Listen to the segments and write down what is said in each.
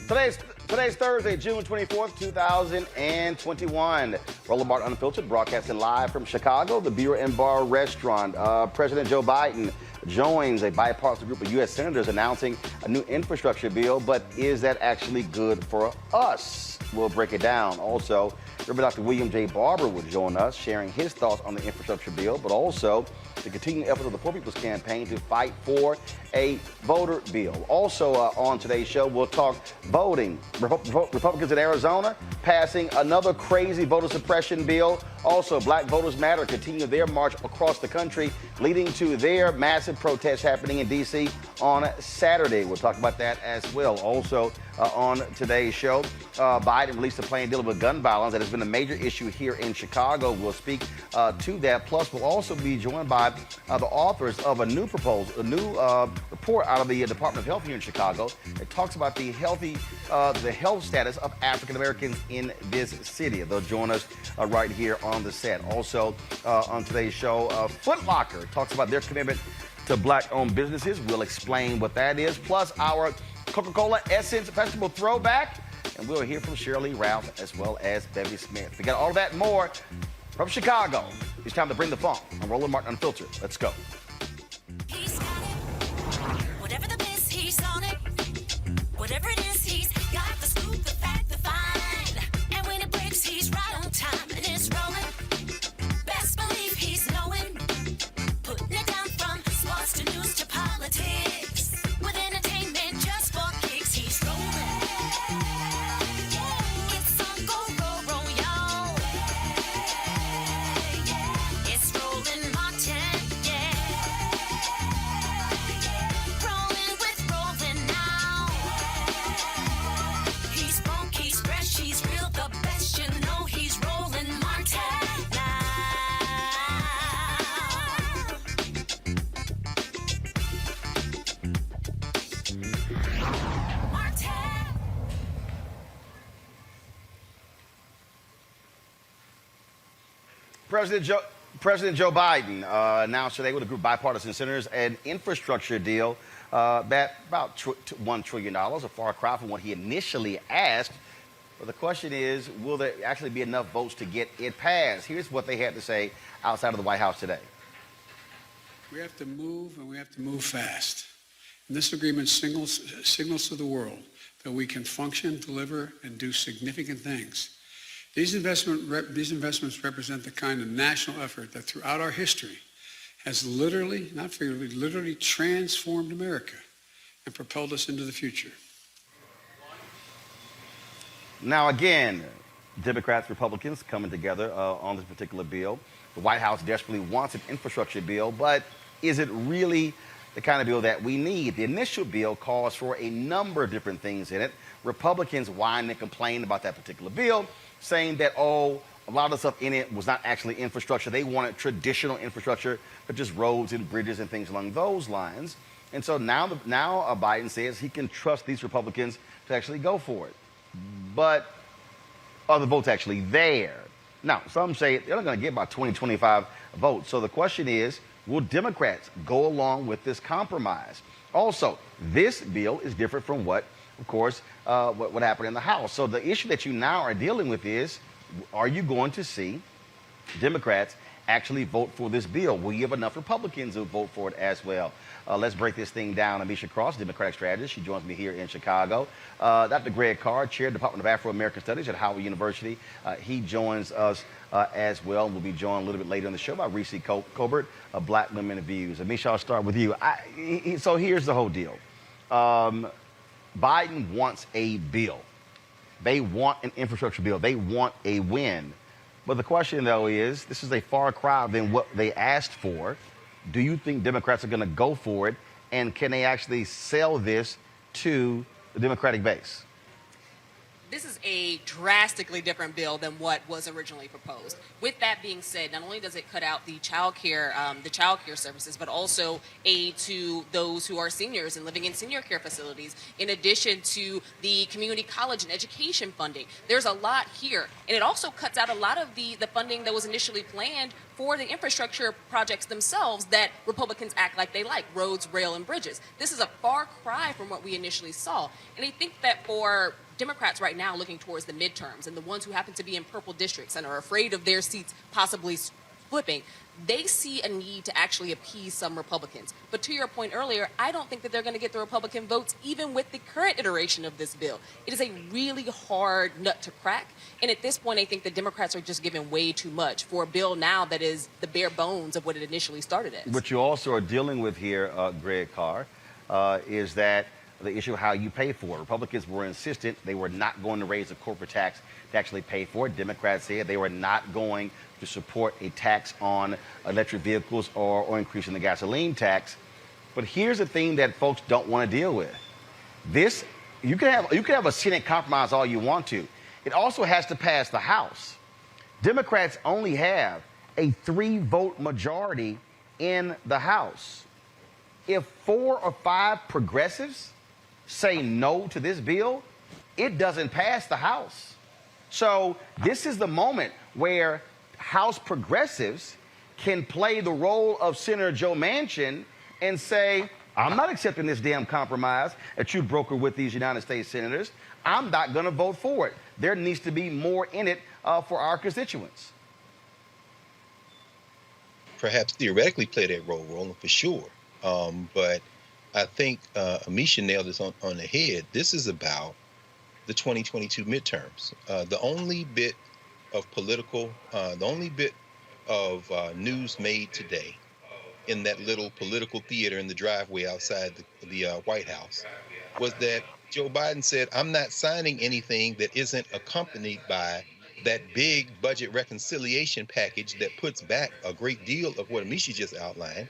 Today's Thursday, June 24th, 2021. Roland Unfiltered, broadcasting live from Chicago, the Beer and Bar Restaurant. President Joe Biden joins a bipartisan group of U.S. senators announcing a new infrastructure bill, but is that actually good for us? We'll break it down. Also, Reverend Dr. William J. Barber will join us, sharing his thoughts on the infrastructure bill, but also the continuing effort of the Poor People's Campaign to fight for a voter bill. Also on today's show, we'll talk voting. Republicans in Arizona passing another crazy voter suppression bill. Also, Black Voters Matter continue their march across the country, leading to their massive protest happening in D.C. on Saturday. We'll talk about that as well. Also on today's show, Biden released a plan dealing with gun violence that has been a major issue here in Chicago. We'll speak to that. Plus, we'll also be joined by the authors of a new proposal, a new report out of the Department of Health here in Chicago. It talks about the health status of African Americans in this city. They'll join us right here on the set. Also on today's show, Footlocker talks about their commitment to Black-owned businesses. We'll explain what that is. Plus, our Coca-Cola Essence Festival Throwback. And we'll hear from Sheryl, Ralph, as well as Bevy Smith. We got all of that and more from Chicago. It's time to bring the funk. I'm Roland Martin Unfiltered. Let's go. He's got it. Whatever the biz, he's on it. Whatever it is, he's got the scoop, the fact, the find. And when it breaks, he's right on time and it's rolling. Best believe he's knowing. Putting it down from sports to news to politics. With entertainment just for kicks, he's rolling. It's on go, roll, y'all. It's Roland Martin, yeah. Rolling with Roland now. He's funk, he's fresh, he's real, the best, you know he's Roland Martin now. Martin. President Joe Biden announced today with a group of bipartisan senators an infrastructure deal that about $1 trillion, a far cry from what he initially asked. But the question is, will there actually be enough votes to get it passed? Here's what they had to say outside of the White House today. We have to move, and we have to move fast. And this agreement signals to the world that we can function, deliver, and do significant things. These investments represent the kind of national effort that throughout our history has literally, not figuratively, literally transformed America and propelled us into the future. Now, again, Democrats, Republicans coming together on this particular bill. The White House desperately wants an infrastructure bill, but is it really the kind of bill that we need? The initial bill calls for a number of different things in it. Republicans whine and complain about that particular bill, saying that, a lot of the stuff in it was not actually infrastructure. They wanted traditional infrastructure, but just roads and bridges and things along those lines. And so now Biden says he can trust these Republicans to actually go for it. But are the votes actually there? Now, some say they're not going to get about 20, 25 votes. So the question is, will Democrats go along with this compromise? Also, this bill is different from what happened in the House. So the issue that you now are dealing with is, are you going to see Democrats actually vote for this bill? Will you have enough Republicans who vote for it as well? Let's break this thing down. Amisha Cross, Democratic strategist. She joins me here in Chicago. Dr. Greg Carr, chair of the Department of Afro-American Studies at Howard University. He joins us as well. We'll be joined a little bit later in the show by Reese Colbert of Black Women Views. Amisha, I'll start with you. So here's the whole deal. Biden wants a bill. They want an infrastructure bill. They want a win. But the question, though, is this is a far cry than what they asked for. Do you think Democrats are going to go for it? And can they actually sell this to the Democratic base? This is a drastically different bill than what was originally proposed. With that being said, not only does it cut out the child care services, but also aid to those who are seniors and living in senior care facilities, in addition to the community college and education funding. There's a lot here. And it also cuts out a lot of the funding that was initially planned for the infrastructure projects themselves that Republicans act like they like, roads, rail, and bridges. This is a far cry from what we initially saw. And I think that for Democrats right now looking towards the midterms and the ones who happen to be in purple districts and are afraid of their seats possibly flipping, they see a need to actually appease some Republicans. But to your point earlier, I don't think that they're going to get the Republican votes even with the current iteration of this bill. It is a really hard nut to crack. And at this point, I think the Democrats are just giving way too much for a bill now that is the bare bones of what it initially started as. What you also are dealing with here, Greg Carr, is that the issue of how you pay for it. Republicans were insistent they were not going to raise the corporate tax to actually pay for it. Democrats said they were not going to support a tax on electric vehicles or increasing the gasoline tax. But here's the thing that folks don't want to deal with. This, you can have a Senate compromise all you want to. It also has to pass the House. Democrats only have a 3-vote majority in the House. If 4 or 5 progressives say no to this bill, it doesn't pass the House. So this is the moment where House progressives can play the role of Senator Joe Manchin and say, I'm not accepting this damn compromise that you broker with these United States senators. I'm not going to vote for it. There needs to be more in it for our constituents. Perhaps theoretically play that role, Roland, for sure. But I think Amisha nailed this on the head. This is about the 2022 midterms. The only bit of news made today in that little political theater in the driveway outside the White House was that Joe Biden said, I'm not signing anything that isn't accompanied by that big budget reconciliation package that puts back a great deal of what Amisha just outlined,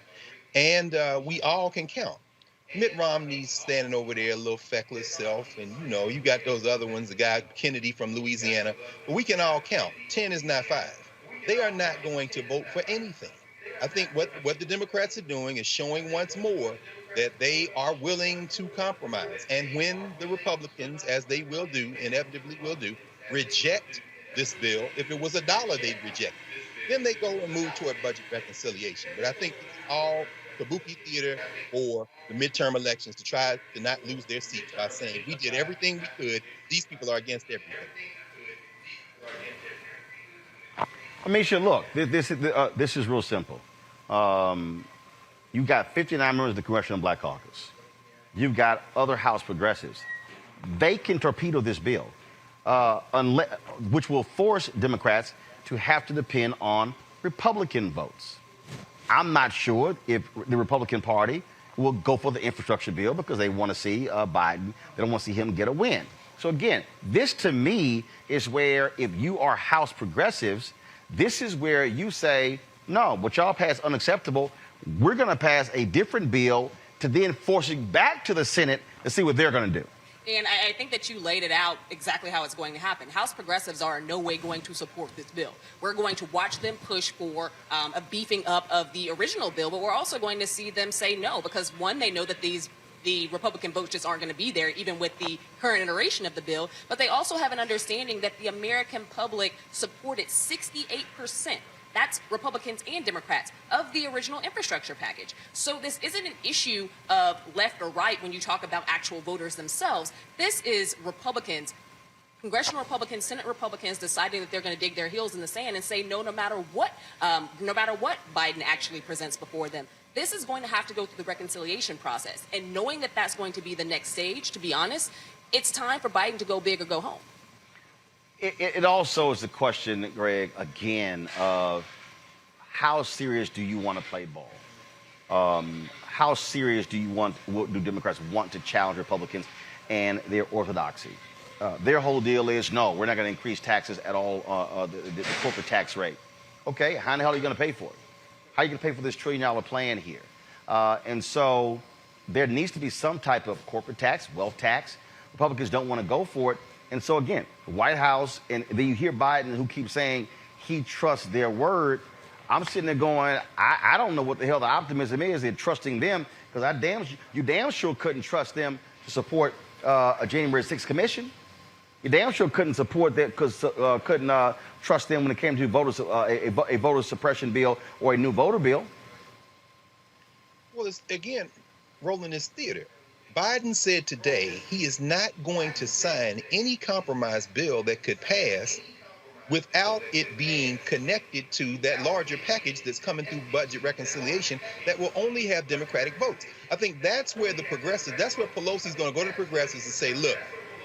and we all can count. Mitt Romney's standing over there, a little feckless self, and you got those other ones, the guy Kennedy from Louisiana, but we can all count. 10 is not 5. They are not going to vote for anything. I think what the Democrats are doing is showing once more that they are willing to compromise. And when the Republicans, as they will do, inevitably will do, reject this bill, if it was $1, they'd reject it. Then they go and move toward budget reconciliation. But I think it's all kabuki theater for the midterm elections to try to not lose their seats by saying, we did everything we could. These people are against everything. Amisha, look, this is real simple. You've got 59 members of the Congressional Black Caucus. You've got other House progressives. They can torpedo this bill, which will force Democrats to have to depend on Republican votes. I'm not sure if the Republican Party will go for the infrastructure bill because they want to see Biden. They don't want to see him get a win. So again, this to me is where if you are House progressives, this is where you say, no, what y'all pass unacceptable. We're going to pass a different bill to then force it back to the Senate to see what they're going to do. And I think that you laid it out exactly how it's going to happen. House progressives are in no way going to support this bill. We're going to watch them push for a beefing up of the original bill, but we're also going to see them say no because, one, they know that the Republican votes just aren't going to be there, even with the current iteration of the bill, but they also have an understanding that the American public supported 68%. That's Republicans and Democrats of the original infrastructure package. So this isn't an issue of left or right when you talk about actual voters themselves. This is Republicans, congressional Republicans, Senate Republicans deciding that they're going to dig their heels in the sand and say no matter what Biden actually presents before them. This is going to have to go through the reconciliation process. And knowing that that's going to be the next stage, to be honest, it's time for Biden to go big or go home. It also is the question, Greg, again, of how serious do you want to play ball? How serious do Democrats want to challenge Republicans and their orthodoxy? Their whole deal is, no, we're not going to increase taxes at all, the corporate tax rate. Okay, how in the hell are you going to pay for it? How are you going to pay for this $1 trillion plan here? And so there needs to be some type of corporate tax, wealth tax. Republicans don't want to go for it. And so, again, the White House, and then you hear Biden who keeps saying he trusts their word. I'm sitting there going, I don't know what the hell the optimism is in trusting them because you damn sure couldn't trust them to support a January 6th commission. You damn sure couldn't support that, couldn't trust them when it came to a voter suppression bill or a new voter bill. Well, it's, again, Roland, is theater. Biden said today he is not going to sign any compromise bill that could pass without it being connected to that larger package that's coming through budget reconciliation that will only have Democratic votes. I think that's where the progressives, that's where Pelosi's going to go to the progressives and say, look,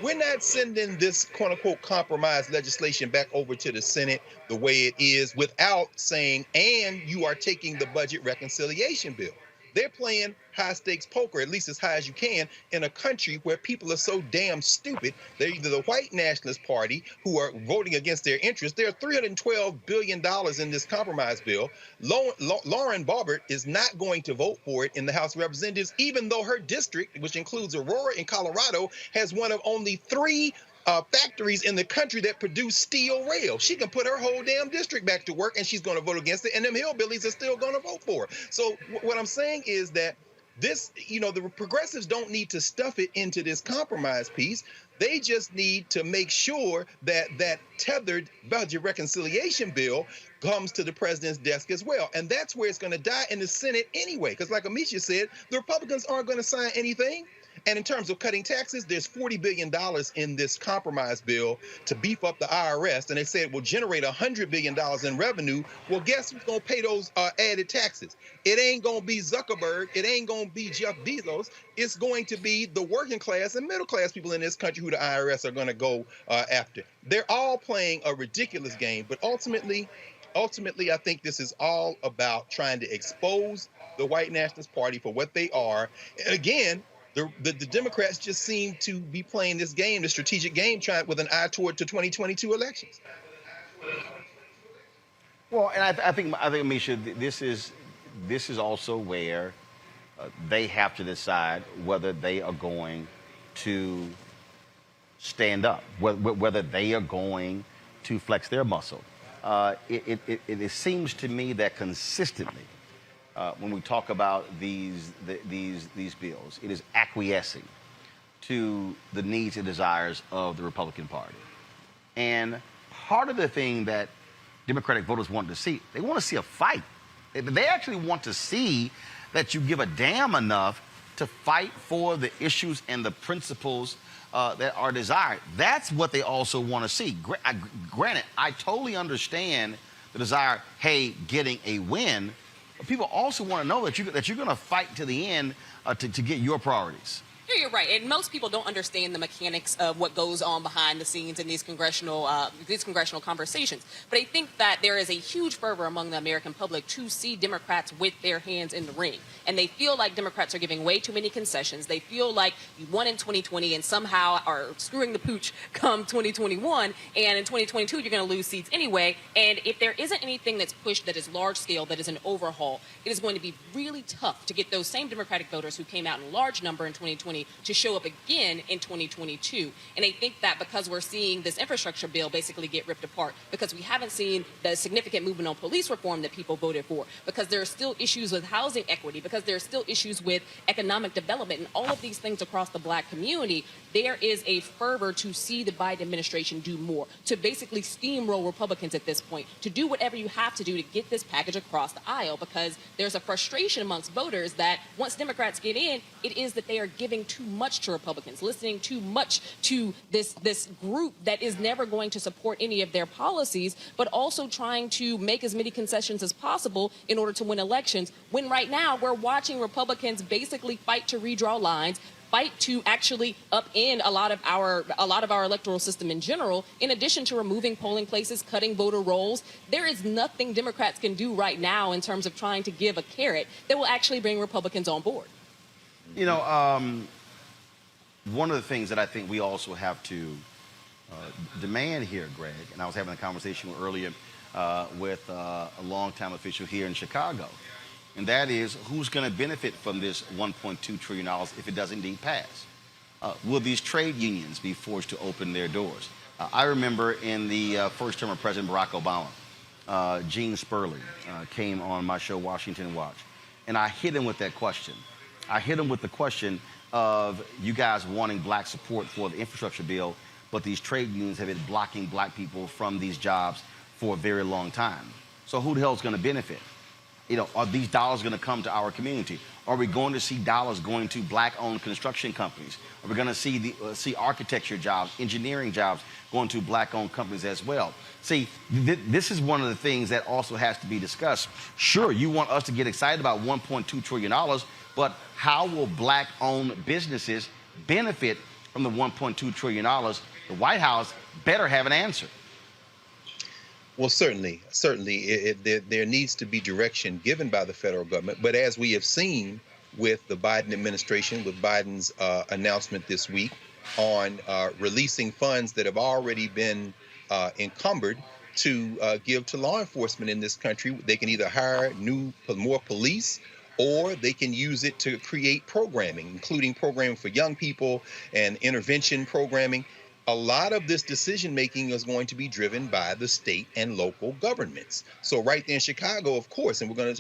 we're not sending this quote unquote compromise legislation back over to the Senate the way it is without saying, and you are taking the budget reconciliation bill. They're playing high stakes poker, at least as high as you can, in a country where people are so damn stupid. They're either the white nationalist party who are voting against their interests. There are $312 billion in this compromise bill. Lauren Barber is not going to vote for it in the House of Representatives, even though her district, which includes Aurora in Colorado, has one of only 3 factories in the country that produce steel rail. She can put her whole damn district back to work, and she's going to vote against it, and them hillbillies are still going to vote for her. So what I'm saying is that this, the progressives don't need to stuff it into this compromise piece. They just need to make sure that that tethered budget reconciliation bill comes to the president's desk as well. And that's where it's going to die in the Senate anyway, because like Amisha said, the Republicans aren't going to sign anything. And in terms of cutting taxes, there's $40 billion in this compromise bill to beef up the IRS. And they say it will generate $100 billion in revenue. Well, guess who's going to pay those added taxes? It ain't going to be Zuckerberg. It ain't going to be Jeff Bezos. It's going to be the working class and middle class people in this country who the IRS are going to go after. They're all playing a ridiculous game. But ultimately, I think this is all about trying to expose the white nationalist party for what they are. And again, the Democrats just seem to be playing this game, the strategic game, trying with an eye toward the 2022 elections. Well, and I think, Misha, this is also where they have to decide whether they are going to stand up, whether they are going to flex their muscle. It seems to me that consistently, when we talk about these bills, it is acquiescing to the needs and desires of the Republican Party. And part of the thing that Democratic voters want to see, they want to see a fight. They actually want to see that you give a damn enough to fight for the issues and the principles that are desired. That's what they also want to see. Granted, I totally understand the desire, hey, getting a win. But people also want to know that you're going to fight to the end to get your priorities. Yeah, you're right, and most people don't understand the mechanics of what goes on behind the scenes in these congressional conversations. But I think that there is a huge fervor among the American public to see Democrats with their hands in the ring, and they feel like Democrats are giving way too many concessions. They feel like you won in 2020 and somehow are screwing the pooch come 2021, and in 2022 you're going to lose seats anyway. And if there isn't anything that's pushed that is large scale, that is an overhaul, it is going to be really tough to get those same Democratic voters who came out in large number in 2020 to show up again in 2022. And I think that because we're seeing this infrastructure bill basically get ripped apart, because we haven't seen the significant movement on police reform that people voted for, because there are still issues with housing equity, because there are still issues with economic development and all of these things across the black community, there is a fervor to see the Biden administration do more, to basically steamroll Republicans at this point, to do whatever you have to do to get this package across the aisle, because there's a frustration amongst voters that once Democrats get in, it is that they are giving too much to Republicans, listening too much to this group that is never going to support any of their policies, but also trying to make as many concessions as possible in order to win elections, when right now we're watching Republicans basically fight to redraw lines, fight to actually upend a lot of our electoral system in general, in addition to removing polling places, cutting voter rolls. There is nothing Democrats can do right now in terms of trying to give a carrot that will actually bring Republicans on board. You know, one of the things that I think we also have to demand here, Greg, and I was having a conversation earlier with a longtime official here in Chicago, and that is who's going to benefit from this $1.2 trillion if it does indeed pass? Will these trade unions be forced to open their doors? I remember in the first term of President Barack Obama, Gene Sperling came on my show, Washington Watch, and I hit him with that question. I hit him with the question of you guys wanting black support for the infrastructure bill, but these trade unions have been blocking black people from these jobs for a very long time. So who the hell is going to benefit? Are these dollars going to come to our community? Are we going to see dollars going to black-owned construction companies? Are we going to see architecture jobs, engineering jobs going to black-owned companies as well? See, this is one of the things that also has to be discussed. Sure, you want us to get excited about $1.2 trillion, but how will black-owned businesses benefit from the $1.2 trillion? The White House better have an answer. Well, certainly, there needs to be direction given by the federal government. But as we have seen with the Biden administration, with Biden's announcement this week on releasing funds that have already been encumbered to give to law enforcement in this country, they can either hire more police, or they can use it to create programming, including programming for young people and intervention programming. A lot of this decision making is going to be driven by the state and local governments. So right there in Chicago, of course, and we're going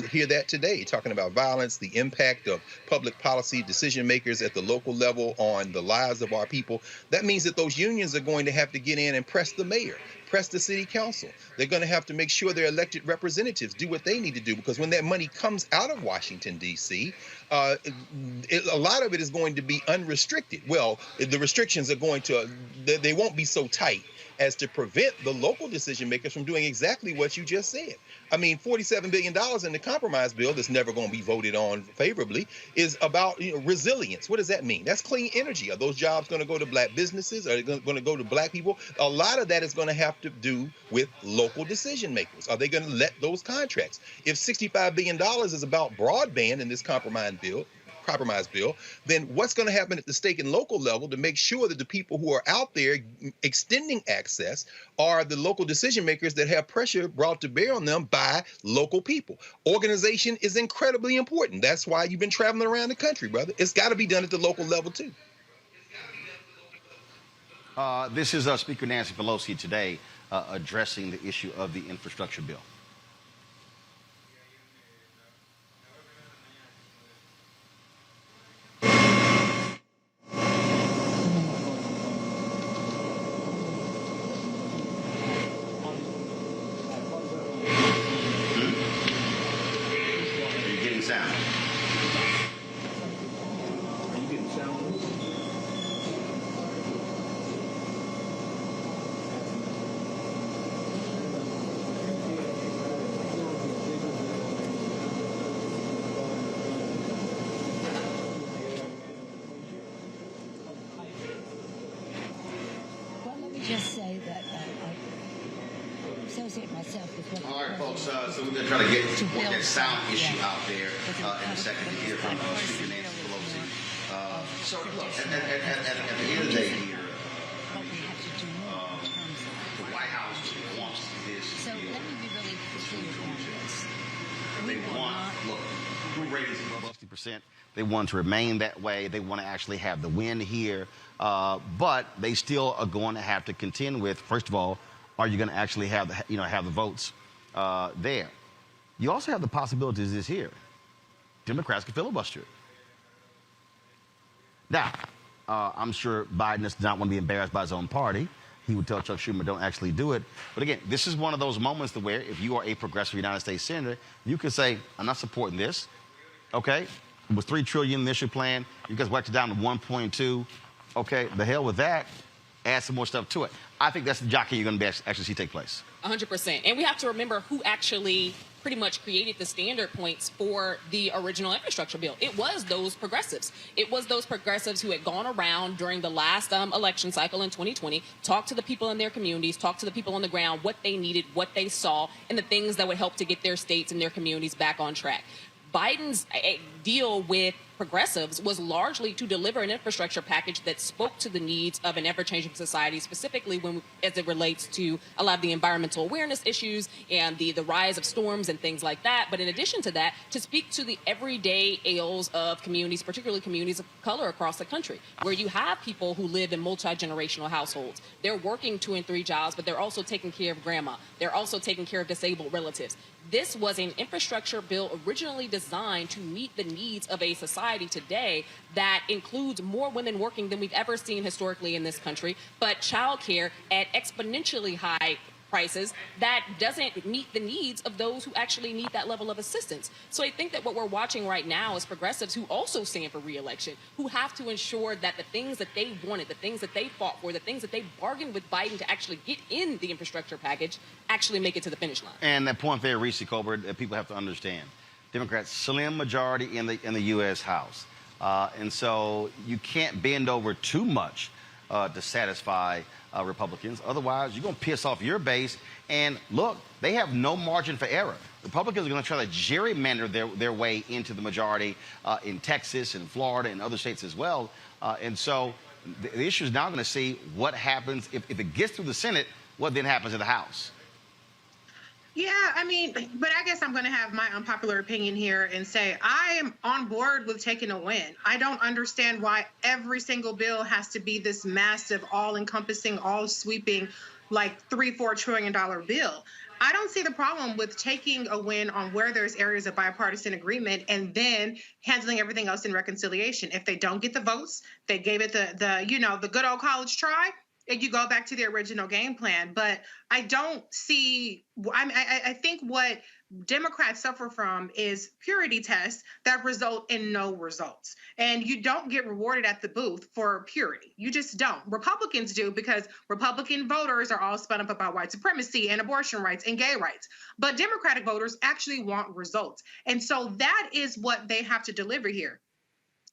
to hear that today, talking about violence, the impact of public policy decision makers at the local level on the lives of our people. That means that those unions are going to have to get in and press the mayor, press the city council. They're going to have to make sure their elected representatives do what they need to do, because when that money comes out of Washington, D.C., a lot of it is going to be unrestricted. Well, the restrictions are they won't be so tight as to prevent the local decision makers from doing exactly what you just said. I mean, $47 billion in the compromise bill that's never going to be voted on favorably is about resilience. What does that mean? That's clean energy. Are those jobs going to go to black businesses? Are they going to go to black people? A lot of that is going to have to do with local decision makers. Are they going to let those contracts? If $65 billion is about broadband in this compromise bill, then what's going to happen at the state and local level to make sure that the people who are out there extending access are the local decision makers that have pressure brought to bear on them by local people? Organization is incredibly important. That's why you've been traveling around the country, brother. It's got to be done at the local level, too. This is Speaker Nancy Pelosi today addressing the issue of the infrastructure bill. Just say that I associate myself with what. All right, folks. So we're going to try to get that sound issue out there in a second to hear from Speaker Nancy Pelosi. So look, at the end of the day here, the White House wants this. So let me be really clear about this. They want, look, who ratings above 60%. They want to remain that way. They want to actually have the win here. But they still are going to have to contend with, first of all, are you going to actually have the votes there? You also have the possibilities this here. Democrats can filibuster it. Now, I'm sure Biden does not want to be embarrassed by his own party. He would tell Chuck Schumer, don't actually do it. But again, this is one of those moments to where if you are a progressive United States senator, you can say, I'm not supporting this. Okay? It was $3 trillion initial plan. You guys whacked it down to 1.2. Okay, the hell with that. Add some more stuff to it. I think that's the jockey you're going to actually see take place. 100%. And we have to remember who actually pretty much created the standard points for the original infrastructure bill. It was those progressives. It was those progressives who had gone around during the last election cycle in 2020, talked to the people in their communities, talked to the people on the ground, what they needed, what they saw, and the things that would help to get their states and their communities back on track. Biden's deal with progressives was largely to deliver an infrastructure package that spoke to the needs of an ever-changing society, specifically as it relates to a lot of the environmental awareness issues and the rise of storms and things like that. But in addition to that, to speak to the everyday ails of communities, particularly communities of color across the country, where you have people who live in multi-generational households. They're working 2 and 3 jobs, but they're also taking care of grandma. They're also taking care of disabled relatives. This was an infrastructure bill originally designed to meet the needs of a society society today that includes more women working than we've ever seen historically in this country, but childcare at exponentially high prices that doesn't meet the needs of those who actually need that level of assistance. So I think that what we're watching right now is progressives who also stand for re-election, who have to ensure that the things that they wanted, the things that they fought for, the things that they bargained with Biden to actually get in the infrastructure package actually make it to the finish line. And that point there, Reese Colbert, that people have to understand. Democrats, slim majority in the U.S. House. And so you can't bend over too much to satisfy Republicans. Otherwise, you're going to piss off your base. And look, they have no margin for error. Republicans are going to try to gerrymander their way into the majority in Texas and Florida and other states as well. And so the issue is now going to see what happens if it gets through the Senate, what then happens in the House. Yeah, I mean, but I guess I'm going to have my unpopular opinion here and say I am on board with taking a win. I don't understand why every single bill has to be this massive, all-encompassing, all-sweeping, like $3-4 trillion bill. I don't see the problem with taking a win on where there's areas of bipartisan agreement and then handling everything else in reconciliation. If they don't get the votes, they gave it the good old college try. You go back to the original game plan. But I don't see, I think what Democrats suffer from is purity tests that result in no results. And you don't get rewarded at the booth for purity. You just don't. Republicans do, because Republican voters are all spun up about white supremacy and abortion rights and gay rights. But Democratic voters actually want results. And so that is what they have to deliver here.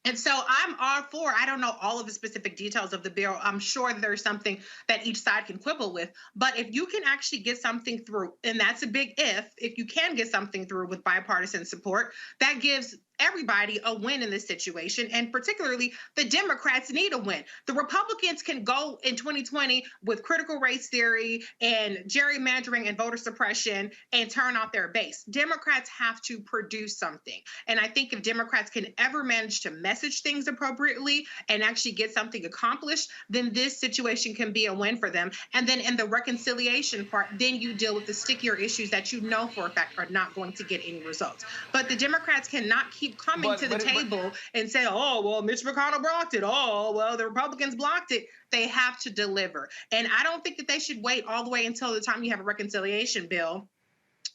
And so I'm all for, I don't know all of the specific details of the bill. I'm sure there's something that each side can quibble with. But if you can actually get something through, and that's a big if you can get something through with bipartisan support, that gives everybody a win in this situation, and particularly the Democrats need a win. The Republicans can go in 2020 with critical race theory and gerrymandering and voter suppression and turn off their base. Democrats have to produce something. And I think if Democrats can ever manage to message things appropriately and actually get something accomplished, then this situation can be a win for them. And then in the reconciliation part, then you deal with the stickier issues that you know for a fact are not going to get any results. But the Democrats cannot keep coming to the table and say, oh, well, Mitch McConnell blocked it. Oh, well, the Republicans blocked it. They have to deliver. And I don't think that they should wait all the way until the time you have a reconciliation bill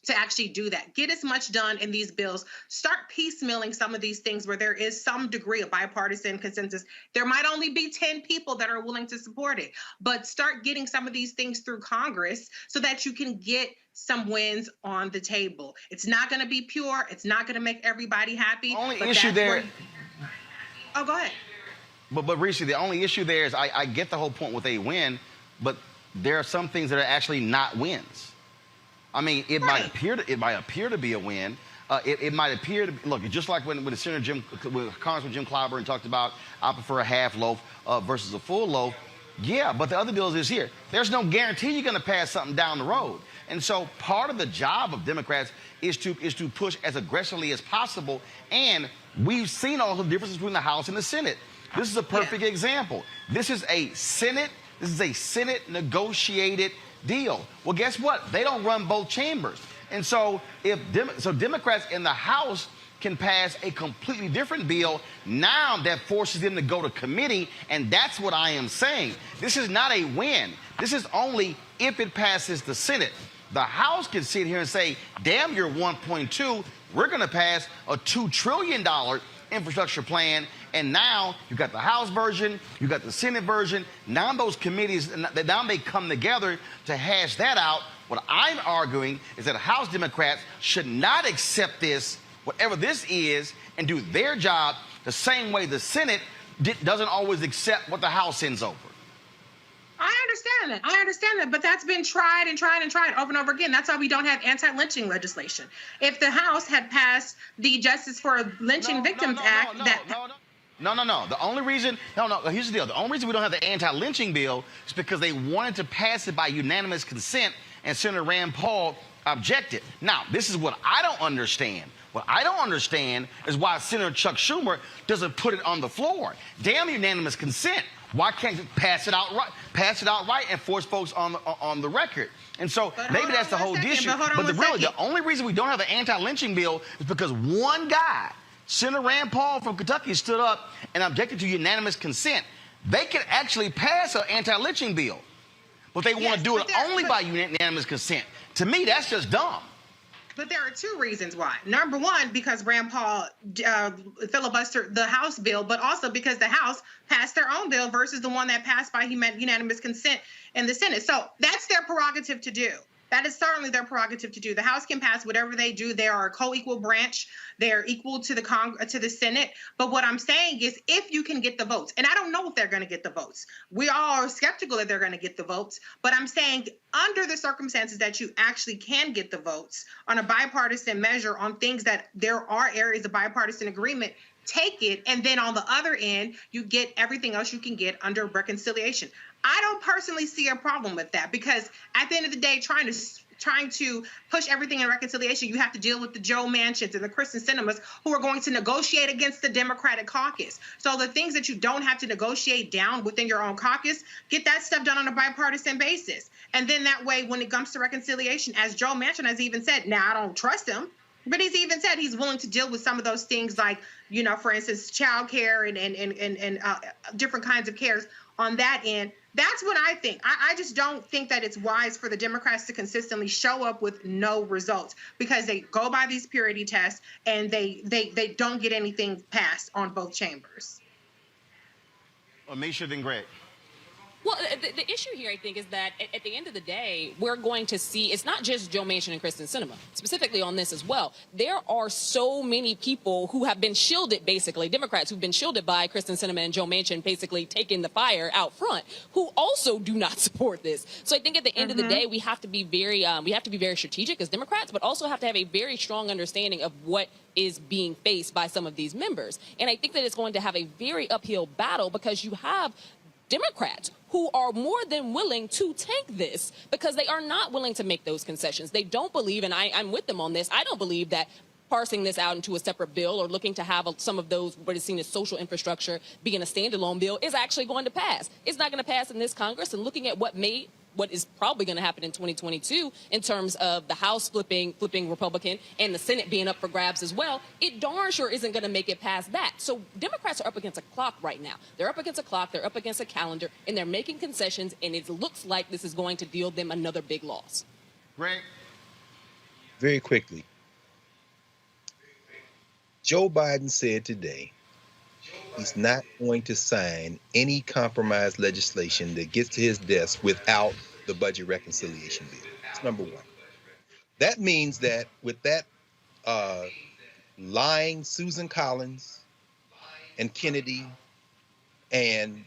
to actually do that. Get as much done in these bills. Start piecemealing some of these things where there is some degree of bipartisan consensus. There might only be 10 people that are willing to support it, but start getting some of these things through Congress so that you can get some wins on the table. It's not going to be pure. It's not going to make everybody happy. Only issue there. Oh, go ahead. But Reese, the only issue there is I get the whole point with a win, but there are some things that are actually not wins. I mean, it might appear to be a win. It might appear to be, look, just like when Congressman Jim Clyburn talked about, I prefer a half loaf versus a full loaf. Yeah, but the other deal is here. There's no guarantee you're going to pass something down the road. And so part of the job of Democrats is to push as aggressively as possible. And we've seen all the differences between the House and the Senate. This is a perfect example. This is a Senate negotiated deal. Well, guess what? They don't run both chambers. And so Democrats in the House can pass a completely different bill. Now that forces them to go to committee, and that's what I am saying. This is not a win. This is only if it passes the Senate. The House can sit here and say, damn, you're 1.2. We're going to pass a $2 trillion infrastructure plan. And now you've got the House version, you've got the Senate version. Now those committees, now they come together to hash that out. What I'm arguing is that House Democrats should not accept this, whatever this is, and do their job the same way the Senate doesn't always accept what the House sends over. I understand that, but that's been tried and tried and tried over and over again. That's why we don't have anti-lynching legislation. If the House had passed the Justice for Lynching Victims Act, The only reason, here's the deal. The only reason we don't have the anti-lynching bill is because they wanted to pass it by unanimous consent, and Senator Rand Paul objected. Now, this is what I don't understand. What I don't understand is why Senator Chuck Schumer doesn't put it on the floor. Damn unanimous consent. Why can't you pass it outright and force folks on the record? And so maybe that's the whole issue. But the only reason we don't have an anti-lynching bill is because one guy Senator Rand Paul from Kentucky stood up and objected to unanimous consent. They could actually pass an anti-lynching bill, but they want to do it only by unanimous consent. To me, that's just dumb. But there are two reasons why. Number one, because Rand Paul filibustered the House bill, but also because the House passed their own bill versus the one that passed by unanimous consent in the Senate. So that's their prerogative to do. That is certainly their prerogative to do. The House can pass whatever they do. They are a co-equal branch. They're equal to the Senate. But what I'm saying is, if you can get the votes, and I don't know if they're going to get the votes. We all are skeptical that they're going to get the votes. But I'm saying, under the circumstances that you actually can get the votes on a bipartisan measure on things that there are areas of bipartisan agreement, take it. And then on the other end, you get everything else you can get under reconciliation. I don't personally see a problem with that, because at the end of the day, trying to push everything in reconciliation, you have to deal with the Joe Manchins and the Kristen Sinemas who are going to negotiate against the Democratic caucus. So the things that you don't have to negotiate down within your own caucus, get that stuff done on a bipartisan basis. And then that way, when it comes to reconciliation, as Joe Manchin has even said, now I don't trust him, but he's even said he's willing to deal with some of those things, like, you know, for instance, child care and different kinds of cares on that end. That's what I think. I just don't think that it's wise for the Democrats to consistently show up with no results, because they go by these purity tests and they don't get anything passed on both chambers. Amisha, then Greg. Well, the issue here, I think, is that at the end of the day, we're going to see, it's not just Joe Manchin and Kristen Sinema, specifically on this as well. There are so many people who have been shielded, basically, Democrats who've been shielded by Kristen Sinema and Joe Manchin basically taking the fire out front, who also do not support this. So I think at the end of the day, we have to be very strategic as Democrats, but also have to have a very strong understanding of what is being faced by some of these members. And I think that it's going to have a very uphill battle, because you have Democrats who are more than willing to tank this, because they are not willing to make those concessions. They don't believe, and I'm with them on this, I don't believe that parsing this out into a separate bill or looking to have some of those what is seen as social infrastructure being a standalone bill is actually going to pass. It's not going to pass in this Congress. And looking at what is probably going to happen in 2022 in terms of the House flipping Republican and the Senate being up for grabs as well, it darn sure isn't going to make it past that. So Democrats are up against a clock right now. They're up against a clock, they're up against a calendar, and they're making concessions, and it looks like this is going to deal them another big loss. Greg? Very quickly. Joe Biden said today he's not going to sign any compromise legislation that gets to his desk without the budget reconciliation bill. That's number one. That means that with that lying Susan Collins and Kennedy and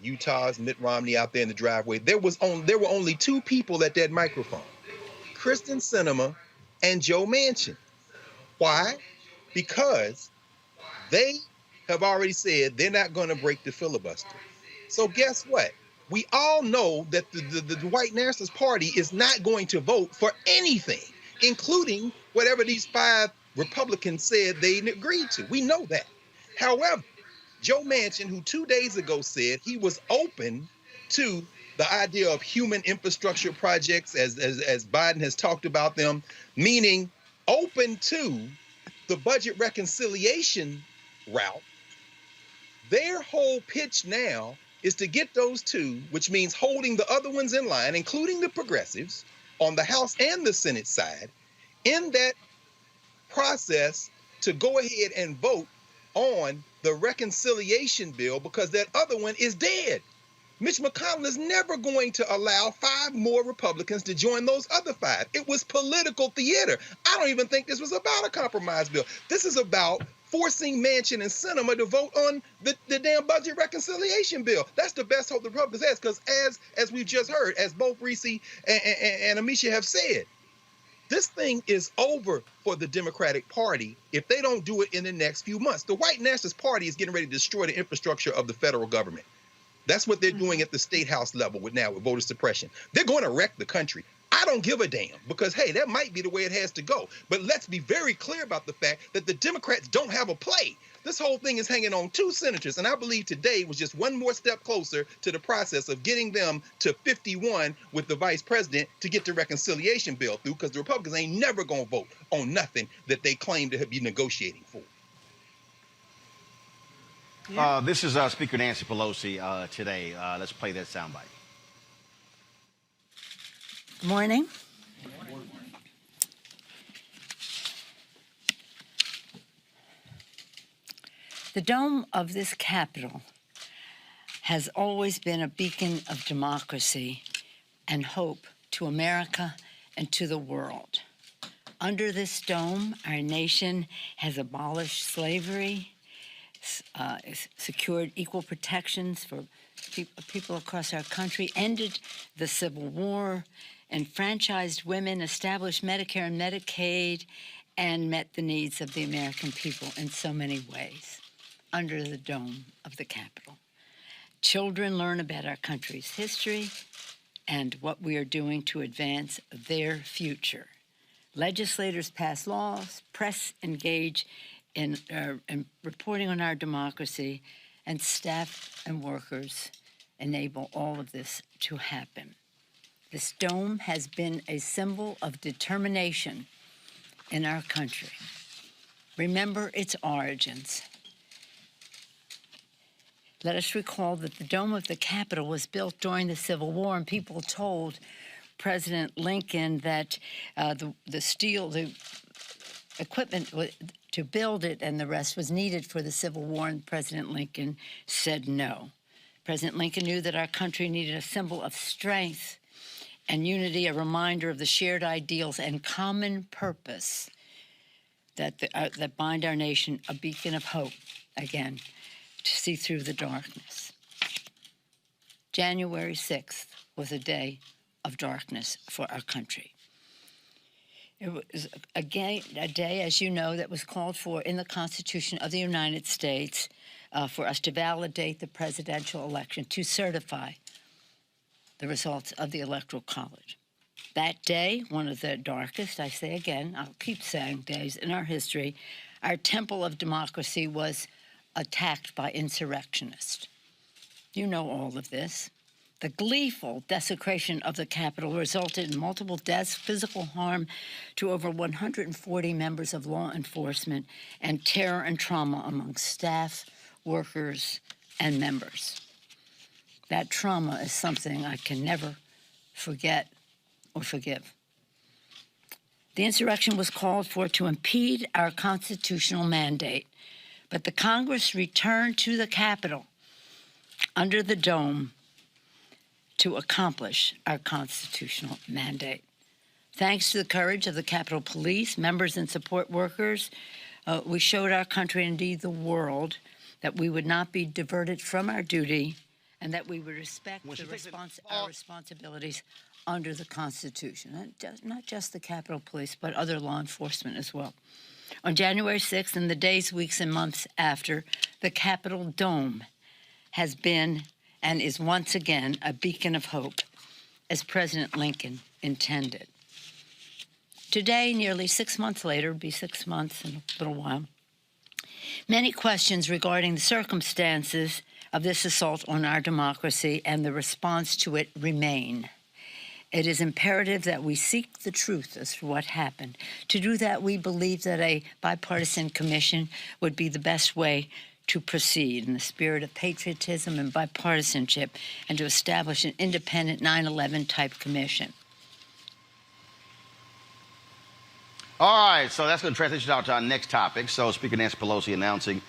Utah's Mitt Romney out there in the driveway, there were only two people at that microphone, Kristen Sinema and Joe Manchin. Why? Because they have already said they're not going to break the filibuster. So guess what? We all know that the white nationalist party is not going to vote for anything, including whatever these 5 Republicans said they agreed to. We know that. However, Joe Manchin, who 2 days ago said he was open to the idea of human infrastructure projects, as Biden has talked about them, meaning open to the budget reconciliation route, their whole pitch now is to get those two, which means holding the other ones in line, including the progressives on the House and the Senate side, in that process to go ahead and vote on the reconciliation bill, because that other one is dead. Mitch McConnell is never going to allow 5 more Republicans to join those other 5. It was political theater. I don't even think this was about a compromise bill. This is about forcing Manchin and Sinema to vote on the damn budget reconciliation bill. That's the best hope the Republicans has, because as we've just heard, as both Reese and Amisha have said, this thing is over for the Democratic Party if they don't do it in the next few months. The white nationalist party is getting ready to destroy the infrastructure of the federal government. That's what they're doing at the state house level with voter suppression. They're going to wreck the country. I don't give a damn because, hey, that might be the way it has to go. But let's be very clear about the fact that the Democrats don't have a play. This whole thing is hanging on 2 senators, and I believe today was just one more step closer to the process of getting them to 51 with the vice president to get the reconciliation bill through, because the Republicans ain't never going to vote on nothing that they claim to be negotiating for. This is Speaker Nancy Pelosi today. Let's play that soundbite. Good morning. The dome of this Capitol has always been a beacon of democracy and hope to America and to the world. Under this dome, our nation has abolished slavery, secured equal protections for people across our country, ended the Civil War, enfranchised women, established Medicare and Medicaid, and met the needs of the American people in so many ways under the dome of the Capitol. Children learn about our country's history and what we are doing to advance their future. Legislators pass laws, press engage in reporting on our democracy, and staff and workers enable all of this to happen. This dome has been a symbol of determination in our country. Remember its origins. Let us recall that the dome of the Capitol was built during the Civil War, and people told President Lincoln that the equipment to build it and the rest was needed for the Civil War, and President Lincoln said no. President Lincoln knew that our country needed a symbol of strength and unity, a reminder of the shared ideals and common purpose that bind our nation, a beacon of hope, again, to see through the darkness. January 6th was a day of darkness for our country. It was a day, as you know, that was called for in the Constitution of the United States for us to validate the presidential election, to certify the results of the Electoral College. That day, one of the darkest, I say again, I'll keep saying days in our history, our temple of democracy was attacked by insurrectionists. You know all of this. The gleeful desecration of the Capitol resulted in multiple deaths, physical harm to over 140 members of law enforcement, and terror and trauma among staff, workers, and members. That trauma is something I can never forget or forgive. The insurrection was called for to impede our constitutional mandate, but the Congress returned to the Capitol under the dome to accomplish our constitutional mandate. Thanks to the courage of the Capitol Police, members and support workers, we showed our country, indeed the world, that we would not be diverted from our duty and that we would respect our responsibilities under the Constitution. Not just the Capitol Police, but other law enforcement as well. On January 6th, and the days, weeks, and months after, the Capitol Dome has been and is once again a beacon of hope, as President Lincoln intended. Today, nearly 6 months later, it'll be 6 months in a little while, many questions regarding the circumstances of this assault on our democracy and the response to it remain. It is imperative that we seek the truth as to what happened. To do that, we believe that a bipartisan commission would be the best way to proceed in the spirit of patriotism and bipartisanship, and to establish an independent 9/11 type commission. All right, so that's going to transition out to our next topic. So Speaker Nancy Pelosi announcing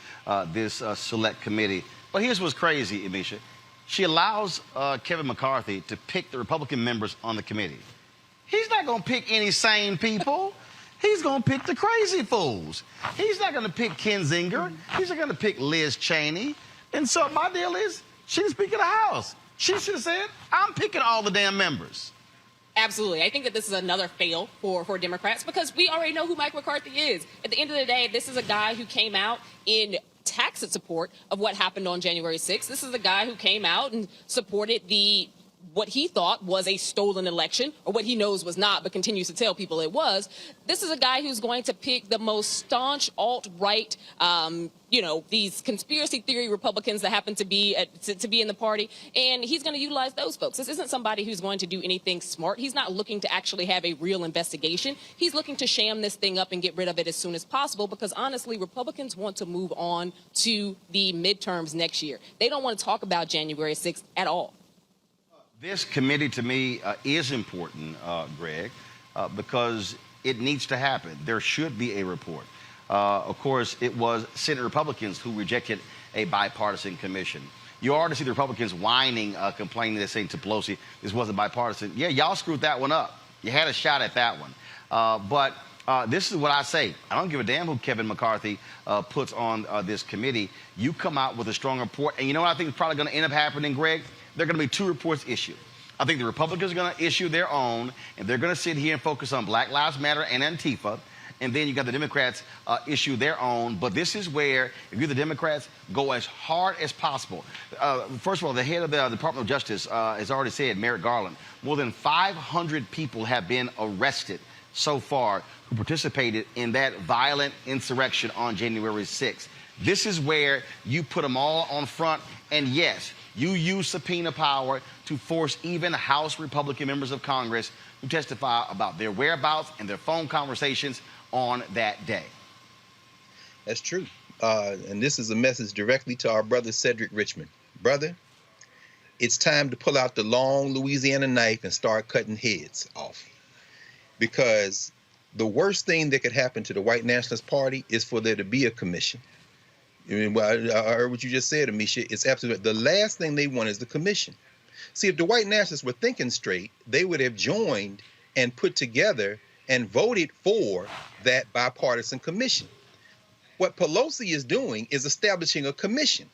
this select committee. But here's what's crazy, Amisha. She allows Kevin McCarthy to pick the Republican members on the committee. He's not going to pick any sane people. He's going to pick the crazy fools. He's not going to pick Kinzinger. He's not going to pick Liz Cheney. And so my deal is, she's Speaker of the House. She should have said, I'm picking all the damn members. Absolutely. I think that this is another fail for Democrats, because we already know who Mike McCarthy is. At the end of the day, this is a guy who came out in tacit support of what happened on January 6th. This is a guy who came out and supported the what he thought was a stolen election, or what he knows was not, but continues to tell people it was. This is a guy who's going to pick the most staunch alt-right, these conspiracy theory Republicans that happen to be in the party, and he's going to utilize those folks. This isn't somebody who's going to do anything smart. He's not looking to actually have a real investigation. He's looking to sham this thing up and get rid of it as soon as possible, because honestly, Republicans want to move on to the midterms next year. They don't want to talk about January 6th at all. This committee, to me, is important, Greg, because it needs to happen. There should be a report. Of course, it was Senate Republicans who rejected a bipartisan commission. You already see the Republicans whining, complaining, they're saying to Pelosi, this wasn't bipartisan. Yeah, y'all screwed that one up. You had a shot at that one. But this is what I say. I don't give a damn who Kevin McCarthy puts on this committee. You come out with a strong report. And you know what I think is probably going to end up happening, Greg? There are going to be two reports issued. I think the Republicans are going to issue their own, and they're going to sit here and focus on Black Lives Matter and Antifa. And then you got the Democrats issue their own. But this is where, if you're the Democrats, go as hard as possible. First of all, the head of the Department of Justice has already said, Merrick Garland, more than 500 people have been arrested so far who participated in that violent insurrection on January 6th. This is where you put them all on front. And yes, you use subpoena power to force even House Republican members of Congress who testify about their whereabouts and their phone conversations on that day. That's true. And this is a message directly to our brother Cedric Richmond. Brother, it's time to pull out the long Louisiana knife and start cutting heads off. Because the worst thing that could happen to the White Nationalist Party is for there to be a commission. I mean, well, I heard what you just said, Amisha. It's absolutely the last thing they want is the commission. See, if the white nationalists were thinking straight, they would have joined and put together and voted for that bipartisan commission. What Pelosi is doing is establishing a commission.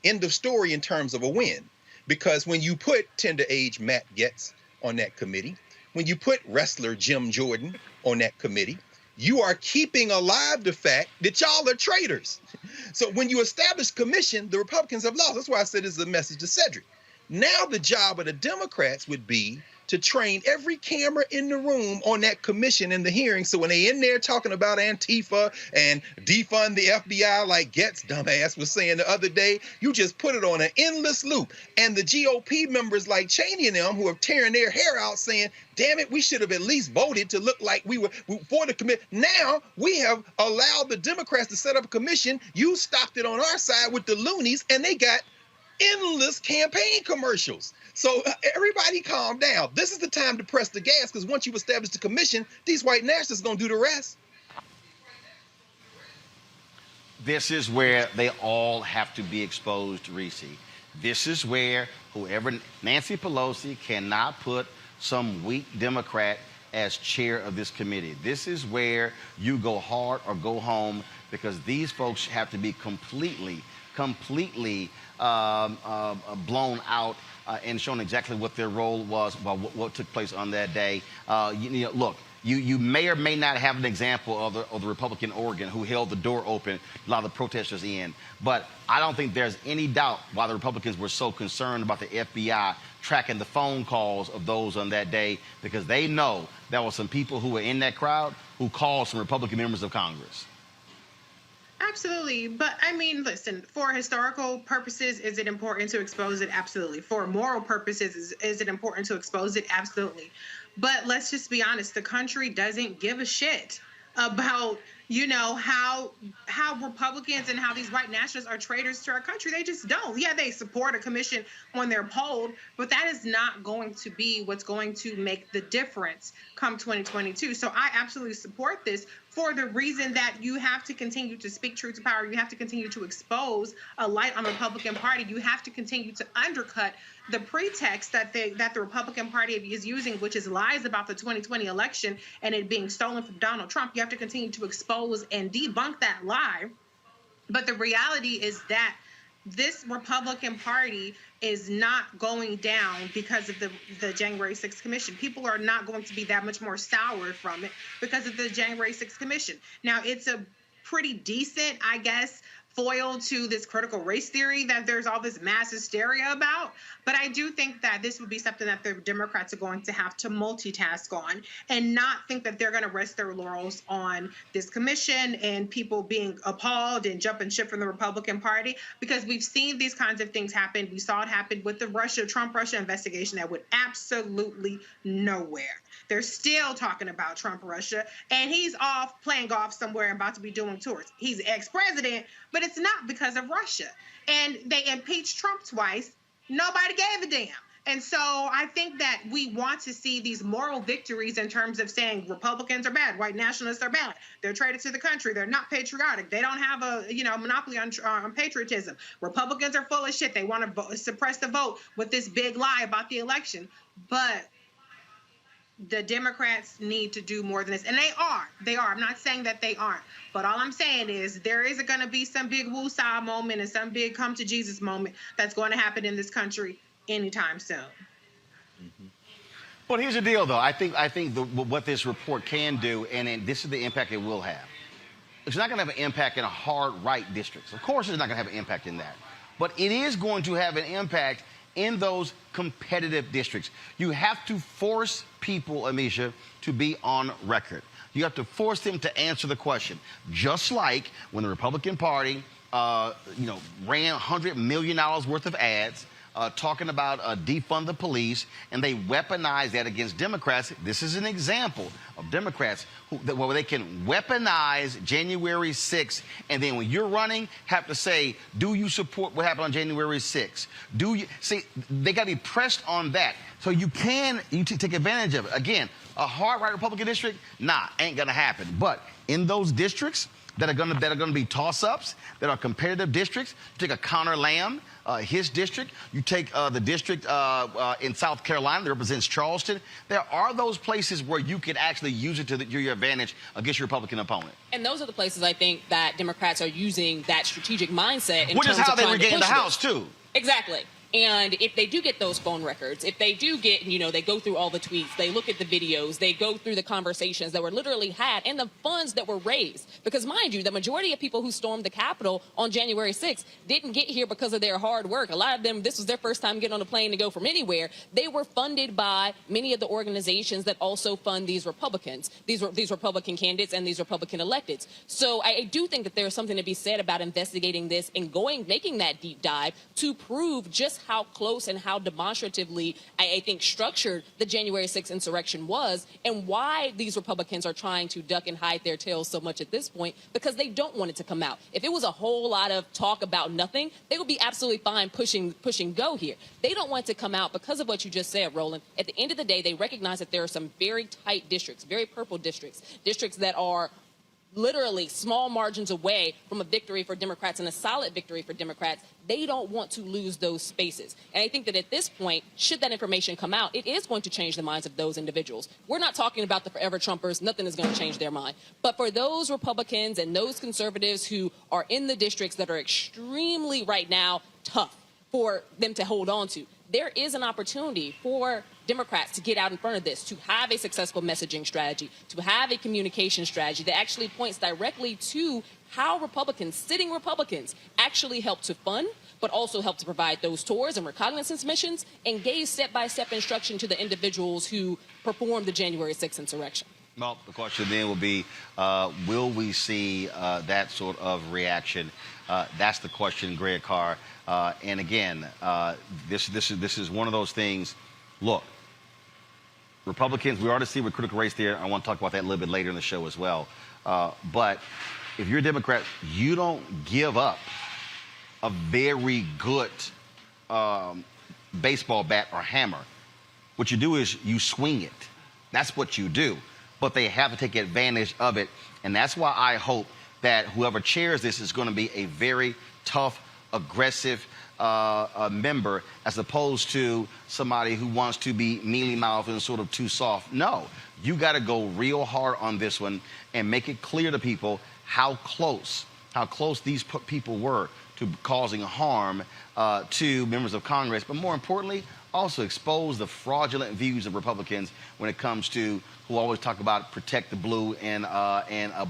End of story in terms of a win. Because when you put tender age Matt Gaetz on that committee, when you put wrestler Jim Jordan on that committee, you are keeping alive the fact that y'all are traitors. So when you establish commission, the Republicans have lost. That's why I said this is a message to Cedric. Now the job of the Democrats would be to train every camera in the room on that commission in the hearing. So when they in there talking about Antifa and defund the FBI like Gaetz dumbass was saying the other day, you just put it on an endless loop. And the GOP members like Cheney and them who are tearing their hair out saying, damn it, we should have at least voted to look like we were for the committee. Now we have allowed the Democrats to set up a commission. You stopped it on our side with the loonies, and they got endless campaign commercials. So everybody calm down. This is the time to press the gas, because once you establish the commission, these white nationalists are going to do the rest. This is where they all have to be exposed, Reese. This is where whoever, Nancy Pelosi cannot put some weak Democrat as chair of this committee. This is where you go hard or go home, because these folks have to be completely blown out and shown exactly what their role was, about what took place on that day. Look, you may or may not have an example of the Republican Oregon who held the door open, a lot of the protesters in. But I don't think there's any doubt why the Republicans were so concerned about the FBI tracking the phone calls of those on that day, because they know there were some people who were in that crowd who called some Republican members of Congress. Absolutely. But I mean, listen, for historical purposes, is it important to expose it? Absolutely. For moral purposes, is it important to expose it? Absolutely. But let's just be honest, the country doesn't give a shit about, how Republicans and how these white nationalists are traitors to our country. They just don't. Yeah, they support a commission when they're polled, but that is not going to be what's going to make the difference come 2022. So I absolutely support this, for the reason that you have to continue to speak truth to power. You have to continue to expose a light on the Republican Party. You have to continue to undercut the pretext that the Republican Party is using, which is lies about the 2020 election and it being stolen from Donald Trump. You have to continue to expose and debunk that lie. But the reality is that this Republican Party is not going down because of the January 6th commission. People are not going to be that much more soured from it because of the January 6th commission. Now, it's a pretty decent, I guess, foil to this critical race theory that there's all this mass hysteria about. But I do think that this would be something that the Democrats are going to have to multitask on and not think that they're going to rest their laurels on this commission and people being appalled and jumping ship from the Republican Party, because we've seen these kinds of things happen. We saw it happen with the Trump-Russia investigation that went absolutely nowhere. They're still talking about Trump-Russia, and he's off playing golf somewhere and about to be doing tours. He's ex-president, but it's not because of Russia. And they impeached Trump twice. Nobody gave a damn. And so I think that we want to see these moral victories in terms of saying Republicans are bad, white nationalists are bad, they're traitor to the country, they're not patriotic, they don't have a monopoly on patriotism. Republicans are full of shit. They want to suppress the vote with this big lie about the election. But the Democrats need to do more than this. And they are. I'm not saying that they aren't. But all I'm saying is there is going to be some big woo-saw moment and some big come to Jesus moment that's going to happen in this country anytime soon. Mm-hmm. But here's the deal, though. I think what this report can do, and this is the impact it will have. It's not going to have an impact in a hard right districts. Of course, it's not going to have an impact in that. But it is going to have an impact in those competitive districts. You have to force people, Amisha, to be on record. You have to force them to answer the question. Just like when the Republican Party, ran $100 million worth of ads talking about defund the police, and they weaponized that against Democrats. This is an example of Democrats where they can weaponize January 6th, and then when you're running, have to say, do you support what happened on January 6th? Do you see? They got to be pressed on that, so you take advantage of it. Again, a hard right Republican district, ain't gonna happen. But in those districts that are gonna be toss-ups, that are competitive districts, you take a Connor Lamb, his district, you take the district in South Carolina that represents Charleston. There are those places where you can actually use it to your advantage against your Republican opponent. And those are the places I think that Democrats are using that strategic mindset. Which is how they regain the House, too. Exactly. And if they do get those phone records, if they do get, they go through all the tweets, they look at the videos, they go through the conversations that were literally had and the funds that were raised. Because mind you, the majority of people who stormed the Capitol on January 6th didn't get here because of their hard work. A lot of them, this was their first time getting on a plane to go from anywhere. They were funded by many of the organizations that also fund these Republicans, these Republican candidates and these Republican electeds. So I do think that there's something to be said about investigating this and making that deep dive to prove just how close and how demonstratively, I think, structured the January 6th insurrection was, and why these Republicans are trying to duck and hide their tails so much at this point, because they don't want it to come out. If it was a whole lot of talk about nothing, they would be absolutely fine pushing go here. They don't want it to come out because of what you just said, Roland. At the end of the day, they recognize that there are some very tight districts, very purple districts that are literally small margins away from a victory for Democrats and a solid victory for Democrats. They don't want to lose those spaces. And I think that at this point, should that information come out, it is going to change the minds of those individuals. We're not talking about the forever Trumpers. Nothing is going to change their mind. But for those Republicans and those conservatives who are in the districts that are extremely right now tough for them to hold on to, there is an opportunity for Democrats to get out in front of this, to have a successful messaging strategy, to have a communication strategy that actually points directly to how sitting Republicans, actually help to fund, but also help to provide those tours and reconnaissance missions and gave step-by-step instruction to the individuals who performed the January 6th insurrection. Well, the question then will be, will we see that sort of reaction? That's the question, Greg Carr. And again, this is one of those things. Look, Republicans, we already see with critical race theory. I want to talk about that a little bit later in the show as well. But if you're a Democrat, you don't give up a very good baseball bat or hammer. What you do is you swing it. That's what you do. But they have to take advantage of it. And that's why I hope that whoever chairs this is going to be a very tough, aggressive member, as opposed to somebody who wants to be mealy-mouthed and sort of too soft. No, you got to go real hard on this one and make it clear to people how close how close these people were to causing harm to members of Congress, but more importantly, also expose the fraudulent views of Republicans when it comes to who always talk about protect the blue and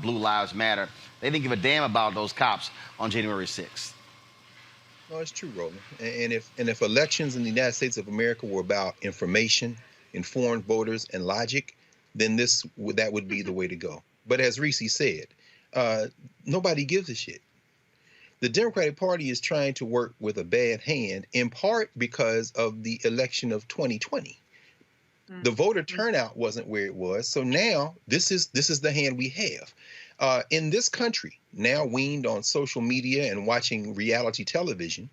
Blue Lives Matter. They didn't give a damn about those cops on January 6th. No, it's true, Roland. And if elections in the United States of America were about information, informed voters, and logic, then that would be the way to go. But as Reese said, nobody gives a shit. The Democratic Party is trying to work with a bad hand, in part because of the election of 2020. The voter turnout wasn't where it was, so now this is the hand we have. In this country, now weaned on social media and watching reality television,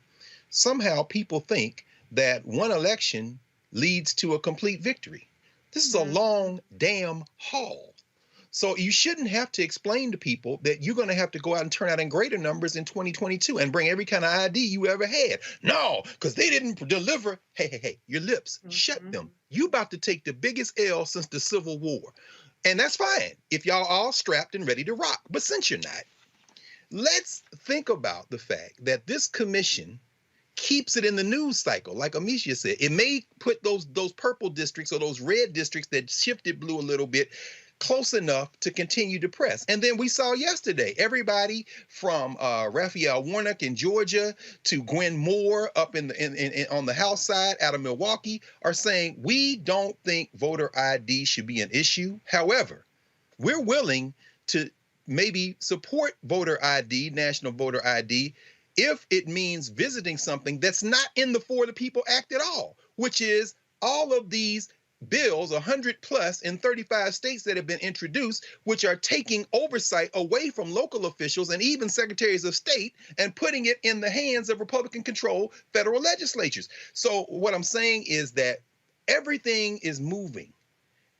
somehow people think that one election leads to a complete victory. This is a long damn haul. So you shouldn't have to explain to people that you're going to have to go out and turn out in greater numbers in 2022 and bring every kind of ID you ever had. No, because they didn't deliver. Hey, your lips, shut them. You about to take the biggest L since the Civil War. And that's fine if y'all all strapped and ready to rock. But since you're not, let's think about the fact that this commission keeps it in the news cycle. Like Amisha said, it may put those purple districts or those red districts that shifted blue a little bit close enough to continue to press. And then we saw yesterday, everybody from Raphael Warnock in Georgia to Gwen Moore up on the House side out of Milwaukee are saying, we don't think voter ID should be an issue. However, we're willing to maybe support voter ID, national voter ID, if it means visiting something that's not in the For the People Act at all, which is all of these bills, 100 plus in 35 states that have been introduced, which are taking oversight away from local officials and even secretaries of state and putting it in the hands of Republican-controlled federal legislatures. So what I'm saying is that everything is moving,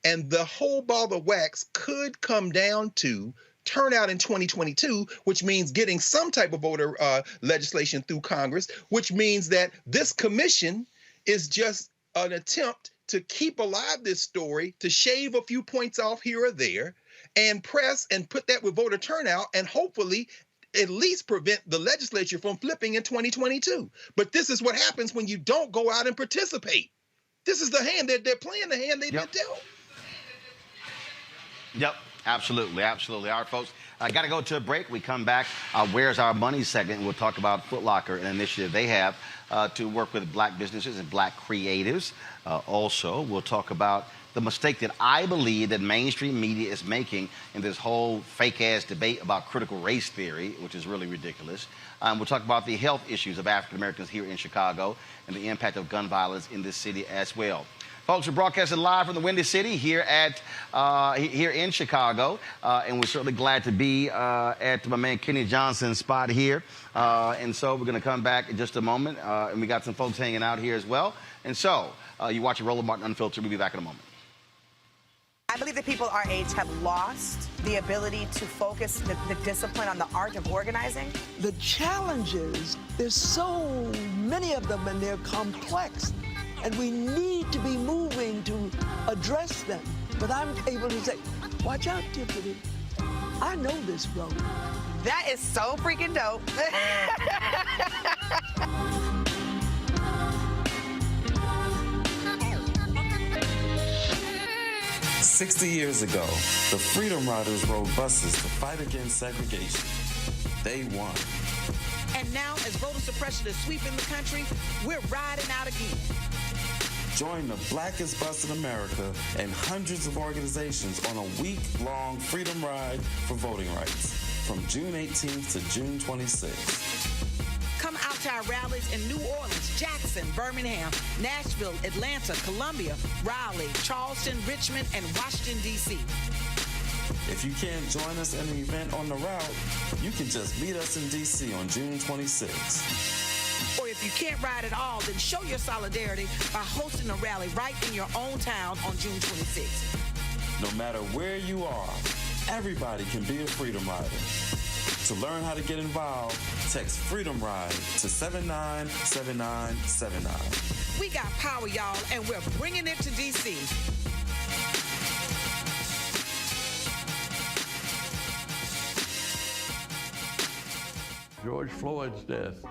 and the whole ball of wax could come down to turnout in 2022, which means getting some type of voter legislation through Congress, which means that this commission is just an attempt to keep alive this story, to shave a few points off here or there, and press and put that with voter turnout, and hopefully at least prevent the legislature from flipping in 2022. But this is what happens when you don't go out and participate. This is the hand that they're playing, the hand they've been dealt. Yep, absolutely. All right, folks, I got to go to a break. We come back. Where's Our Money segment? We'll talk about Footlocker, an initiative they have to work with black businesses and black creatives. Also, we'll talk about the mistake that I believe that mainstream media is making in this whole fake-ass debate about critical race theory, which is really ridiculous. We'll talk about the health issues of African Americans here in Chicago and the impact of gun violence in this city as well. Folks, we're broadcasting live from the Windy City here here in Chicago, and we're certainly glad to be at my man Kenny Johnson's spot here. And so we're going to come back in just a moment, and we got some folks hanging out here as well. And so you're watching Roland Martin Unfiltered. We'll be back in a moment. I believe that people our age have lost the ability to focus the discipline on the art of organizing. The challenges, there's so many of them, and they're complex. And we need to be moving to address them. But I'm able to say, watch out, Tiffany. I know this road. That is so freaking dope. 60 years ago, the Freedom Riders rode buses to fight against segregation. They won. And now, as voter suppression is sweeping the country, we're riding out again. Join the blackest bus in America and hundreds of organizations on a week-long freedom ride for voting rights from June 18th to June 26th. Come out to our rallies in New Orleans, Jackson, Birmingham, Nashville, Atlanta, Columbia, Raleigh, Charleston, Richmond, and Washington, D.C. If you can't join us in an event on the route, you can just meet us in D.C. on June 26th. Or if you can't ride at all, then show your solidarity by hosting a rally right in your own town on June 26th. No matter where you are, everybody can be a Freedom Rider. To learn how to get involved, text Freedom Ride to 797979. We got power, y'all, and we're bringing it to D.C. George Floyd's death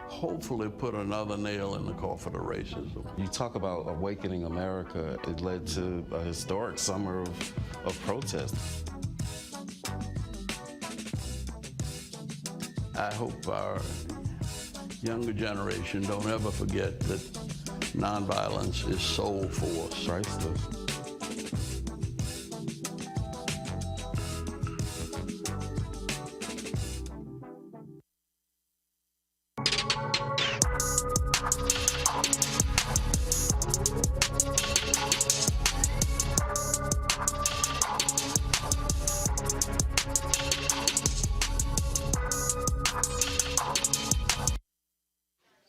hopefully put another nail in the coffin of racism. You talk about awakening America. It led to a historic summer of protest. I hope our younger generation don't ever forget that nonviolence is soul force. Priceless.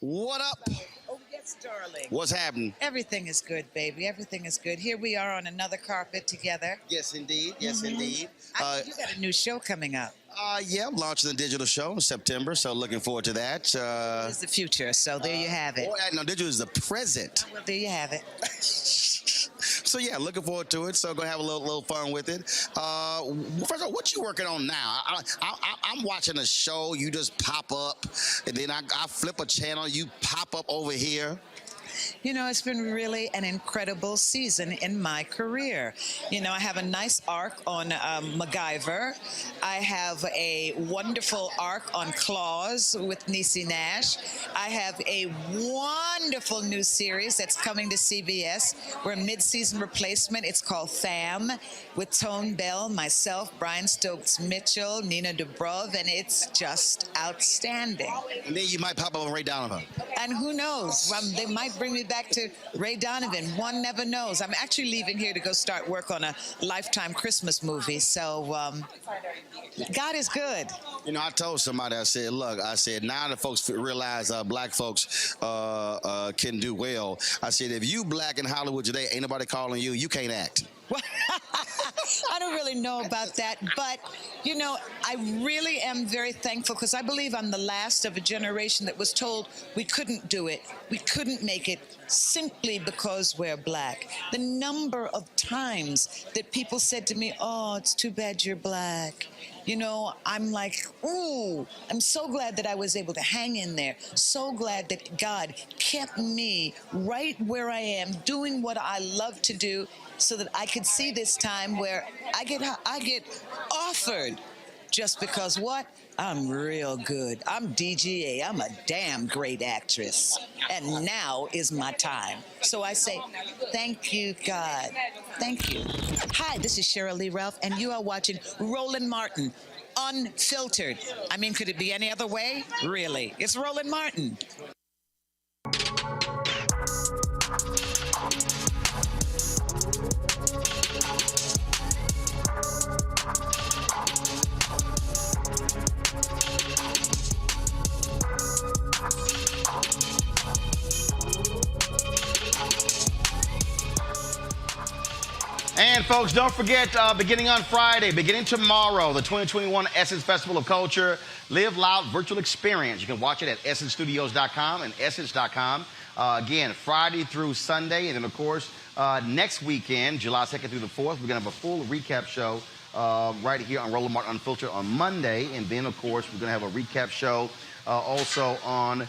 What up? Oh, yes, darling. What's happening? Everything is good, baby. Everything is good. Here we are on another carpet together. Yes, indeed. Yes, indeed. You got a new show coming up. Yeah, I'm launching the digital show in September, so looking forward to that. It's the future, so there you have it. No, digital is the present. Well, there you have it. So yeah, looking forward to it. So gonna have a little fun with it. First of all, what you working on now? I'm watching a show. You just pop up, and then I flip a channel. You pop up over here. You know, it's been really an incredible season in my career. You know, I have a nice arc on MacGyver. I have a wonderful arc on Claws with Niecy Nash. I have a wonderful new series that's coming to CBS. We're a mid-season replacement. It's called Tham with Tone Bell, myself, Brian Stokes-Mitchell, Nina Dobrov, and it's just outstanding. And then you might pop up on Ray Donovan. And who knows? They might bring me back to Ray Donovan. One never knows. I'm actually leaving here to go start work on a Lifetime Christmas movie. So God is good. You know, I told somebody, I said, look, now that folks realize black folks can do well, I said, if you black in Hollywood today, ain't nobody calling you, you can't act. I don't really know about that, but, you know, I really am very thankful because I believe I'm the last of a generation that was told we couldn't do it, we couldn't make it simply because we're black. The number of times that people said to me, oh, it's too bad you're black. You know, I'm like, ooh, I'm so glad that I was able to hang in there. So glad that God kept me right where I am, doing what I love to do, so that I could see this time where I get offered just because what? I'm real good. I'm DGA. I'm a damn great actress. And now is my time. So I say, thank you, God. Thank you. Hi, this is Sheryl Lee Ralph, and you are watching Roland Martin, Unfiltered. I mean, could it be any other way? Really? It's Roland Martin. And folks, don't forget, beginning on Friday, beginning tomorrow, the 2021 Essence Festival of Culture Live Loud Virtual Experience. You can watch it at essencestudios.com and essence.com. Again, Friday through Sunday. And then, of course, next weekend, July 2nd through the 4th, we're going to have a full recap show right here on Roland Martin Unfiltered on Monday. And then, of course, we're going to have a recap show also on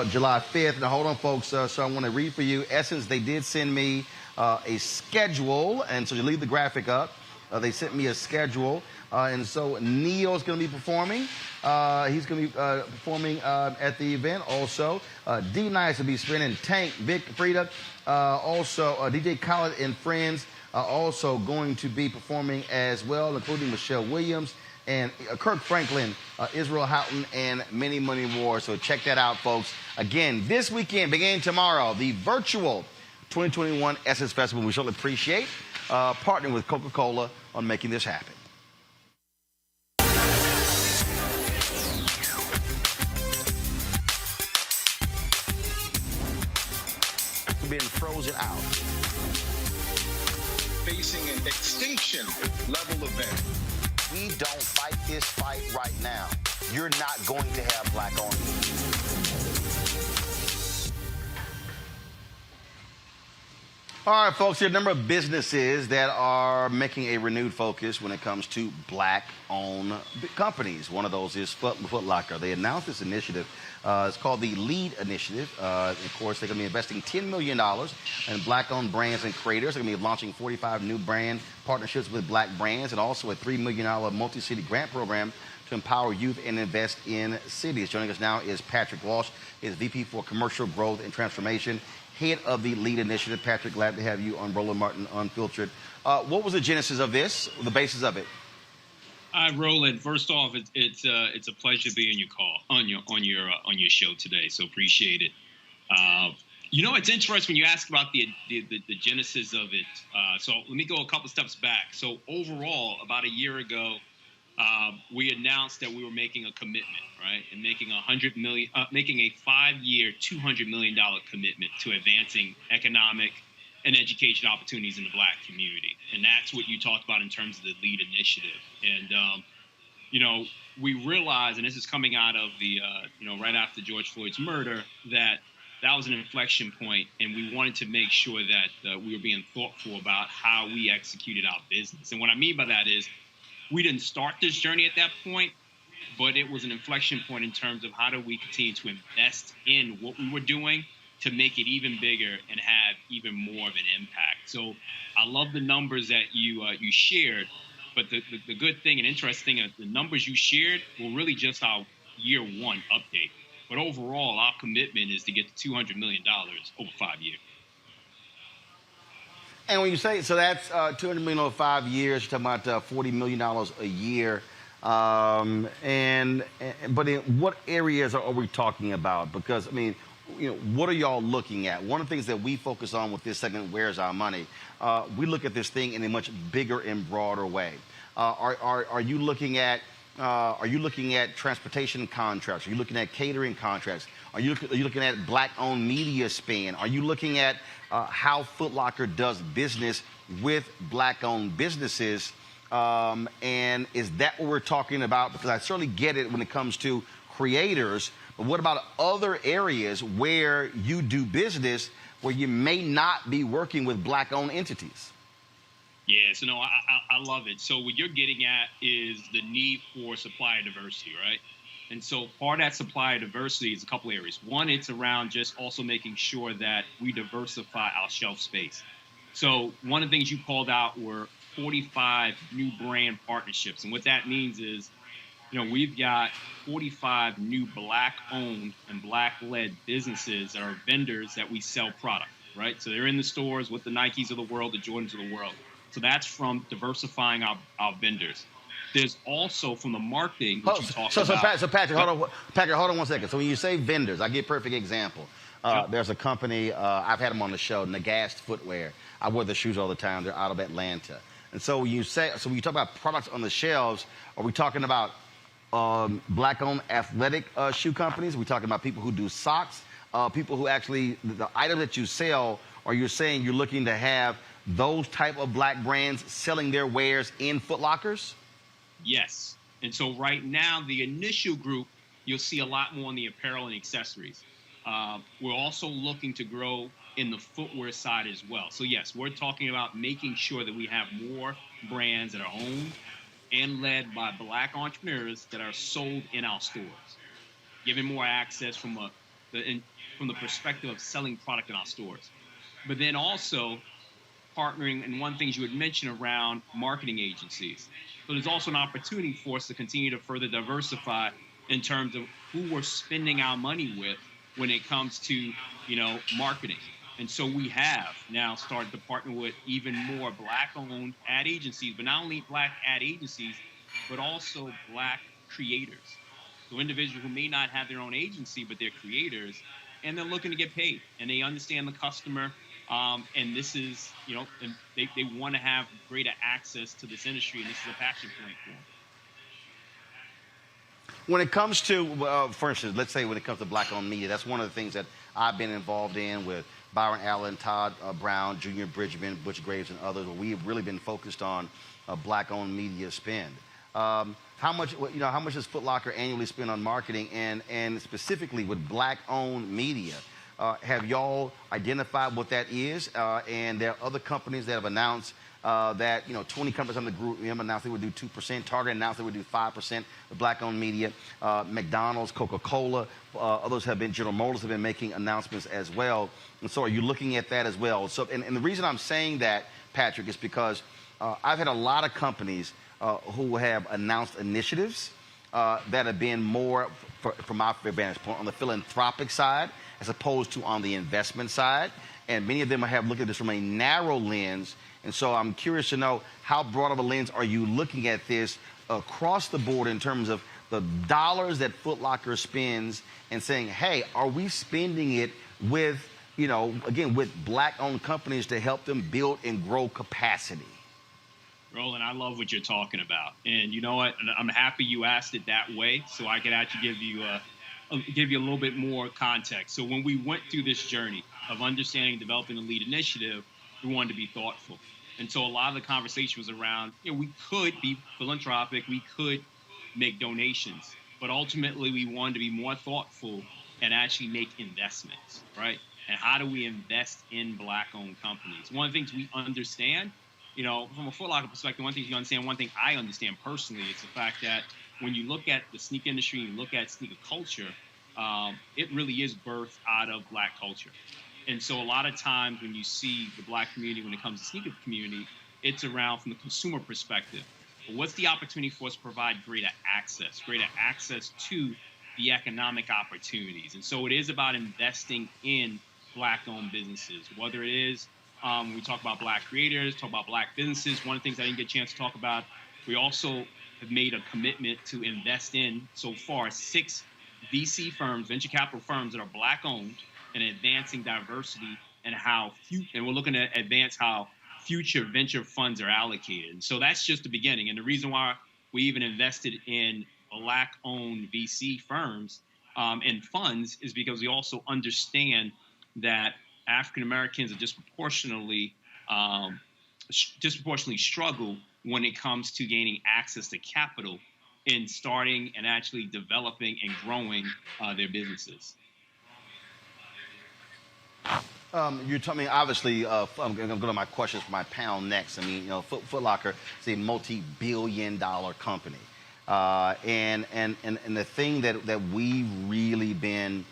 July 5th. Now, hold on, folks. So I want to read for you. Essence, they did send me a schedule, and so you leave the graphic up. They sent me a schedule, and so Neo's going to be performing. He's going to be performing at the event. Also, D-Nice will be spinning. Tank, Vic, Frida. Also, DJ Khaled and friends are also going to be performing as well, including Michelle Williams and Kirk Franklin, Israel Houghton, and many, many more. So check that out, folks. Again, this weekend, beginning tomorrow, the virtual 2021 Essence Festival. We certainly appreciate partnering with Coca-Cola on making this happen. Being frozen out. Facing an extinction level event. We don't fight this fight right now, you're not going to have black armies. All right, folks, there are a number of businesses that are making a renewed focus when it comes to black-owned companies. One of those is Footlocker. They announced this initiative. It's called the LEAD Initiative. Of course, they're going to be investing $10 million in black-owned brands and creators. They're going to be launching 45 new brand partnerships with black brands and also a $3 million multi-city grant program to empower youth and invest in cities. Joining us now is Patrick Walsh, is VP for Commercial Growth and Transformation, head of the LEAD Initiative. Patrick, glad to have you on Roland Martin Unfiltered. What was the genesis of this, the basis of it? Roland, first off, it's a pleasure to be on your show today. So appreciate it. It's interesting when you ask about the genesis of it. So let me go a couple steps back. So overall, about a year ago, we announced that we were making a commitment, right, and making a 5-year, $200 million commitment to advancing economic and education opportunities in the black community. And that's what you talked about in terms of the LEAD initiative. And, we realized, and this is coming out of the, right after George Floyd's murder, that was an inflection point, and we wanted to make sure that we were being thoughtful about how we executed our business. And what I mean by that is we didn't start this journey at that point, but it was an inflection point in terms of how do we continue to invest in what we were doing to make it even bigger and have even more of an impact. So I love the numbers that you shared, but the good thing and interesting thing, the numbers you shared were really just our year one update. But overall, our commitment is to get to $200 million over 5 years. And when you say, so that's $200 million over 5 years, you're talking about $40 million a year. But in what areas are we talking about? Because, what are y'all looking at? One of the things that we focus on with this segment, Where's Our Money? We look at this thing in a much bigger and broader way. Are you looking at transportation contracts? Are you looking at catering contracts? Are you looking at black-owned media spend? Are you looking at how Footlocker does business with black-owned businesses? And is that what we're talking about? Because I certainly get it when it comes to creators, but what about other areas where you do business where you may not be working with black-owned entities? Yeah, so no, I love it. So what you're getting at is the need for supplier diversity, right? And so part of that supplier diversity is a couple areas. One, it's around just also making sure that we diversify our shelf space. So one of the things you called out were 45 new brand partnerships. And what that means is, we've got 45 new black-owned and black-led businesses that are vendors that we sell product, right? So they're in the stores with the Nikes of the world, the Jordans of the world. So that's from diversifying our vendors. There's also from the marketing, which you talked about. So Patrick, hold on 1 second. So when you say vendors, I give a perfect example. There's a company, I've had them on the show, Nagast Footwear. I wear the shoes all the time. They're out of Atlanta. And so when you talk about products on the shelves, are we talking about black-owned athletic shoe companies? Are we talking about people who do socks? People who actually, the item that you sell, or you're saying you're looking to have those type of black brands selling their wares in Footlockers? Yes. And so right now, the initial group, you'll see a lot more on the apparel and accessories. We're also looking to grow in the footwear side as well. So yes, we're talking about making sure that we have more brands that are owned and led by black entrepreneurs that are sold in our stores, giving more access from the perspective of selling product in our stores. But then also partnering, and one thing you had mentioned around marketing agencies. So there's also an opportunity for us to continue to further diversify in terms of who we're spending our money with when it comes to, marketing. And so we have now started to partner with even more black-owned ad agencies, but not only black ad agencies, but also black creators. So individuals who may not have their own agency, but they're creators, and they're looking to get paid, and they understand the customer. And this is, and they want to have greater access to this industry, and this is a passion point for them. When it comes to, for instance, let's say when it comes to black-owned media, that's one of the things that I've been involved in with Byron Allen, Todd Brown, Junior Bridgman, Butch Graves, and others. We've really been focused on black-owned media spend. How much does Footlocker annually spend on marketing, and specifically with black-owned media? Have y'all identified what that is? And there are other companies that have announced that 20 companies on the group announced they would do 2%. Target announced they would do 5% of black-owned media. McDonald's, Coca-Cola, others have been. General Motors have been making announcements as well. And so, are you looking at that as well? So, and the reason I'm saying that, Patrick, is because I've had a lot of companies who have announced initiatives that have been more, from my vantage point, on the philanthropic side as opposed to on the investment side. And many of them have looked at this from a narrow lens. And so I'm curious to know, how broad of a lens are you looking at this across the board in terms of the dollars that Footlocker spends, and saying, hey, are we spending it with, again, with black-owned companies to help them build and grow capacity? Roland, I love what you're talking about. And you know what? I'm happy you asked it that way, so I could actually give you a little bit more context. So when we went through this journey of understanding, developing the LEAD initiative, we wanted to be thoughtful. And so a lot of the conversation was around, we could be philanthropic, we could make donations, but ultimately we wanted to be more thoughtful and actually make investments, right? And how do we invest in black-owned companies? One of the things we understand, from a Footlocker perspective, one thing you understand, one thing I understand personally, is the fact that when you look at the sneaker industry, you look at sneaker culture, it really is birthed out of black culture. And so a lot of times when you see the black community, when it comes to sneaker community, it's around from the consumer perspective. But what's the opportunity for us to provide greater access to the economic opportunities? And so it is about investing in black-owned businesses, whether it is when we talk about black creators, talk about black businesses. One of the things I didn't get a chance to talk about, we also have made a commitment to invest in, so far, 6 VC firms, venture capital firms that are black-owned, and advancing diversity and and we're looking to advance how future venture funds are allocated. And so that's just the beginning. And the reason why we even invested in black-owned VC firms and funds is because we also understand that African Americans are disproportionately struggle when it comes to gaining access to capital in starting and actually developing and growing their businesses. You're telling me, obviously, I'm going to go to my questions for my panel next. I mean, Footlocker is a multi-billion-dollar company. And the thing that we've really been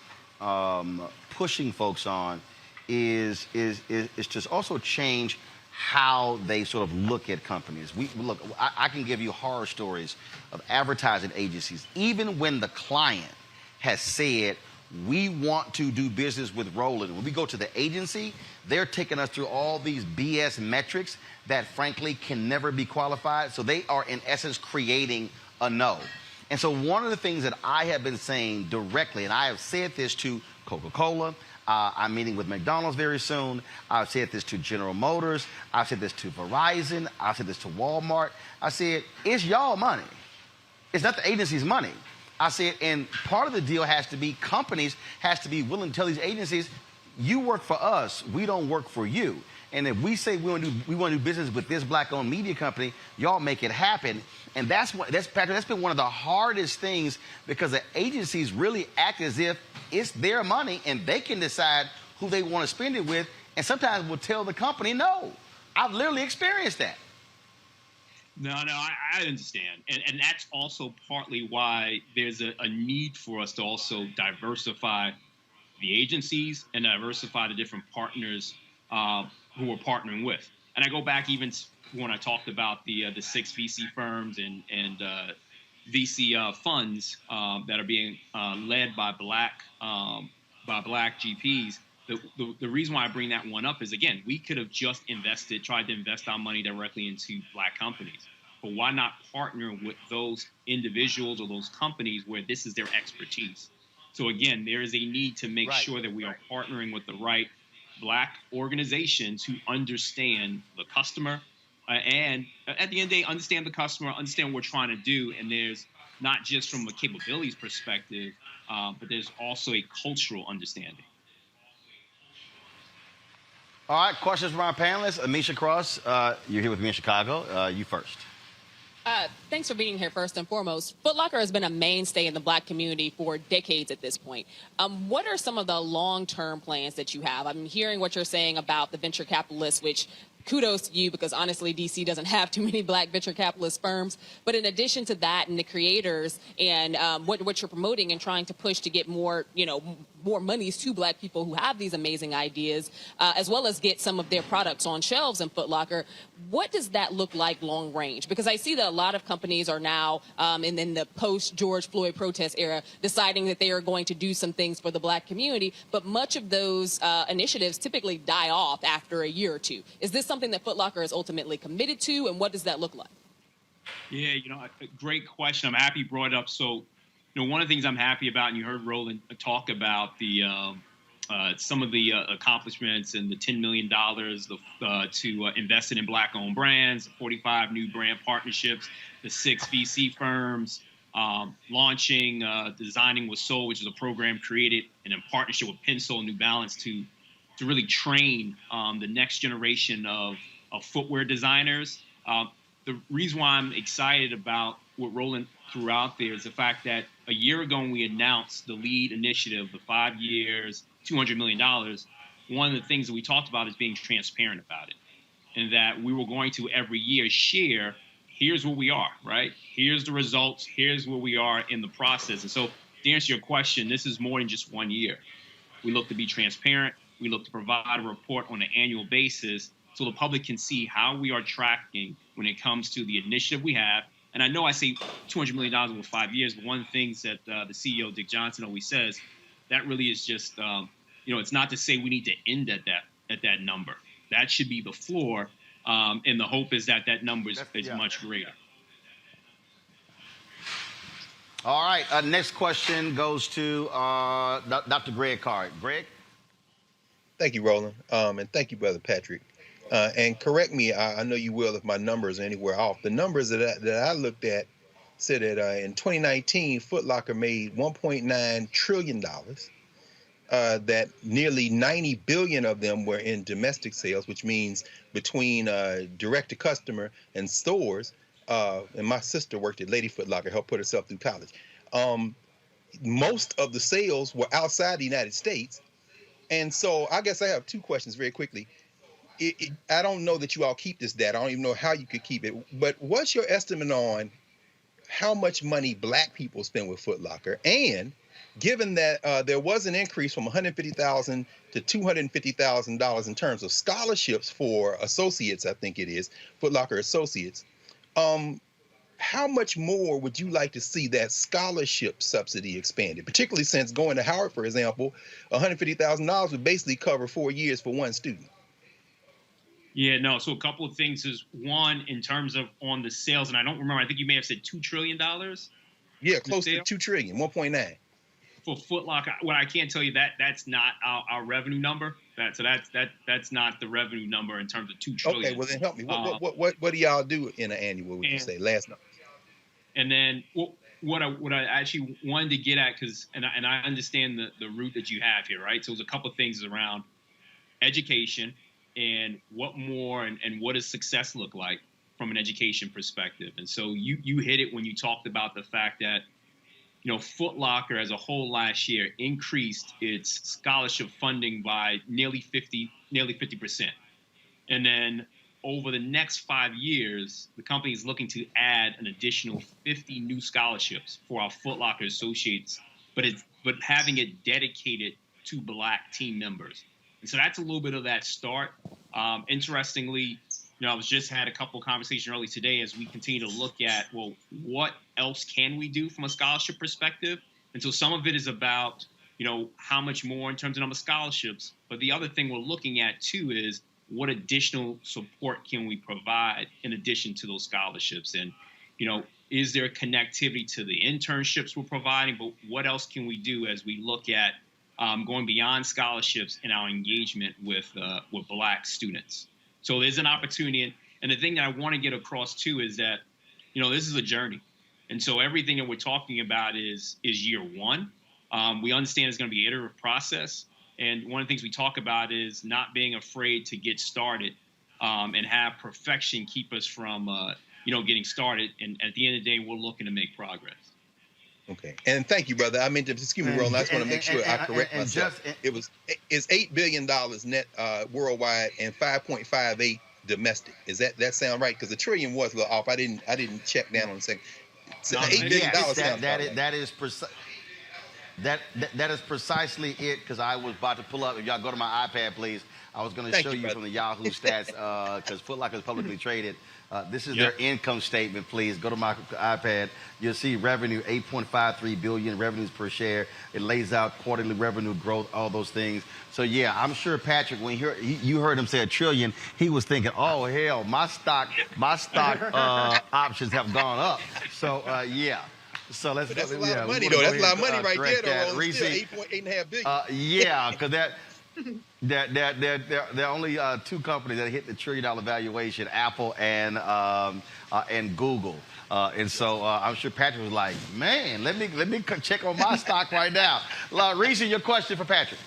pushing folks on is to also change how they sort of look at companies. I can give you horror stories of advertising agencies, even when the client has said, we want to do business with Roland. When we go to the agency, they're taking us through all these BS metrics that frankly can never be qualified. So they are in essence creating a no. And so one of the things that I have been saying directly, and I have said this to Coca-Cola, I'm meeting with McDonald's very soon. I've said this to General Motors. I've said this to Verizon. I've said this to Walmart. I said, it's y'all money. It's not the agency's money. I said, and part of the deal has to be companies has to be willing to tell these agencies, you work for us, we don't work for you. And if we say we want to do business with this black-owned media company, y'all make it happen. And Patrick, that's been one of the hardest things, because the agencies really act as if it's their money and they can decide who they want to spend it with. And sometimes we'll tell the company no. I've literally experienced that. No, I understand. And that's also partly why there's a need for us to also diversify the agencies and diversify the different partners who we're partnering with. And I go back even when I talked about the 6 VC firms and VC funds that are being led by black GPs. The reason why I bring that one up is, again, we could have just tried to invest our money directly into black companies. But why not partner with those individuals or those companies where this is their expertise? So again, there is a need to make sure that we are partnering with the right black organizations who understand the customer and at the end of the day, understand the customer, understand what we're trying to do. And there's not just from a capabilities perspective, but there's also a cultural understanding. All right, questions from our panelists. Amisha Cross, you're here with me in Chicago. You first. Thanks for being here, first and foremost. Footlocker has been a mainstay in the Black community for decades at this point. What are some of the long-term plans that you have? I'm hearing what you're saying about the venture capitalists, which kudos to you, because honestly, DC doesn't have too many Black venture capitalist firms. But in addition to that, and the creators and what you're promoting and trying to push to get more, more monies to Black people who have these amazing ideas, as well as get some of their products on shelves in Footlocker, what does that look like long range? Because I see that a lot of companies are now, in the post-George Floyd protest era, deciding that they are going to do some things for the Black community, but much of those initiatives typically die off after a year or two. Is this something that Footlocker is ultimately committed to, and what does that look like? Yeah, a great question. I'm happy you brought it up. So, one of the things I'm happy about, and you heard Roland talk about the some of the accomplishments and the $10 million to invest in Black-owned brands, 45 new brand partnerships, the 6 VC firms, launching Designing with Soul, which is a program created in partnership with Pensole and New Balance to really train the next generation of footwear designers. The reason why I'm excited about what Roland threw out there is the fact that a year ago when we announced the LEAD initiative, the 5 years, $200 million, one of the things that we talked about is being transparent about it, and that we were going to every year share, here's where we are, right? Here's the results, here's where we are in the process. And so to answer your question, this is more than just 1 year. We look to be transparent. We look to provide a report on an annual basis so the public can see how we are tracking when it comes to the initiative we have. And I know I say $200 million over 5 years, but one of the things that the CEO, Dick Johnson, always says, that really is just, it's not to say we need to end at that number. That should be the floor, and the hope is that number is much greater. All right, next question goes to Dr. Greg Card. Greg? Thank you, Roland, and thank you, Brother Patrick. And correct me, I know you will if my numbers are anywhere off. The numbers that I looked at said that in 2019, Footlocker made $1.9 trillion, that nearly 90 billion of them were in domestic sales, which means between direct-to-customer and stores. And my sister worked at Lady Footlocker, helped put herself through college. Most of the sales were outside the United States. And so I guess I have two questions very quickly. I don't know that you all keep this data. I don't even know how you could keep it. But what's your estimate on how much money Black people spend with Footlocker? And given that there was an increase from $150,000 to $250,000 in terms of scholarships for associates, I think it is, Footlocker associates, how much more would you like to see that scholarship subsidy expanded, particularly since going to Howard, for example, $150,000 would basically cover 4 years for one student? Yeah, no. So a couple of things is, one, in terms of on the sales, and I don't remember, I think you may have said $2 trillion. Yeah, close to $2 trillion, 1.9. For Footlocker, well, I can't tell you that's not our revenue number. That's not the revenue number in terms of $2 trillion. Okay, well then help me. What do y'all do in an annual? Would you say last number? And then what I actually wanted to get at, and I understand the route that you have here, right? So there's a couple of things around education and what more and what does success look like from an education perspective. And so you hit it when you talked about the fact that, Footlocker as a whole last year increased its scholarship funding by nearly 50%. And then over the next 5 years, the company is looking to add an additional 50 new scholarships for our Footlocker associates, but having it dedicated to Black team members. And so that's a little bit of that start. Interestingly, I was just had a couple of conversations early today as we continue to look at, well, what else can we do from a scholarship perspective? And so some of it is about, how much more in terms of number of scholarships. But the other thing we're looking at, too, is what additional support can we provide in addition to those scholarships? And, is there connectivity to the internships we're providing? But what else can we do as we look at going beyond scholarships in our engagement with Black students? So there's an opportunity. And the thing that I want to get across, too, is that, this is a journey. And so everything that we're talking about is year one. We understand it's going to be an iterative process. And one of the things we talk about is not being afraid to get started and have perfection keep us from getting started. And at the end of the day, we're looking to make progress. Okay, and thank you, brother. I mean, excuse me, Roland. I just want to make sure I correct myself. It's $8 billion net worldwide and 5.58 domestic. Is that sound right? Because the trillion was a little off. I didn't check down on the second. So $8 billion sounds that is precise. That is precisely it, because I was about to pull up. If y'all go to my iPad, please. I was going to show you from the Yahoo stats, because Footlocker is publicly traded. This is their income statement, please. Go to my iPad. You'll see revenue, $8.53 billion, revenues per share. It lays out quarterly revenue growth, all those things. So, yeah, I'm sure Patrick, when you heard him say $1 trillion, he was thinking, oh, hell, my stock options have gone up. So, yeah. So let's. But that's a lot of money, though. That's a lot of money right there, though. Still $8.5 billion. Yeah, because there are only two companies that hit the $1 trillion valuation: Apple and Google. And so I'm sure Patrick was like, "Man, let me check on my stock right now." Reese, your question for Patrick.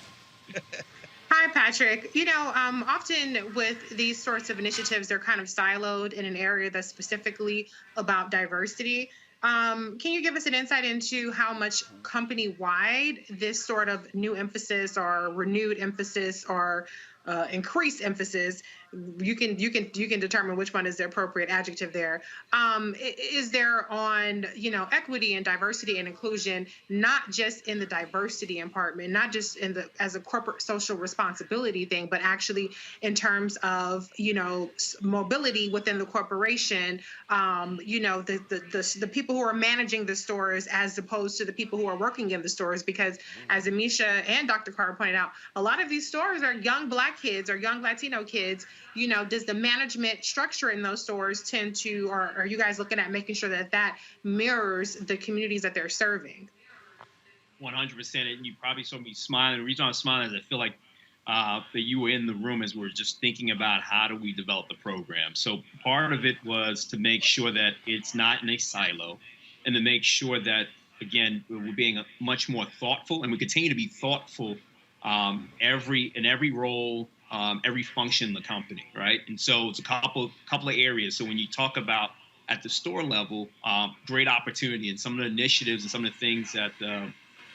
Hi, Patrick. Often with these sorts of initiatives, they're kind of siloed in an area that's specifically about diversity. Can you give us an insight into how much company-wide this sort of new emphasis or renewed emphasis or increased emphasis, you can determine which one is the appropriate adjective there, is there on, equity and diversity and inclusion, not just in the diversity department, not just as a corporate social responsibility thing, but actually in terms of, mobility within the corporation, the people who are managing the stores as opposed to the people who are working in the stores, because as Amisha and Dr. Carr pointed out, a lot of these stores are young Black kids or young Latino kids. Does the management structure in those stores tend to, or are you guys looking at making sure that mirrors the communities that they're serving? 100%. And you probably saw me smiling. The reason I was smiling is I feel like that you were in the room as we were just thinking about how do we develop the program. So part of it was to make sure that it's not in a silo, and to make sure that, again, we're being much more thoughtful, and we continue to be thoughtful every role, every function in the company, right? And so it's a couple of areas. So when you talk about at the store level, great opportunity, and some of the initiatives and some of the things that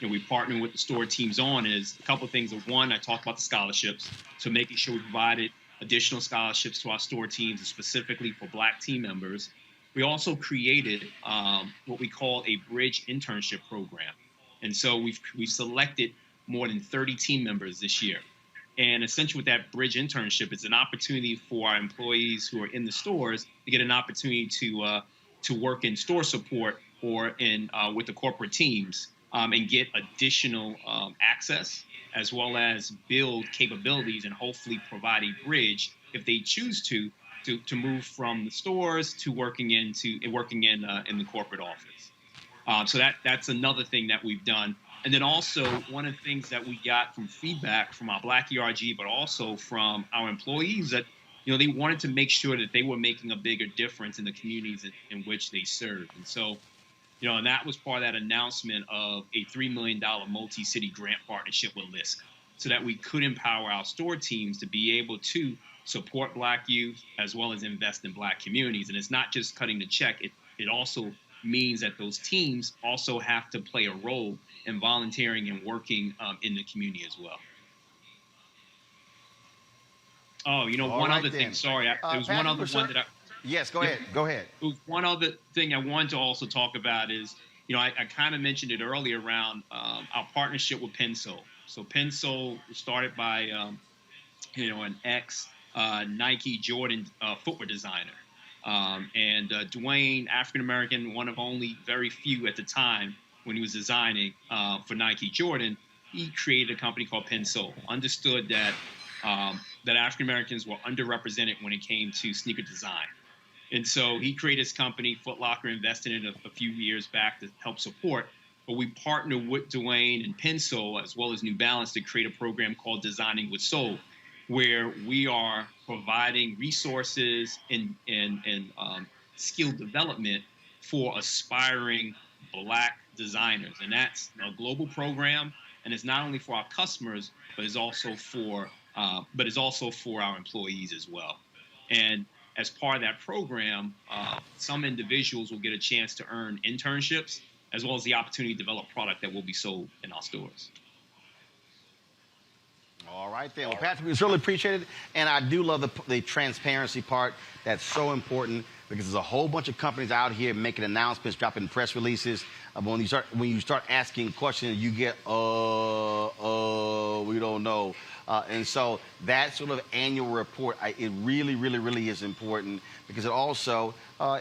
we partner with the store teams on is a couple of things. One, I talked about the scholarships, so making sure we provided additional scholarships to our store teams, and specifically for Black team members. We also created what we call a bridge internship program, and so we've selected more than 30 team members this year. And essentially with that bridge internship, it's an opportunity for our employees who are in the stores to get an opportunity to work in store support or in with the corporate teams, and get additional access, as well as build capabilities and hopefully provide a bridge if they choose to move from the stores to working in the corporate office. So that's another thing that we've done. And then also one of the things that we got from feedback from our Black ERG, but also from our employees, that they wanted to make sure that they were making a bigger difference in the communities in which they serve. And so, and that was part of that announcement of a $3 million multi-city grant partnership with LISC, so that we could empower our store teams to be able to support Black youth as well as invest in Black communities. And it's not just cutting the check. It also means that those teams also have to play a role in volunteering and working in the community as well. Oh, one other thing. Sorry, there was one other one that I. Yes, go ahead. Go ahead. One other thing I wanted to also talk about is, I kind of mentioned it earlier around our partnership with Pensole. So Pensole was started by, an ex-Nike Jordan footwear designer. And Dwayne, African-American, one of only very few at the time when he was designing for Nike Jordan, he created a company called Pensole, understood that African-Americans were underrepresented when it came to sneaker design. And so he created his company, Footlocker, invested in it a few years back to help support. But we partnered with Dwayne and Pensole, as well as New Balance, to create a program called Designing with Soul, where we are providing resources and skill development for aspiring Black designers. And that's a global program, and it's not only for our customers, but it's also for our employees as well. And as part of that program, some individuals will get a chance to earn internships as well as the opportunity to develop product that will be sold in our stores. All right, then. Well, Patrick, we really appreciate it. And I do love the transparency part. That's so important because there's a whole bunch of companies out here making announcements, dropping press releases. But when you start asking questions, you get, we don't know. And so that sort of annual report, it really, really, really is important because it also,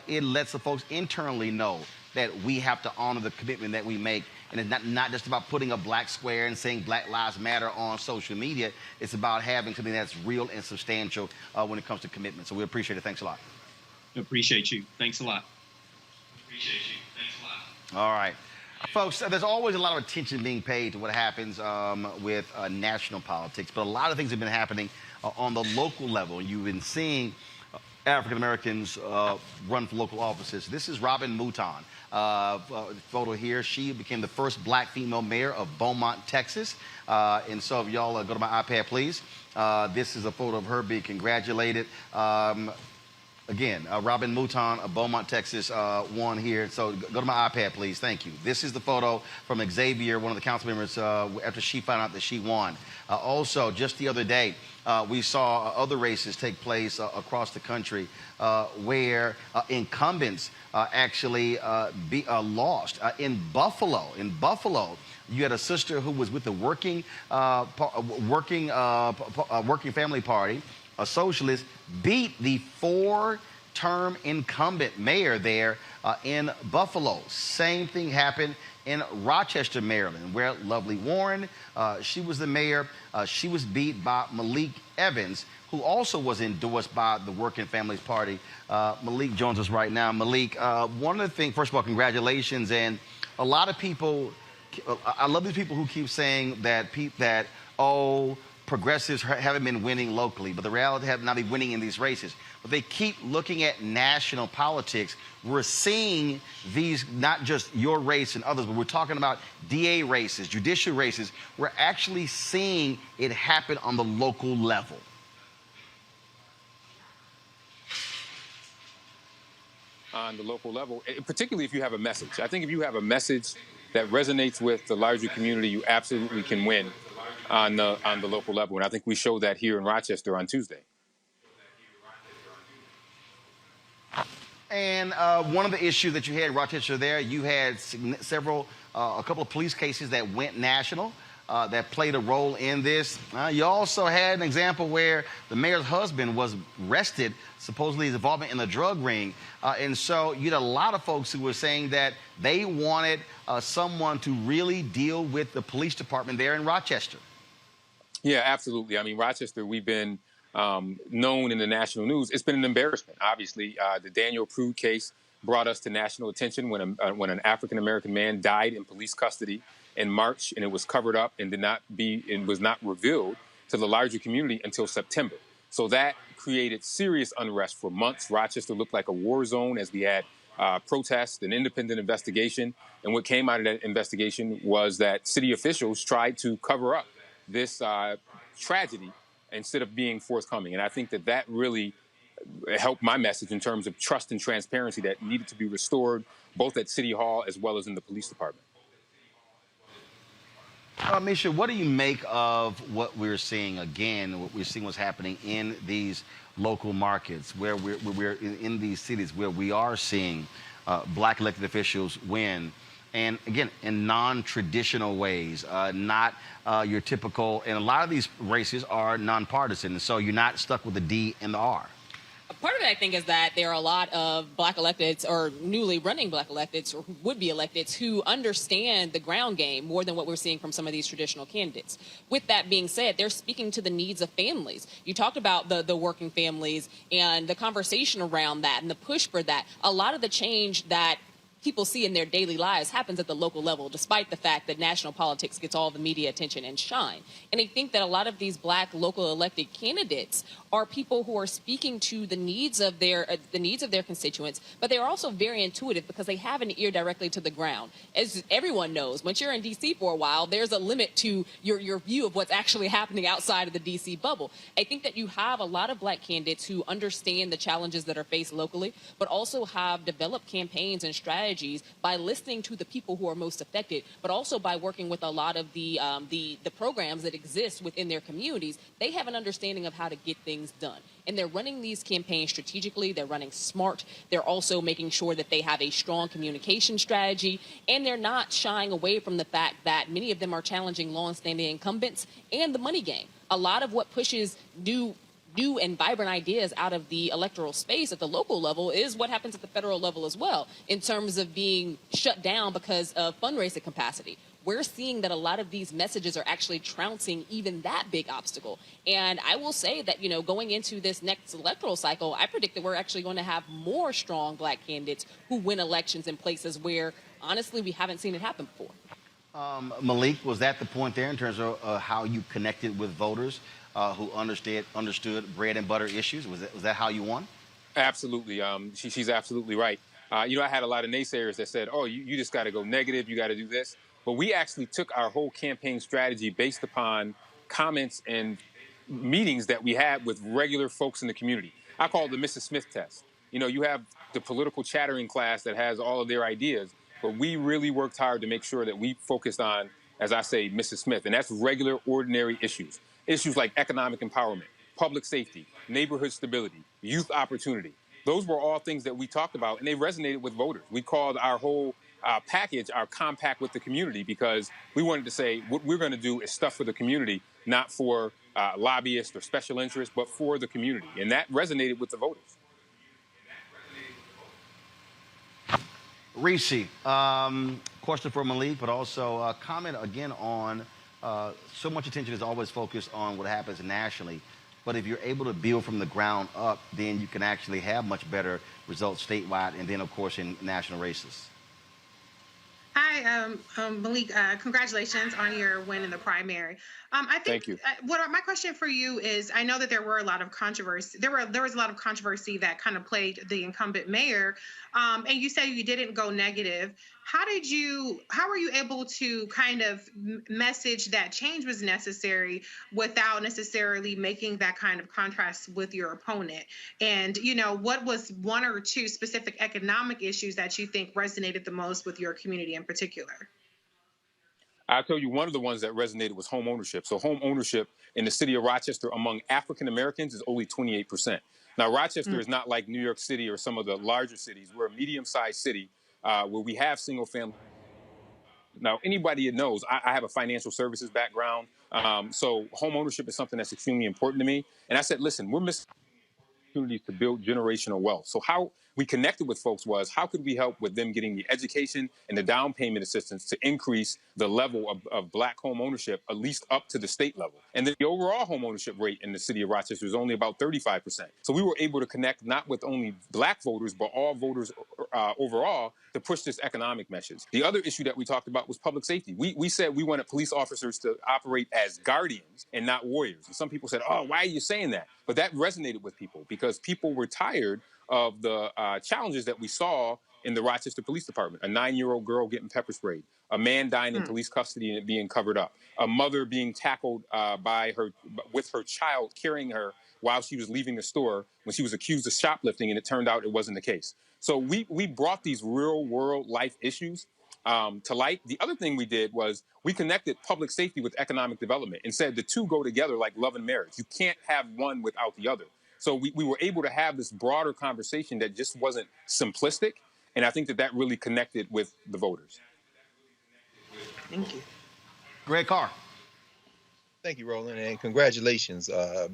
it lets the folks internally know that we have to honor the commitment that we make. And it's not just about putting a black square and saying Black Lives Matter on social media. It's about having something that's real and substantial when it comes to commitment. So we appreciate it. Thanks a lot. Appreciate you. Thanks a lot. Appreciate you. Thanks a lot. All right. Folks, there's always a lot of attention being paid to what happens with national politics, but a lot of things have been happening on the local level. You've been seeing African Americans run for local offices. This is Robin Mouton. Photo here. She became the first black female mayor of Beaumont, Texas. And so if y'all go to my iPad, please. This is a photo of her being congratulated. Again, Robin Mouton of Beaumont, Texas, won here. So go to my iPad, please. Thank you. This is the photo from Xavier, one of the council members, after she found out that she won. Also, just the other day, we saw other races take place across the country where incumbents actually lost. In Buffalo, you had a sister who was with the Working Family Party, a socialist, beat the four-term incumbent mayor there in Buffalo. Same thing happened in Rochester, Maryland, where lovely Warren, she was the mayor. She was beat by Malik Evans, who also was endorsed by the Working Families Party. Malik joins us right now. Malik, one of the things, first of all, congratulations. And a lot of people, I love these people who keep saying that, progressives haven't been winning locally, but the reality have not been winning in these races. But they keep looking at national politics. We're seeing these, not just your race and others, but we're talking about DA races, judicial races. We're actually seeing it happen on the local level. On the local level, particularly if you have a message. I think if you have a message that resonates with the larger community, you absolutely can win on the local level. And I think we showed that here in Rochester on Tuesday. And one of the issues that you had in Rochester there, you had a couple of police cases that went national that played a role in this. You also had an example where the mayor's husband was arrested, supposedly his involvement in the drug ring. And so you had a lot of folks who were saying that they wanted someone to really deal with the police department there in Rochester. Yeah, absolutely. I mean, Rochester, we've been known in the national news. It's been an embarrassment. Obviously, the Daniel Prude case brought us to national attention when an African-American man died in police custody in March, and it was covered up and was not revealed to the larger community until September. So that created serious unrest for months. Rochester looked like a war zone as we had protests, an independent investigation. And what came out of that investigation was that city officials tried to cover up this tragedy instead of being forthcoming. And I think that really helped my message in terms of trust and transparency that needed to be restored, both at City Hall as well as in the police department. Misha, what do you make of what we're seeing again, what's happening in these local markets where we're in these cities where we are seeing black elected officials win? And again, in non-traditional ways, not your typical, and a lot of these races are nonpartisan, so you're not stuck with the D and the R. Part of it, I think, is that there are a lot of black electeds or newly running black electeds or would-be electeds who understand the ground game more than what we're seeing from some of these traditional candidates. With that being said, they're speaking to the needs of families. You talked about the working families and the conversation around that and the push for that. A lot of the change that people see in their daily lives happens at the local level, despite the fact that national politics gets all the media attention and shine. And I think that a lot of these black local elected candidates are people who are speaking to the needs of their constituents, but they're also very intuitive because they have an ear directly to the ground. As everyone knows, once you're in D.C. for a while, there's a limit to your view of what's actually happening outside of the D.C. bubble. I think that you have a lot of black candidates who understand the challenges that are faced locally, but also have developed campaigns and strategies by listening to the people who are most affected, but also by working with a lot of the programs that exist within their communities. They have an understanding of how to get things done. And they're running these campaigns strategically. They're running smart. They're also making sure that they have a strong communication strategy. And they're not shying away from the fact that many of them are challenging longstanding incumbents and the money game. A lot of what pushes new and vibrant ideas out of the electoral space at the local level is what happens at the federal level as well, in terms of being shut down because of fundraising capacity. We're seeing that a lot of these messages are actually trouncing even that big obstacle. And I will say that, going into this next electoral cycle, I predict that we're actually going to have more strong black candidates who win elections in places where, honestly, we haven't seen it happen before. Malik, was that the point there in terms of how you connected with voters who understood bread and butter issues? Was that how you won? Absolutely. She's absolutely right. I had a lot of naysayers that said, oh, you just got to go negative. You got to do this. But we actually took our whole campaign strategy based upon comments and meetings that we had with regular folks in the community. I call it the Mrs. Smith test. You have the political chattering class that has all of their ideas, but we really worked hard to make sure that we focused on, as I say, Mrs. Smith, and that's regular, ordinary issues. Issues like economic empowerment, public safety, neighborhood stability, youth opportunity. Those were all things that we talked about, and they resonated with voters. We called our whole package our compact with the community because we wanted to say what we're going to do is stuff for the community, not for lobbyists or special interests, but for the community. And that resonated with the voters. Reese, question for Malik, but also comment again on so much attention is always focused on what happens nationally. But if you're able to build from the ground up, then you can actually have much better results statewide and then, of course, in national races. Hi, Malik. Congratulations on your win in the primary. I think Thank you. My question for you is: I know that there were a lot of controversy. There was a lot of controversy that kind of plagued the incumbent mayor. And you said you didn't go negative. How were you able to kind of message that change was necessary without necessarily making that kind of contrast with your opponent? And, what was one or two specific economic issues that you think resonated the most with your community in particular? I'll tell you one of the ones that resonated was home ownership. So home ownership in the city of Rochester among African Americans is only 28%. Now, Rochester is not like New York City or some of the larger cities. We're a medium-sized city where we have single-family. Now, anybody that knows, I have a financial services background. So home ownership is something that's extremely important to me. And I said, listen, we're missing opportunities to build generational wealth. So how we connected with folks was how could we help with them getting the education and the down payment assistance to increase the level of black home ownership, at least up to the state level. And then the overall home ownership rate in the city of Rochester is only about 35%. So we were able to connect not with only black voters, but all voters overall to push this economic message. The other issue that we talked about was public safety. We said we wanted police officers to operate as guardians and not warriors. And some people said, oh, why are you saying that? But that resonated with people because people were tired of the challenges that we saw in the Rochester Police Department. A 9-year-old girl getting pepper sprayed, a man dying in police custody and it being covered up, a mother being tackled with her child carrying her while she was leaving the store when she was accused of shoplifting, and it turned out it wasn't the case. So we brought these real world life issues to light. The other thing we did was we connected public safety with economic development and said the two go together like love and marriage. You can't have one without the other. So we were able to have this broader conversation that just wasn't simplistic. And I think that really connected with the voters. Thank you. Greg Carr. Thank you, Roland, and congratulations,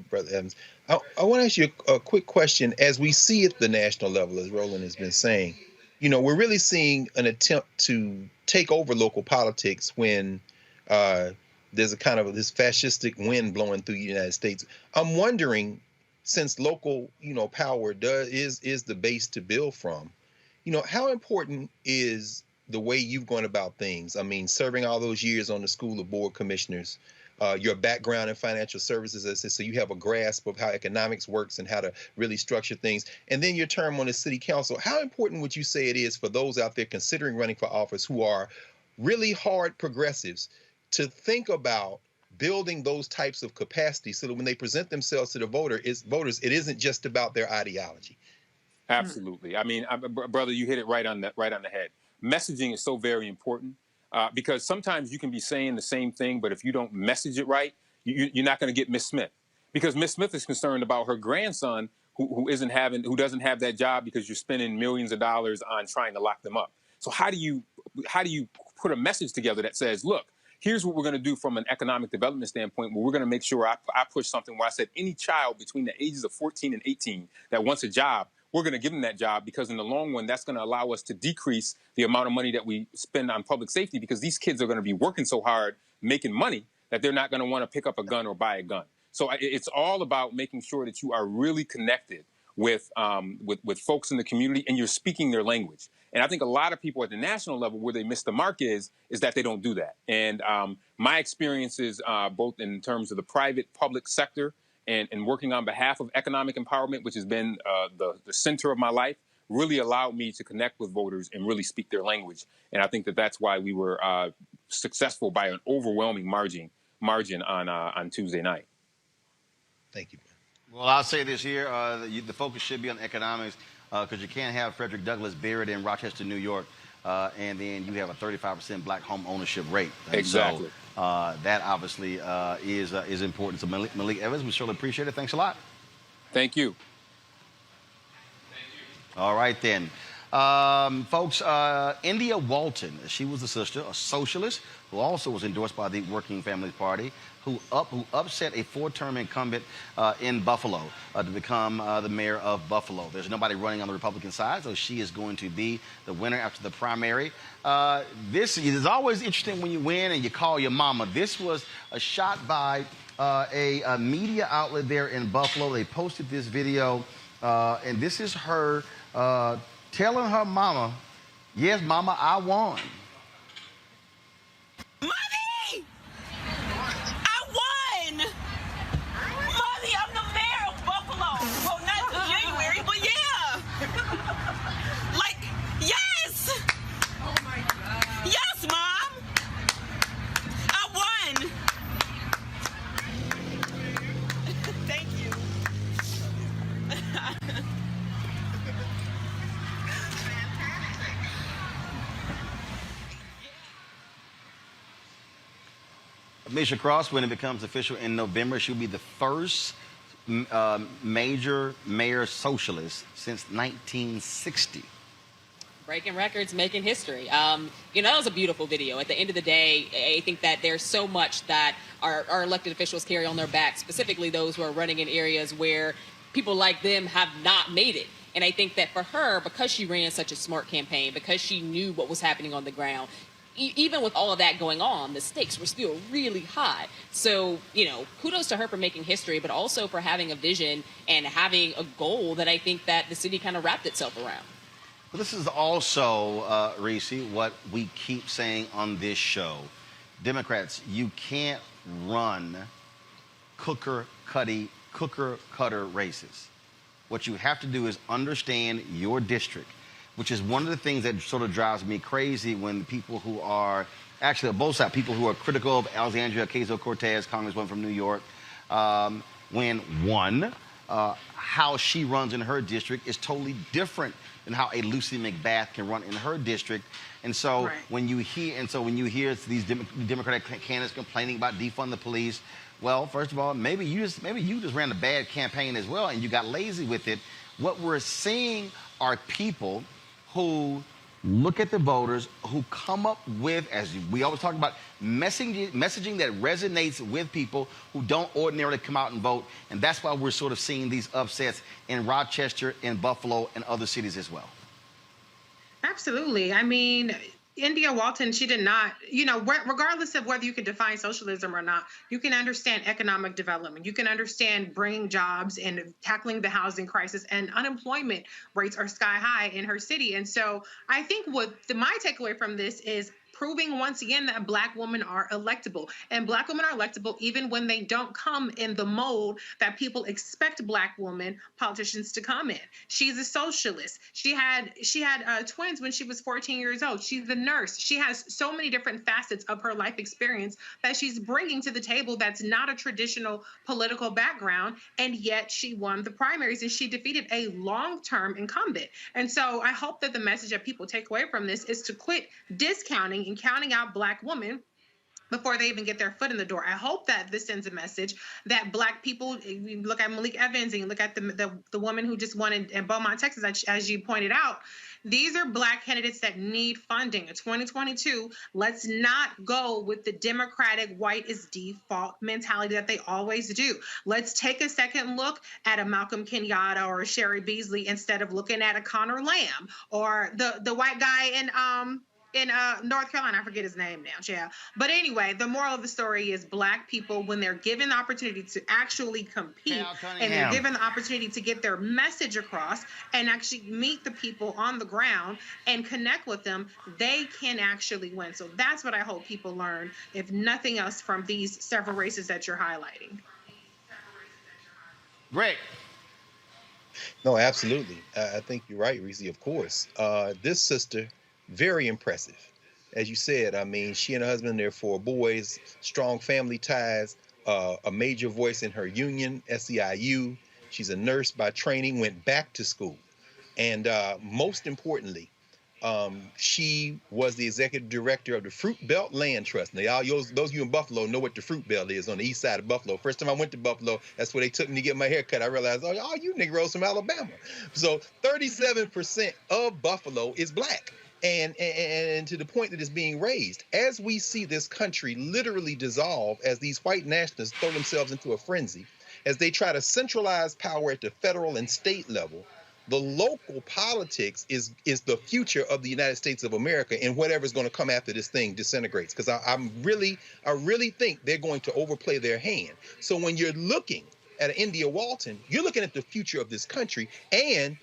Brother Evans. I want to ask you a quick question. As we see at the national level, as Roland has been saying, we're really seeing an attempt to take over local politics when there's a kind of this fascistic wind blowing through the United States. I'm wondering, since local, power is the base to build from, how important is the way you've gone about things? I mean, serving all those years on the School of Board Commissioners, your background in financial services, as I said, so you have a grasp of how economics works and how to really structure things. And then your term on the city council. How important would you say it is for those out there considering running for office who are really hard progressives to think about building those types of capacities so that when they present themselves to the voters, it isn't just about their ideology? Absolutely. I mean, brother, you hit it right on the head. Messaging is so very important because sometimes you can be saying the same thing, but if you don't message it right, you're not going to get Miss Smith, because Miss Smith is concerned about her grandson who doesn't have that job because you're spending millions of dollars on trying to lock them up. So how do you put a message together that says, look, here's what we're going to do from an economic development standpoint, where we're going to make sure I push something where I said any child between the ages of 14 and 18 that wants a job, we're going to give them that job, because in the long run, that's going to allow us to decrease the amount of money that we spend on public safety, because these kids are going to be working so hard making money that they're not going to want to pick up a gun or buy a gun. So it's all about making sure that you are really connected with folks in the community and you're speaking their language. And I think a lot of people at the national level, where they miss the mark is that they don't do that. And my experiences, both in terms of the private public sector and working on behalf of economic empowerment, which has been the center of my life, really allowed me to connect with voters and really speak their language. And I think that's why we were successful by an overwhelming margin on Tuesday night. Thank you. Well, I'll say this here, the focus should be on economics, because you can't have Frederick Douglass buried in Rochester, New York, and then you have a 35% black home ownership rate. And exactly. So that obviously is important. So Malik Evans, we surely appreciate it. Thanks a lot. Thank you. All right, then. Folks, India Walton, she was the sister, a socialist, who also was endorsed by the Working Families Party, who upset a 4-term incumbent in Buffalo to become the mayor of Buffalo. There's nobody running on the Republican side, so she is going to be the winner after the primary. This is always interesting when you win and you call your mama. This was a shot by a media outlet there in Buffalo. They posted this video, and this is her telling her mama, yes, mama, I won. Mommy! I won! Mommy, I'm the mayor of Buffalo. Well, not in January, but yeah. Like, yes! Oh my God. Yes, Mom! I won! Thank you. Misha Cross, when it becomes official in November, she'll be the first major mayor socialist since 1960. Breaking records, making history. That was a beautiful video. At the end of the day, I think that there's so much that our elected officials carry on their back, specifically those who are running in areas where people like them have not made it. And I think that for her, because she ran such a smart campaign, because she knew what was happening on the ground, even with all of that going on, the stakes were still really high. So, kudos to her for making history, but also for having a vision and having a goal that I think that the city kind of wrapped itself around. Well, this is also, Reese, what we keep saying on this show. Democrats, you can't run cooker-cutter races. What you have to do is understand your district, which is one of the things that sort of drives me crazy when people who are, actually on both sides, people who are critical of Alexandria Ocasio-Cortez, Congresswoman from New York, how she runs in her district is totally different than how a Lucy McBath can run in her district. And so when you hear these Democratic candidates complaining about defund the police, well, first of all, maybe you just ran a bad campaign as well and you got lazy with it. What we're seeing are people who look at the voters, who come up with, as we always talk about, messaging that resonates with people who don't ordinarily come out and vote. And that's why we're sort of seeing these upsets in Rochester, in Buffalo, and other cities as well. Absolutely. I mean, India Walton, she did not, regardless of whether you can define socialism or not, you can understand economic development. You can understand bringing jobs and tackling the housing crisis, and unemployment rates are sky high in her city. And so I think my takeaway from this is proving once again that Black women are electable. And Black women are electable even when they don't come in the mold that people expect Black women politicians to come in. She's a socialist. She had twins when she was 14 years old. She's a nurse. She has so many different facets of her life experience that she's bringing to the table that's not a traditional political background, and yet she won the primaries and she defeated a long-term incumbent. And so I hope that the message that people take away from this is to quit discounting and counting out Black women before they even get their foot in the door. I hope that this sends a message that Black people, you look at Malik Evans and you look at the woman who just won in Beaumont, Texas, as you pointed out, these are Black candidates that need funding. In 2022, let's not go with the Democratic white is default mentality that they always do. Let's take a second look at a Malcolm Kenyatta or a Sherry Beasley instead of looking at a Connor Lamb or the white guy in North Carolina. I forget his name now, yeah. But anyway, the moral of the story is Black people, when they're given the opportunity to actually compete and they're given the opportunity to get their message across and actually meet the people on the ground and connect with them, they can actually win. So that's what I hope people learn, if nothing else, from these several races that you're highlighting. Greg. No, absolutely. I think you're right, Reese, of course. This sister, very impressive. As you said, I mean, she and her husband, they're 4 boys, strong family ties, a major voice in her union, SEIU. She's a nurse by training, went back to school. And most importantly, she was the executive director of the Fruit Belt Land Trust. Now, those of you in Buffalo know what the Fruit Belt is on the east side of Buffalo. First time I went to Buffalo, that's where they took me to get my hair cut. I realized, oh, you Negroes from Alabama. So 37% of Buffalo is Black. And to the point that it's being raised, as we see this country literally dissolve, as these white nationalists throw themselves into a frenzy, as they try to centralize power at the federal and state level, the local politics is the future of the United States of America, and whatever's going to come after this thing disintegrates. Because I really think they're going to overplay their hand. So when you're looking at India Walton, you're looking at the future of this country. And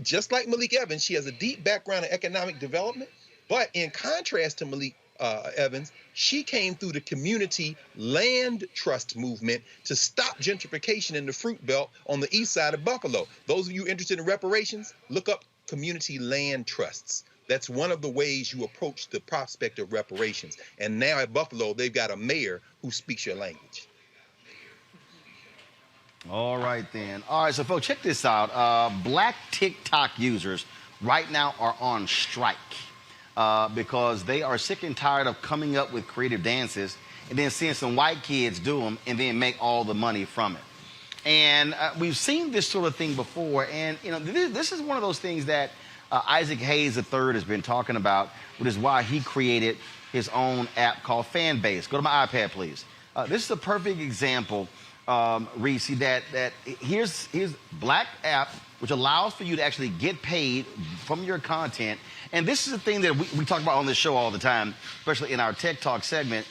just like Malik Evans, she has a deep background in economic development. But in contrast to Malik Evans, she came through the community land trust movement to stop gentrification in the Fruit Belt on the east side of Buffalo. Those of you interested in reparations, look up community land trusts. That's one of the ways you approach the prospect of reparations. And now at Buffalo, they've got a mayor who speaks your language. All right, then. All right, so folks, check this out. Black TikTok users right now are on strike because they are sick and tired of coming up with creative dances and then seeing some white kids do them and then make all the money from it. And we've seen this sort of thing before, and this is one of those things that Isaac Hayes III has been talking about, which is why he created his own app called Fanbase. Go to my iPad, please. This is a perfect example, Reese, that here's Black app, which allows for you to actually get paid from your content. And this is the thing that we talk about on this show all the time, especially in our Tech Talk segment.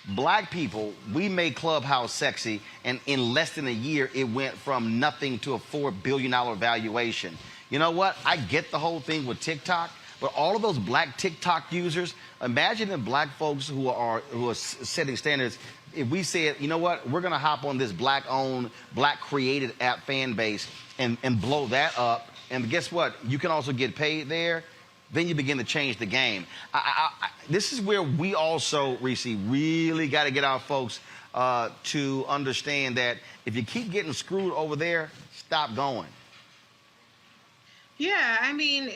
Black people, we made Clubhouse sexy, and in less than a year, it went from nothing to a $4 billion valuation. You know what? I get the whole thing with TikTok, but all of those Black TikTok users, imagine if Black folks who are setting standards, if we said, you know what, we're going to hop on this Black-owned, Black-created app fan base and blow that up, and guess what? You can also get paid there. Then you begin to change the game. This is where we also, Reese, really got to get our folks to understand that if you keep getting screwed over there, stop going. Yeah, I mean,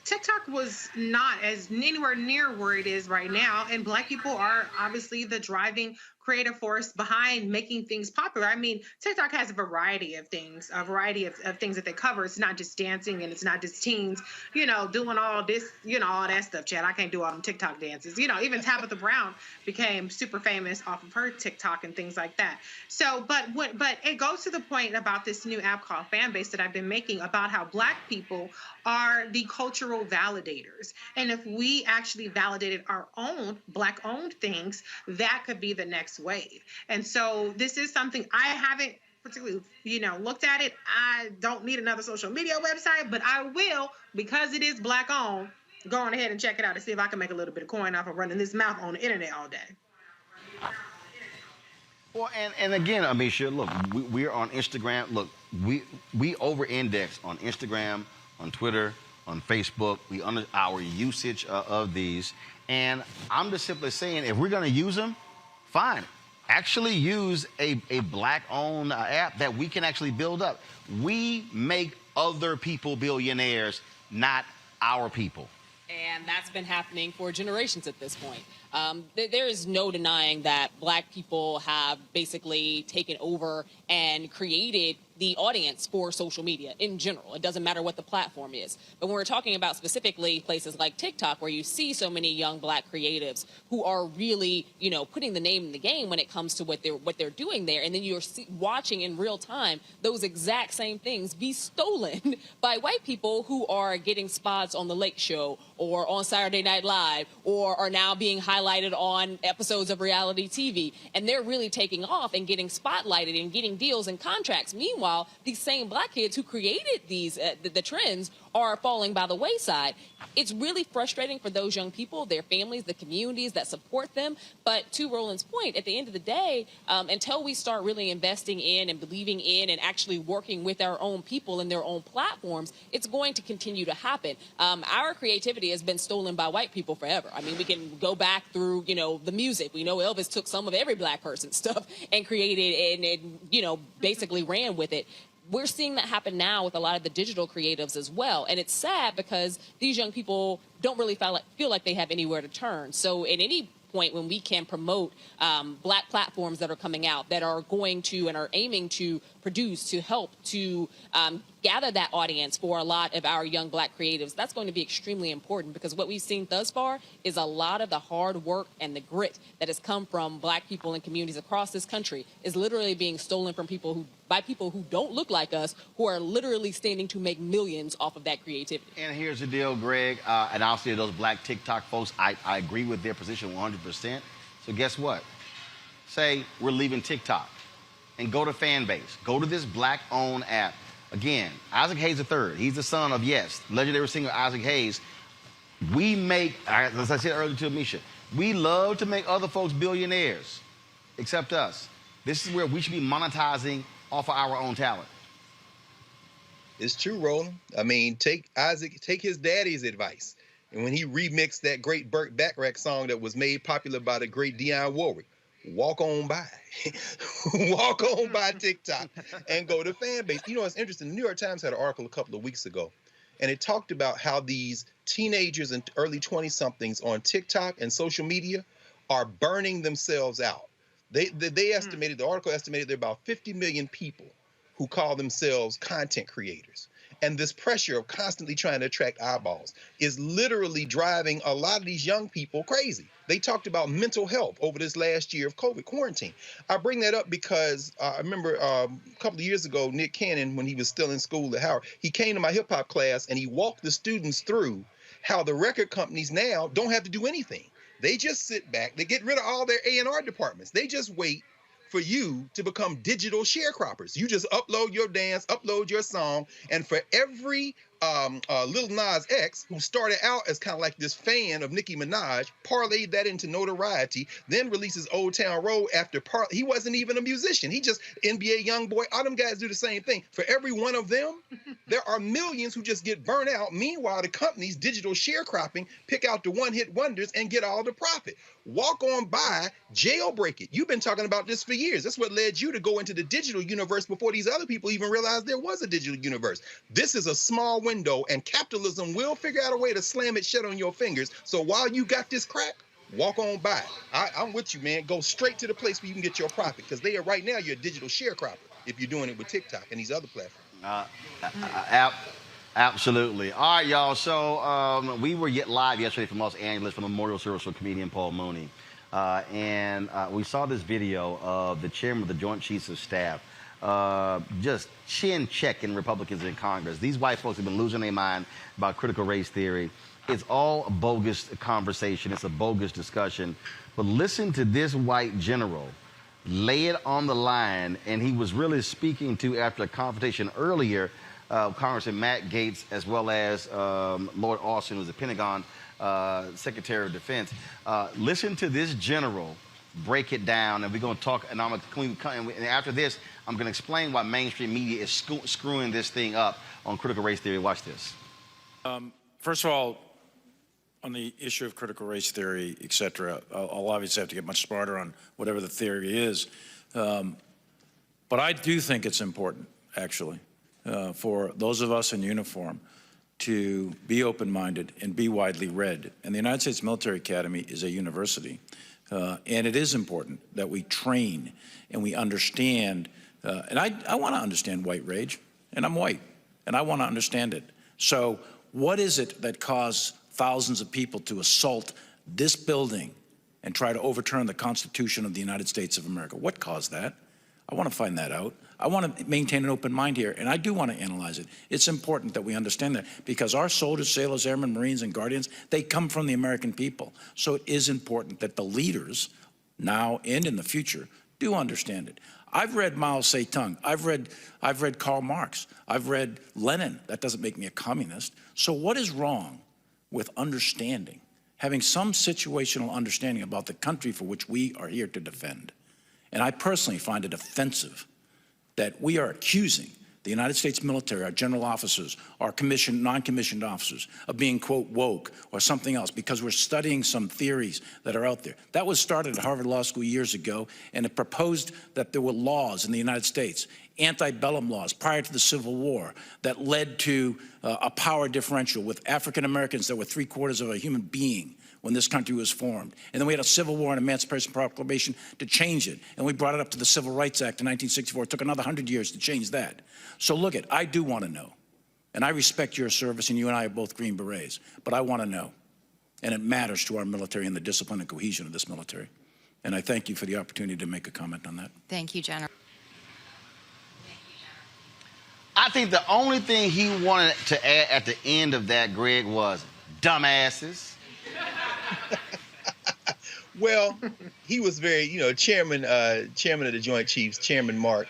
TikTok was not as anywhere near where it is right now, and Black people are obviously the driving creative force behind making things popular. I mean, TikTok has a variety of things, of things that they cover. It's not just dancing and it's not just teens, doing all this, all that stuff, Chad. I can't do all them TikTok dances. Even Tabitha Brown became super famous off of her TikTok and things like that. So, but it goes to the point about this new app called Fanbase that I've been making about how Black people are the cultural validators. And if we actually validated our own Black-owned things, that could be the next wave. And so this is something I haven't particularly, looked at it. I don't need another social media website, but I will, because it is Black-owned, go on ahead and check it out and see if I can make a little bit of coin off of running this mouth on the internet all day. Well, and again, Amisha, look, we're on Instagram. Look, we over-index on Instagram, on Twitter, on Facebook. We under our usage of these. And I'm just simply saying, if we're going to use them, fine. Actually use a Black-owned app that we can actually build up. We make other people billionaires, not our people. And that's been happening for generations at this point. There is no denying that Black people have basically taken over and created the audience for social media in general. It doesn't matter what the platform is. But when we're talking about specifically places like TikTok, where you see so many young Black creatives who are really, putting the name in the game when it comes to what they're doing there, and then you're watching in real time those exact same things be stolen by white people who are getting spots on The Late Show or on Saturday Night Live, or are now being highlighted on episodes of reality TV, and they're really taking off and getting spotlighted and getting deals and contracts. Meanwhile, these same Black kids who created these the trends are falling by the wayside. It's really frustrating for those young people, their families, the communities that support them. But to Roland's point, at the end of the day, until we start really investing in and believing in and actually working with our own people and their own platforms, it's going to continue to happen. Our creativity has been stolen by white people forever. I mean, we can go back through, the music. We know Elvis took some of every Black person's stuff and created and basically ran with it. We're seeing that happen now with a lot of the digital creatives as well. And it's sad because these young people don't really feel like they have anywhere to turn. So at any point when we can promote Black platforms that are coming out that are going to and are aiming to produce, to help, to gather that audience for a lot of our young Black creatives, that's going to be extremely important, because what we've seen thus far is a lot of the hard work and the grit that has come from Black people and communities across this country is literally being stolen from by people who don't look like us, who are literally standing to make millions off of that creativity. And here's the deal, Greg, and I'll say those Black TikTok folks, I agree with their position 100%. So guess what? Say we're leaving TikTok and go to Fanbase. Go to this Black-owned app. Again, Isaac Hayes III, he's the son of, yes, legendary singer Isaac Hayes. We make, as I said earlier to Amisha, we love to make other folks billionaires, except us. This is where we should be monetizing off of our own talent. It's true, Roland. I mean, take his daddy's advice. And when he remixed that great Burt Bacharach song that was made popular by the great Dionne Warwick, walk on by. Walk on by TikTok and go to Fanbase. It's interesting. The New York Times had an article a couple of weeks ago, and it talked about how these teenagers and early 20-somethings on TikTok and social media are burning themselves out. They estimated, the article estimated there are about 50 million people who call themselves content creators. And this pressure of constantly trying to attract eyeballs is literally driving a lot of these young people crazy. They talked about mental health over this last year of COVID quarantine. I bring that up because I remember a couple of years ago, Nick Cannon, when he was still in school at Howard, he came to my hip hop class and he walked the students through how the record companies now don't have to do anything. They just sit back. They get rid of all their A&R departments. They just wait for you to become digital sharecroppers. You just upload your dance, upload your song, and for every Lil Nas X, who started out as kind of like this fan of Nicki Minaj, parlayed that into notoriety, then releases Old Town Road after he wasn't even a musician. He just NBA Youngboy. All them guys do the same thing. For every one of them, there are millions who just get burnt out. Meanwhile, the companies, digital sharecropping, pick out the one-hit wonders and get all the profit. Walk on by, jailbreak it. You've been talking about this for years. That's what led you to go into the digital universe before these other people even realized there was a digital universe. This is a small window, and capitalism will figure out a way to slam it shut on your fingers. So while you got this crack, walk on by. I'm with you, man. Go straight to the place where you can get your profit, because they are right now you're a digital sharecropper if you're doing it with TikTok and these other platforms. Absolutely. All right, y'all. So we were live yesterday from Los Angeles for the memorial service for comedian Paul Mooney. And we saw this video of the chairman of the Joint Chiefs of Staff just chin-checking Republicans in Congress. These white folks have been losing their mind about critical race theory. It's all a bogus conversation. It's a bogus discussion. But listen to this white general lay it on the line, and he was really speaking to, after a confrontation earlier, Congressman Matt Gaetz, as well as Lord Austin, who's the Pentagon Secretary of Defense. Listen to this general break it down, and we're going to talk. And after this, I'm going to explain why mainstream media is screwing this thing up on critical race theory. Watch this. First of all, on the issue of critical race theory, et cetera, I'll obviously have to get much smarter on whatever the theory is. But I do think it's important, actually, for those of us in uniform to be open-minded and be widely read. And the United States Military Academy is a university. And it is important that we train and we understand. And I want to understand white rage, and I'm white, and I want to understand it. So what is it that caused thousands of people to assault this building and try to overturn the Constitution of the United States of America? What caused that? I want to find that out. I want to maintain an open mind here, and I do want to analyze it. It's important that we understand that, because our soldiers, sailors, airmen, Marines, and Guardians, they come from the American people. So it is important that the leaders, now and in the future, do understand it. I've read Mao Zedong. I've read Karl Marx. I've read Lenin. That doesn't make me a communist. So what is wrong with understanding, having some situational understanding about the country for which we are here to defend? And I personally find it offensive that we are accusing the United States military, our general officers, our commissioned, non-commissioned officers, of being, quote, woke or something else, because we're studying some theories that are out there. That was started at Harvard Law School years ago, and it proposed that there were laws in the United States, antebellum laws prior to the Civil War, that led to a power differential with African Americans that were 3/4 of a human being when this country was formed. And then we had a Civil War and Emancipation Proclamation to change it. And we brought it up to the Civil Rights Act in 1964. It took another 100 years to change that. So look, I do want to know. And I respect your service, and you and I are both Green Berets. But I want to know. And it matters to our military and the discipline and cohesion of this military. And I thank you for the opportunity to make a comment on that. Thank you, General. I think the only thing he wanted to add at the end of that, Greg, was dumbasses. Well, he was very, chairman of the Joint Chiefs, Chairman Mark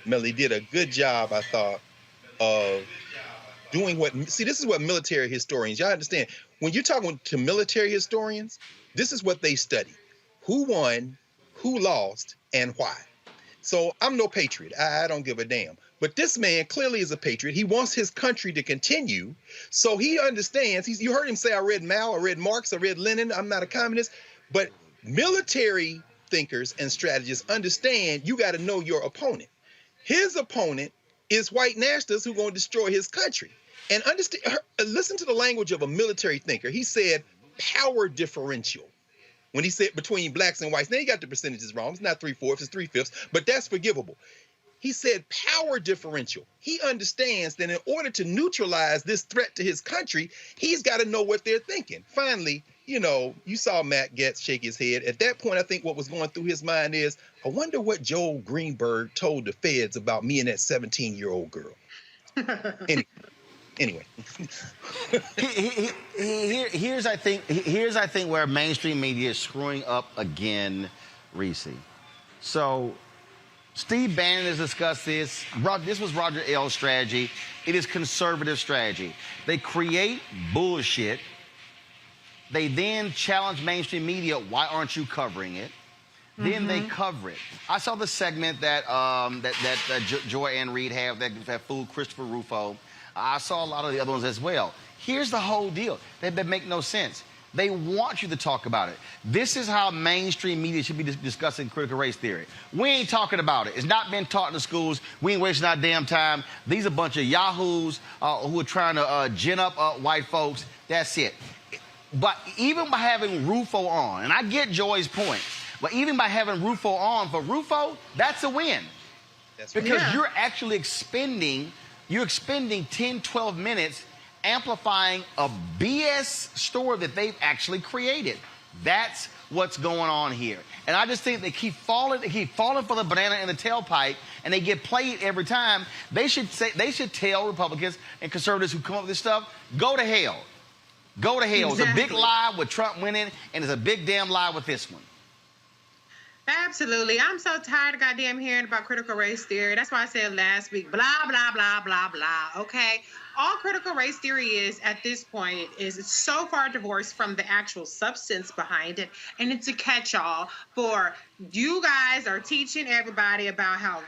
Milley, did a good job, I thought, of doing this is what military historians, y'all understand, when you're talking to military historians, this is what they study. Who won, who lost, and why. So I'm no patriot. I don't give a damn. But this man clearly is a patriot. He wants his country to continue. So he understands. You heard him say, I read Mao, I read Marx, I read Lenin. I'm not a communist. But military thinkers and strategists understand you got to know your opponent. His opponent is white nationalists who are going to destroy his country. And listen to the language of a military thinker. He said power differential. When he said between blacks and whites. Now, he got the percentages wrong. It's not 3/4, it's 3/5, but that's forgivable. He said power differential. He understands that in order to neutralize this threat to his country, he's got to know what they're thinking. Finally, you saw Matt Gaetz shake his head. At that point, I think what was going through his mind is, I wonder what Joel Greenberg told the feds about me and that 17-year-old girl. Anyway. Here's I think where mainstream media is screwing up again, Reese. So Steve Bannon has discussed this. This was Roger Ailes' strategy. It is conservative strategy. They create bullshit. They then challenge mainstream media. Why aren't you covering it? Then they cover it. I saw the segment that Joy Ann Reid had that fooled Christopher Rufo. I saw a lot of the other ones as well. Here's the whole deal. They make no sense. They want you to talk about it. This is how mainstream media should be discussing critical race theory. We ain't talking about it. It's not been taught in the schools. We ain't wasting our damn time. These are a bunch of yahoos who are trying to gin up white folks. That's it. but even by having Rufo on, and I get Joy's point, but even by having Rufo on, for Rufo, that's a win. That's because right. you're actually expending 10, 12 minutes amplifying a BS story that they've actually created. That's what's going on here. And I just think they keep falling for the banana in the tailpipe, and they get played every time. They should tell Republicans and conservatives who come up with this stuff, go to hell. Go to hell. It's a big lie with Trump winning, and it's a big damn lie with this one. Absolutely. I'm so tired of goddamn hearing about critical race theory. That's why I said last week, blah, blah, blah, blah, blah. Okay? All critical race theory is at this point is it's so far divorced from the actual substance behind it, and it's a catch-all for you guys are teaching everybody about how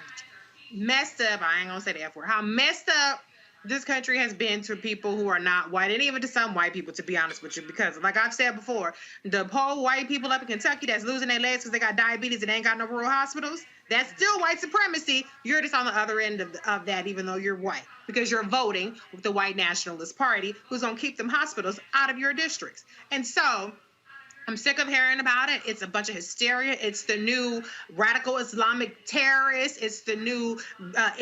messed up, I ain't gonna say the F word, how messed up this country has been to people who are not white, and even to some white people, to be honest with you, because like I've said before, the poor white people up in Kentucky that's losing their legs because they got diabetes and ain't got no rural hospitals, that's still white supremacy. You're just on the other end of that, even though you're white, because you're voting with the white nationalist party who's going to keep them hospitals out of your districts. And so I'm sick of hearing about it. It's a bunch of hysteria. It's the new radical Islamic terrorists. It's the new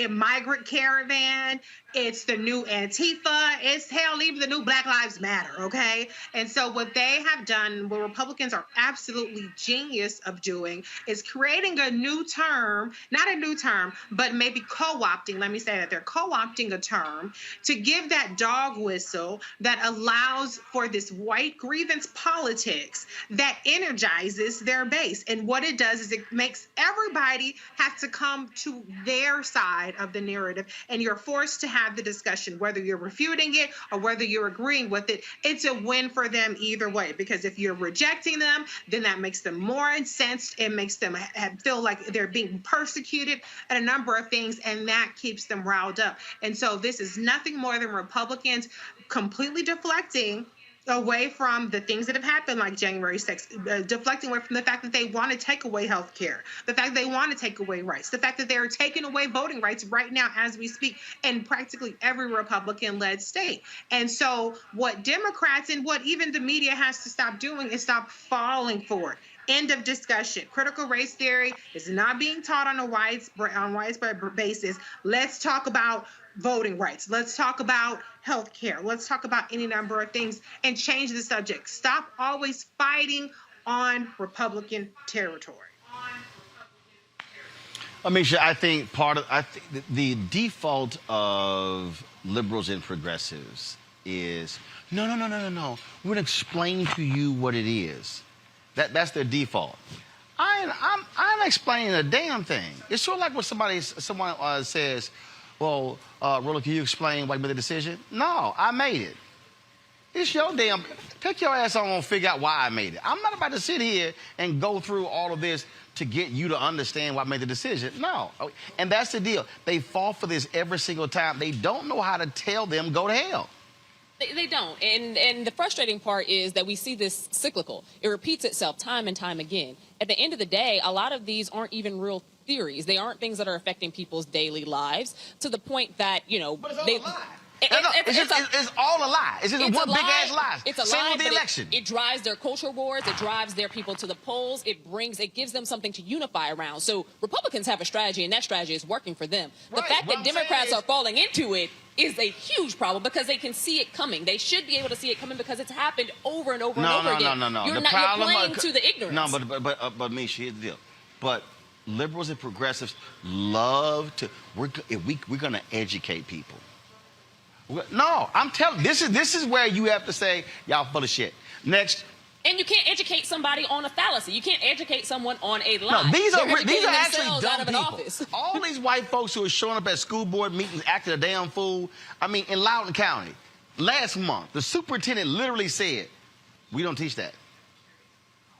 migrant caravan. It's the new Antifa. It's hell, even the new Black Lives Matter, okay? And so what they have done, what Republicans are absolutely genius of doing, is creating a new term, not a new term, but maybe co-opting, let me say that, they're co-opting a term to give that dog whistle that allows for this white grievance politics that energizes their base. And what it does is it makes everybody have to come to their side of the narrative, and you're forced to have the discussion, whether you're refuting it or whether you're agreeing with it. It's a win for them either way, because if you're rejecting them, then that makes them more incensed. It makes them feel like they're being persecuted and a number of things, and that keeps them riled up. And so this is nothing more than Republicans completely deflecting away from the things that have happened, like January 6th, deflecting away from the fact that they want to take away health care, the fact that they want to take away rights, the fact that they're taking away voting rights right now as we speak in practically every Republican-led state. And so what Democrats and what even the media has to stop doing is stop falling for it. End of discussion. Critical race theory is not being taught on a widespread basis. Let's talk about voting rights. Let's talk about health care. Let's talk about any number of things and change the subject. Stop always fighting on Republican territory. Amisha, I think the default of liberals and progressives is no. We're gonna explain to you what it is. That's their default. I'm explaining a damn thing. It's sort of like when someone says, well, Roland, can you explain why you made the decision? No, I made it. It's your damn, pick your ass on and figure out why I made it. I'm not about to sit here and go through all of this to get you to understand why I made the decision. No, and that's the deal. They fall for this every single time. They don't know how to tell them go to hell. They don't. And the frustrating part is that we see this cyclical. It repeats itself time and time again. At the end of the day, a lot of these aren't even real theories. They aren't things that are affecting people's daily lives to the point that, you know, but it's all a lie. It's all a lie. It's just one big ass lie. It's a Same lie, with the election. It drives their culture wars. It drives their people to the polls. It gives them something to unify around. So Republicans have a strategy, and that strategy is working for them. The fact that Democrats are falling into it is a huge problem because they can see it coming. They should be able to see it coming because it's happened over and over and over again. No. You're playing to the ignorance. No, but Misha, here's the deal. But liberals and progressives love to. We're going to educate people. No, I'm telling. This is where you have to say y'all full of shit. Next. And you can't educate somebody on a fallacy. You can't educate someone on a lie. No, these are actually dumb people. Office. All these white folks who are showing up at school board meetings acting a damn fool. I mean, in Loudoun County, last month, the superintendent literally said, "We don't teach that.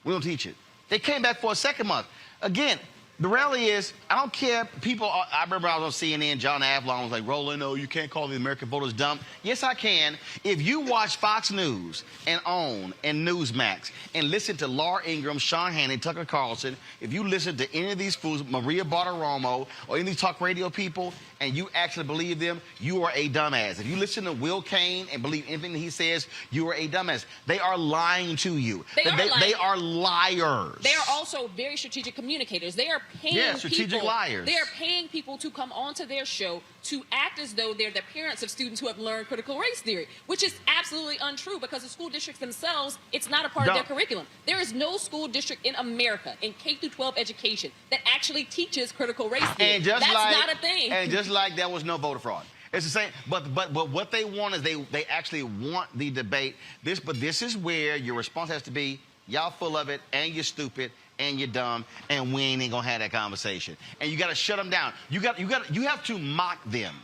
We don't teach it." They came back for a second month. Again, The reality is, I don't care. People, I remember I was on CNN, John Avlon was like, Roland, no, you can't call the American voters dumb. Yes, I can. If you watch Fox News and OWN and Newsmax and listen to Laura Ingraham, Sean Hannity, Tucker Carlson, if you listen to any of these fools, Maria Bartiromo, or any of these talk radio people, and you actually believe them, you are a dumbass. If you listen to Will Cain and believe anything that he says, you are a dumbass. They are lying to you. They are liars. They are also very strategic communicators. They are paying strategic people. liars. They are paying people to come onto their show to act as though they're the parents of students who have learned critical race theory, which is absolutely untrue because the school districts themselves, it's not a part of their curriculum. There is no school district in America in K-12 education that actually teaches critical race theory. And just That's like, not a thing. And just like there was no voter fraud. It's the same, but what they want is they actually want the debate. But this is where your response has to be, y'all full of it, and you're stupid, and you're dumb, and we ain't gonna have that conversation. And you gotta shut them down. You have to mock them.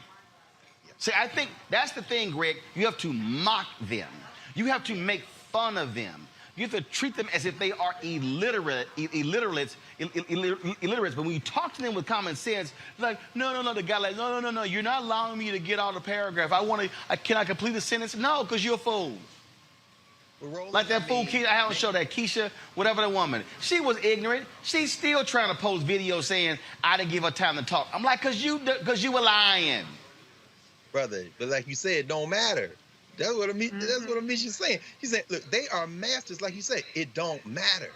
See, I think that's the thing, Greg. You have to mock them. You have to make fun of them. You have to treat them as if they are illiterates. But when you talk to them with common sense, like, no, the guy like, no, you're not allowing me to get out of the paragraph. Can I complete the sentence? No, because you're a fool. Like that fool Keisha, I haven't showed that Keisha, whatever the woman. She was ignorant. She's still trying to post videos saying, I didn't give her time to talk. I'm like, because you were lying. Brother, but like you said, it don't matter. That's what Amisha's saying. He's saying, look, they are masters, like you say. It don't matter.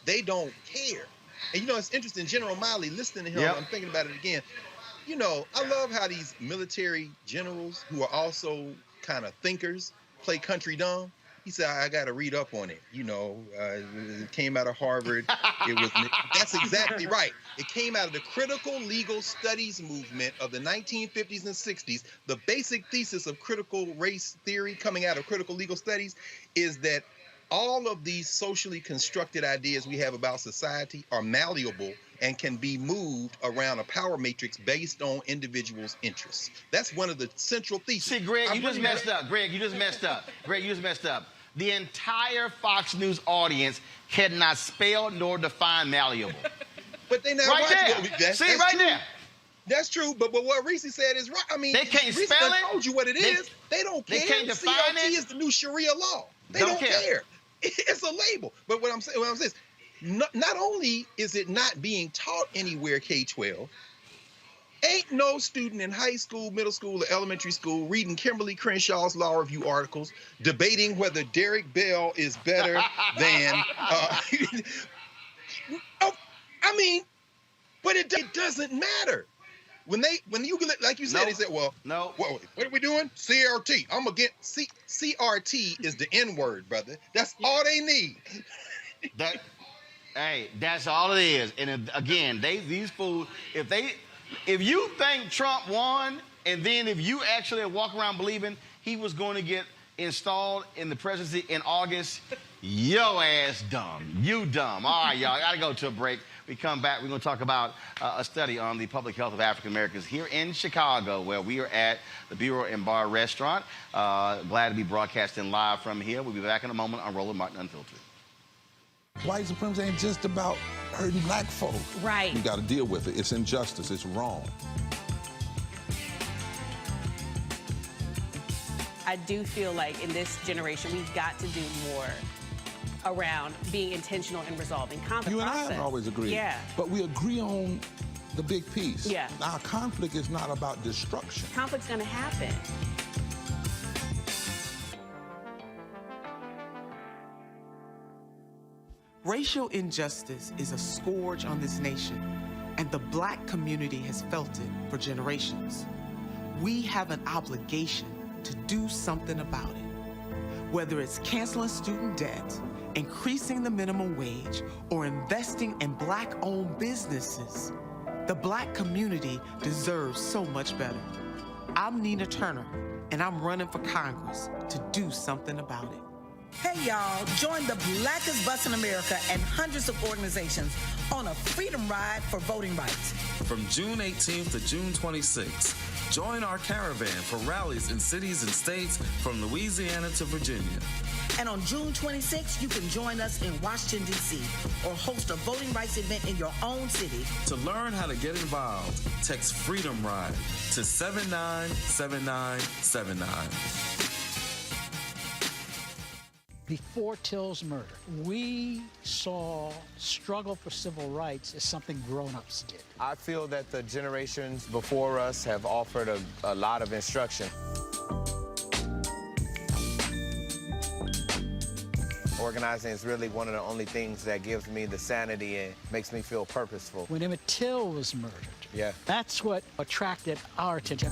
They don't care. And you know, it's interesting. General Miley, listening to him, I'm thinking about it again. You know, I love how these military generals who are also kind of thinkers play country dumb. He said, I got to read up on it. You know, it came out of Harvard. That's exactly right. It came out of the critical legal studies movement of the 1950s and 60s. The basic thesis of critical race theory coming out of critical legal studies is that all of these socially constructed ideas we have about society are malleable and can be moved around a power matrix based on individuals' interests. That's one of the central theses. See, Greg, you just messed up. Greg, you just messed up. The entire Fox News audience had not spelled nor defined malleable. But they not right watching. there. That's right true. there. That's true, but what Reese said is right. I mean, they can't Reese spell it. Told you what it is. They don't care. They can't define CRT it. is the new Sharia law. They don't care. It's a label. But what I'm saying is, not only is it not being taught anywhere K-12, ain't no student in high school, middle school, or elementary school reading Kimberly Crenshaw's law review articles, debating whether Derek Bell is better than. I mean, but it doesn't matter. When you like you said, they said, well, what are we doing? CRT. I'm against CRT is the N-word, brother. That's all they need. That's all it is. And again, these fools, if you think Trump won, and then if you actually walk around believing he was going to get installed in the presidency in August, yo ass dumb. You dumb. All right, y'all, I gotta go to a break. We come back, we're gonna talk about a study on the public health of African Americans here in Chicago, where we are at the Bureau and Bar Restaurant. Glad to be broadcasting live from here. We'll be back in a moment on Roland Martin Unfiltered. White supremacy ain't just about hurting black folk. Right. You got to deal with it. It's injustice. It's wrong. I do feel like in this generation, we've got to do more around being intentional and resolving conflict. You and I haven't always agreed. Yeah. But we agree on the big piece. Yeah. Our conflict is not about destruction. Conflict's going to happen. Racial injustice is a scourge on this nation, and the black community has felt it for generations. We have an obligation to do something about it. Whether it's canceling student debt, increasing the minimum wage, or investing in black-owned businesses, the black community deserves so much better. I'm Nina Turner, and I'm running for Congress to do something about it. Hey y'all, join the blackest bus in America and hundreds of organizations on a freedom ride for voting rights. From June 18th to June 26th, join our caravan for rallies in cities and states from Louisiana to Virginia. And on June 26th, you can join us in Washington, D.C. or host a voting rights event in your own city. To learn how to get involved, text Freedom Ride to 797979. Before Till's murder, we saw struggle for civil rights as something grown-ups did. I feel that the generations before us have offered a lot of instruction. Organizing is really one of the only things that gives me the sanity and makes me feel purposeful. When Emmett Till was murdered, that's what attracted our attention.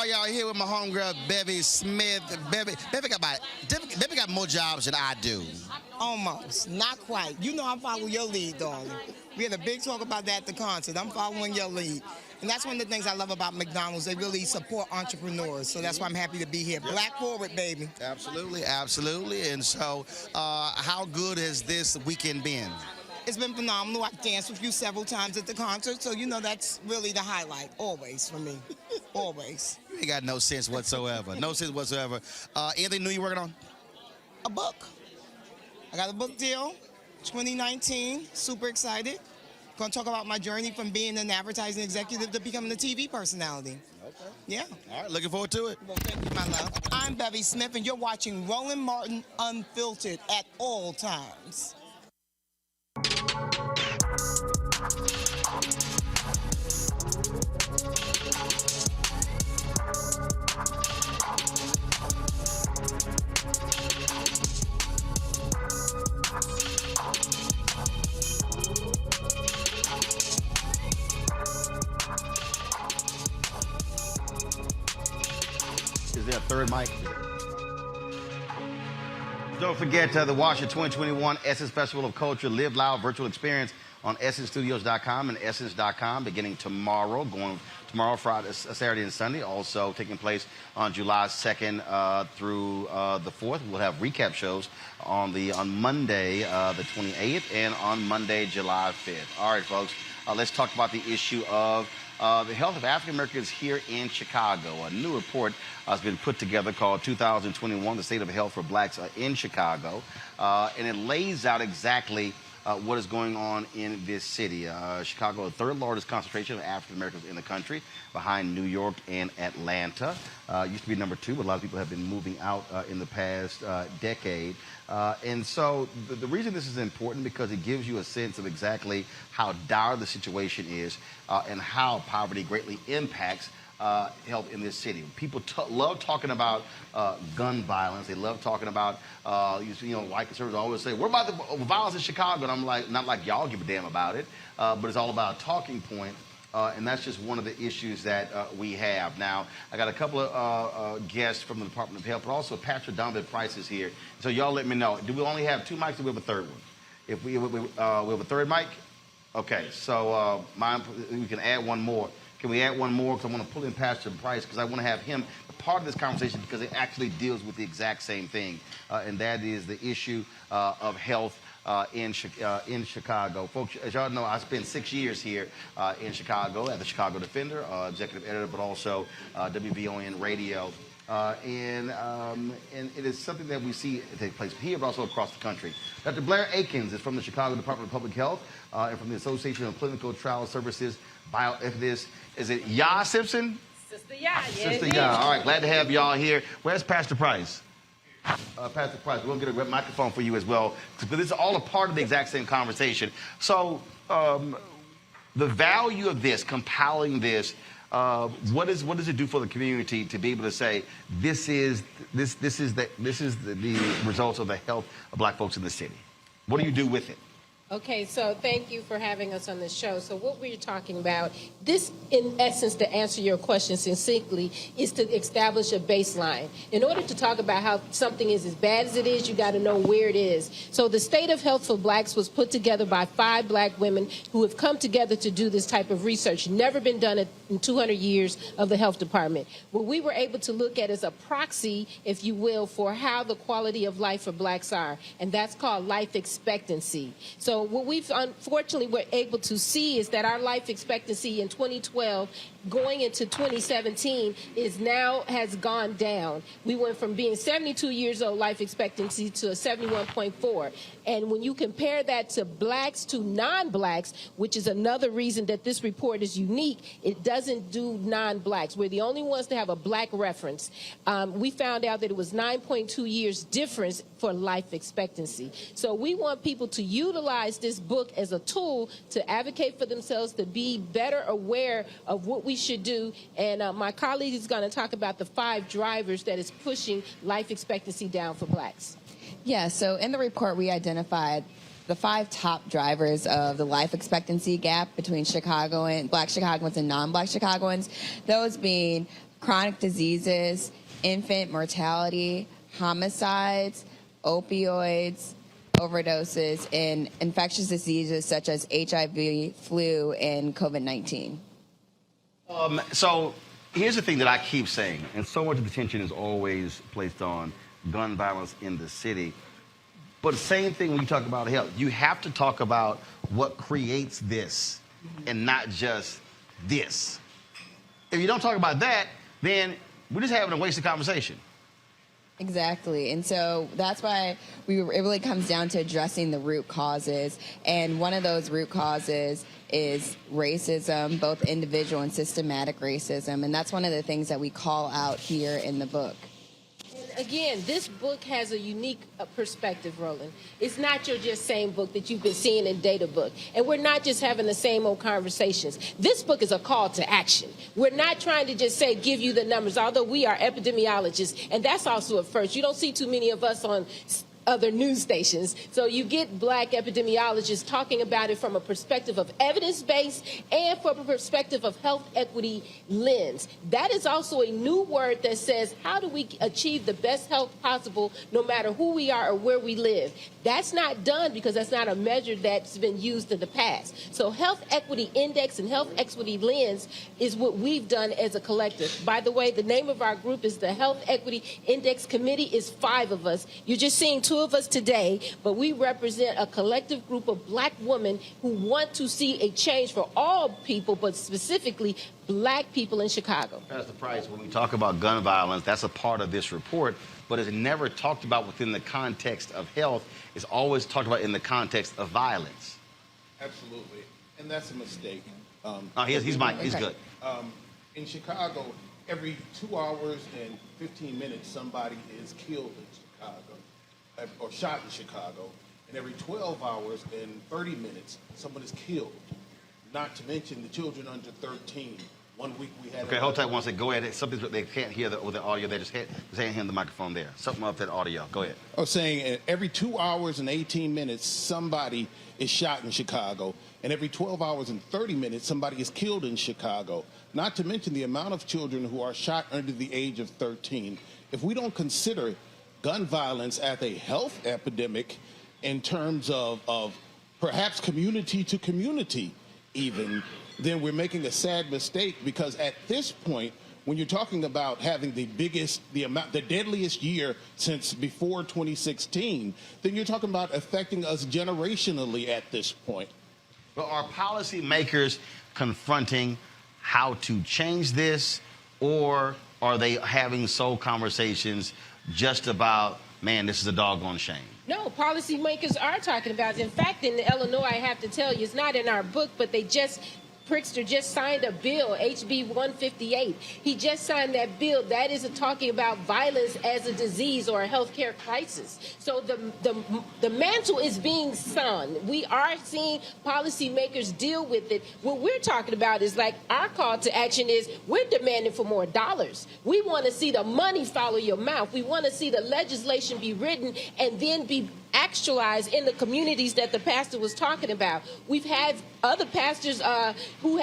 Y'all here with my homegirl Bevy Smith. Bevy got more jobs than I do. Almost, not quite. You know I'm following your lead, darling. We had a big talk about that at the concert. I'm following your lead. And that's one of the things I love about McDonald's. They really support entrepreneurs. So that's why I'm happy to be here. Black forward, baby. Absolutely, absolutely. And so how good has this weekend been? It's been phenomenal. I've danced with you several times at the concert, so you know that's really the highlight, always, for me. Always. You ain't got no sense whatsoever. No sense whatsoever. Anything new you working on? A book. I got a book deal, 2019. Super excited. Going to talk about my journey from being an advertising executive to becoming a TV personality. Okay. Yeah. All right, looking forward to it. Well, thank you, my love. I'm Bevy Smith, and you're watching Roland Martin Unfiltered at all times. Is there a third mic? Don't forget the Washington 2021 Essence Festival of Culture Live Loud virtual experience on EssenceStudios.com and Essence.com beginning tomorrow, going tomorrow, Friday, Saturday, and Sunday. Also taking place on July 2nd through the 4th. We'll have recap shows on Monday, the 28th, and on Monday, July 5th. All right, folks, let's talk about the issue of the health of African Americans here in Chicago. A new report has been put together called 2021, The State of Health for Blacks in Chicago. And it lays out exactly what is going on in this city. Chicago, the third largest concentration of African Americans in the country, behind New York and Atlanta. Used to be number 2, but a lot of people have been moving out in the past decade. And so the reason this is important because it gives you a sense of exactly how dire the situation is and how poverty greatly impacts health in this city. People love talking about gun violence. They love talking about, white conservatives always say, what about the violence in Chicago? And I'm like, not like y'all give a damn about it, but it's all about a talking point. And that's just one of the issues that we have. Now, I got a couple of guests from the Department of Health, but also Pastor Donovan Price is here. So y'all let me know. Do we only have 2 mics or do we have a third one? If we have a third mic? Okay, so we can add one more. Can we add one more? Because I want to pull in Pastor Price because I want to have him a part of this conversation because it actually deals with the exact same thing, and that is the issue of health in Chicago. Folks, as y'all know, I spent 6 years here in Chicago at the Chicago Defender, executive editor, but also WVON Radio. And it is something that we see take place here, but also across the country. Dr. Blair Akins is from the Chicago Department of Public Health and from the Association of Clinical Trial Services. Is it Ya Simpson? Sister Ya, Sister Ya. All right, glad to have y'all here. Where's Pastor Price? Pastor Price, we're going to get a microphone for you as well, because this is all a part of the exact same conversation. So the value of this, compiling this, what does it do for the community to be able to say this is the results of the health of black folks in the city? What do you do with it? Okay, so thank you for having us on the show. So what we're talking about, this, in essence, to answer your question succinctly, is to establish a baseline. In order to talk about how something is as bad as it is, you got to know where it is. So the State of Health for Blacks was put together by 5 black women who have come together to do this type of research. Never been done in 200 years of the health department. What we were able to look at is a proxy, if you will, for how the quality of life for blacks are, and that's called life expectancy. So what we've unfortunately were able to see is that our life expectancy in 2012 going into 2017 has gone down. We went from being 72 years old life expectancy to a 71.4. And when you compare that to blacks to non-blacks, which is another reason that this report is unique, it doesn't do non-blacks. We're the only ones to have a black reference. We found out that it was 9.2 years difference for life expectancy. So we want people to utilize this book as a tool to advocate for themselves, to be better aware of what we should do. And my colleague is going to talk about the 5 drivers that is pushing life expectancy down for blacks. Yeah, so in the report we identified the 5 top drivers of the life expectancy gap between black Chicagoans and non-black Chicagoans, those being chronic diseases, infant mortality, homicides, opioids, overdoses, and infectious diseases such as HIV, flu, and COVID-19. So here's the thing that I keep saying, and so much of the attention is always placed on gun violence in the city. But the same thing when you talk about health, you have to talk about what creates this and not just this. If you don't talk about that, then we're just having a wasted conversation. Exactly. And so that's why it really comes down to addressing the root causes. And one of those root causes is racism, both individual and systematic racism. And that's one of the things that we call out here in the book. Again, this book has a unique perspective, Roland. It's not your just same book that you've been seeing in Data Book. And we're not just having the same old conversations. This book is a call to action. We're not trying to just say, give you the numbers, although we are epidemiologists. And that's also a first. You don't see too many of us on other news stations. So you get black epidemiologists talking about it from a perspective of evidence-based and from a perspective of health equity lens. That is also a new word that says, how do we achieve the best health possible no matter who we are or where we live? That's not done because that's not a measure that's been used in the past. So health equity index and health equity lens is what we've done as a collective. By the way, the name of our group is the Health Equity Index Committee. Is 5 of us. You're just seeing 2 of us today, but we represent a collective group of black women who want to see a change for all people, but specifically black people in Chicago. Pastor Price, when we talk about gun violence, that's a part of this report, but it's never talked about within the context of health. It's always talked about in the context of violence. Absolutely, and that's a mistake. He's Mike. He's good. In Chicago, every 2 hours and 15 minutes, somebody is killed in Chicago, or shot in Chicago, and every 12 hours and 30 minutes, someone is killed. Not to mention the children under 13. 1 week we had. Okay, hold tight one second. Go ahead. Something they can't hear the audio. They just hand the microphone there. Something up that audio. Go ahead. I was saying every 2 hours and 18 minutes, somebody is shot in Chicago, and every 12 hours and 30 minutes, somebody is killed in Chicago. Not to mention the amount of children who are shot under the age of 13. If we don't consider gun violence as a health epidemic in terms of perhaps community to community even, then we're making a sad mistake, because at this point, when you're talking about having the deadliest year since before 2016, then you're talking about affecting us generationally at this point. But are policymakers confronting how to change this, or are they having sole conversations just about, man, this is a doggone shame? No, policymakers are talking about it. In fact, in Illinois, I have to tell you, it's not in our book, but Pritzker just signed a bill, HB 158. He just signed that bill. That is talking about violence as a disease or a healthcare crisis. So the mantle is being sung. We are seeing policymakers deal with it. What we're talking about is, like, our call to action is we're demanding for more dollars. We want to see the money follow your mouth. We want to see the legislation be written and then be actualize in the communities that the pastor was talking about. We've had other pastors who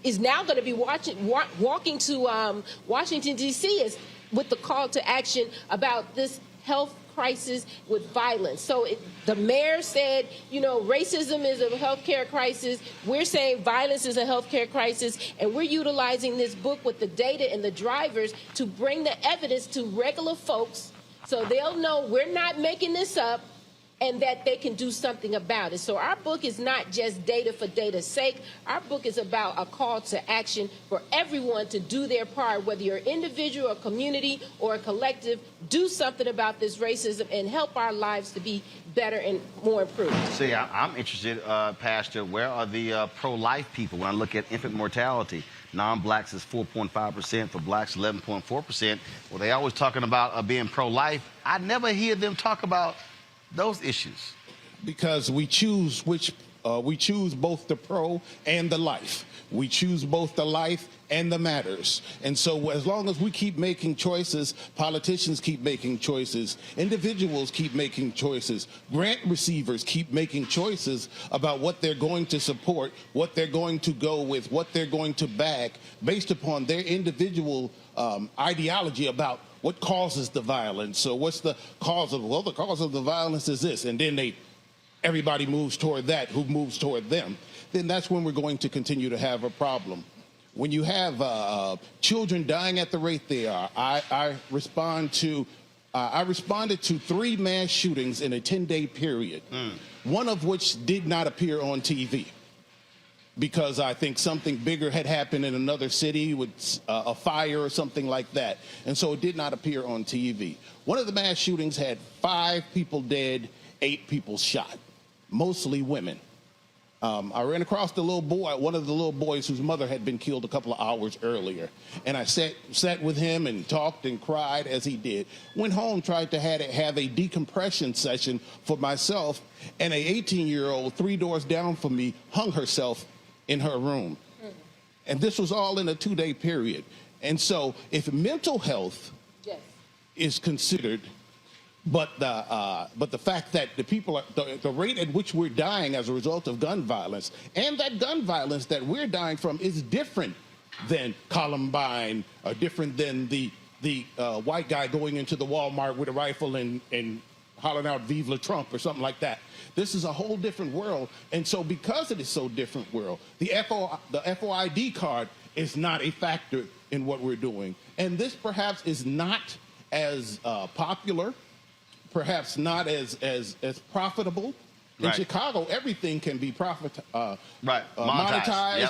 is now going to be walking to Washington, D.C. with the call to action about this health crisis with violence. So the mayor said, racism is a healthcare crisis. We're saying violence is a healthcare crisis, and we're utilizing this book with the data and the drivers to bring the evidence to regular folks so they'll know we're not making this up and that they can do something about it. So our book is not just data for data's sake. Our book is about a call to action for everyone to do their part, whether you're an individual, a community, or a collective. Do something about this racism and help our lives to be better and more improved. See, I'm interested, Pastor, where are the pro-life people when I look at infant mortality? Non-blacks is 4.5%, for blacks 11.4%. Well, they always talking about being pro-life. I never hear them talk about those issues. Because we choose both the pro and the life. We choose both the life and the matters. And so as long as we keep making choices, politicians keep making choices, individuals keep making choices, grant receivers keep making choices about what they're going to support, what they're going to go with, what they're going to back based upon their individual ideology about what causes the violence. So what's the cause of, well, the cause of the violence is this, and then everybody moves toward that, who moves toward them. Then that's when we're going to continue to have a problem. When you have children dying at the rate they are, I responded to 3 mass shootings in a 10-day period, one of which did not appear on TV, because I think something bigger had happened in another city with a fire or something like that. And so it did not appear on TV. One of the mass shootings had 5 people dead, 8 people shot, mostly women. I ran across the little boy, one of the little boys whose mother had been killed a couple of hours earlier. And I sat with him and talked and cried as he did. Went home, tried to have a decompression session for myself, and a 18-year-old 3 doors down from me hung herself in her room. And this was all in a 2-day period. And so if mental health is considered, but the fact that the people the rate at which we're dying as a result of gun violence, and that gun violence that we're dying from is different than Columbine, or different than the white guy going into the Walmart with a rifle and hollering out "Vive le Trump" or something like that. This is a whole different world. And so because it is so different world, the FOID card is not a factor in what we're doing. And this perhaps is not as popular, perhaps not as profitable. In Chicago, everything can be monetized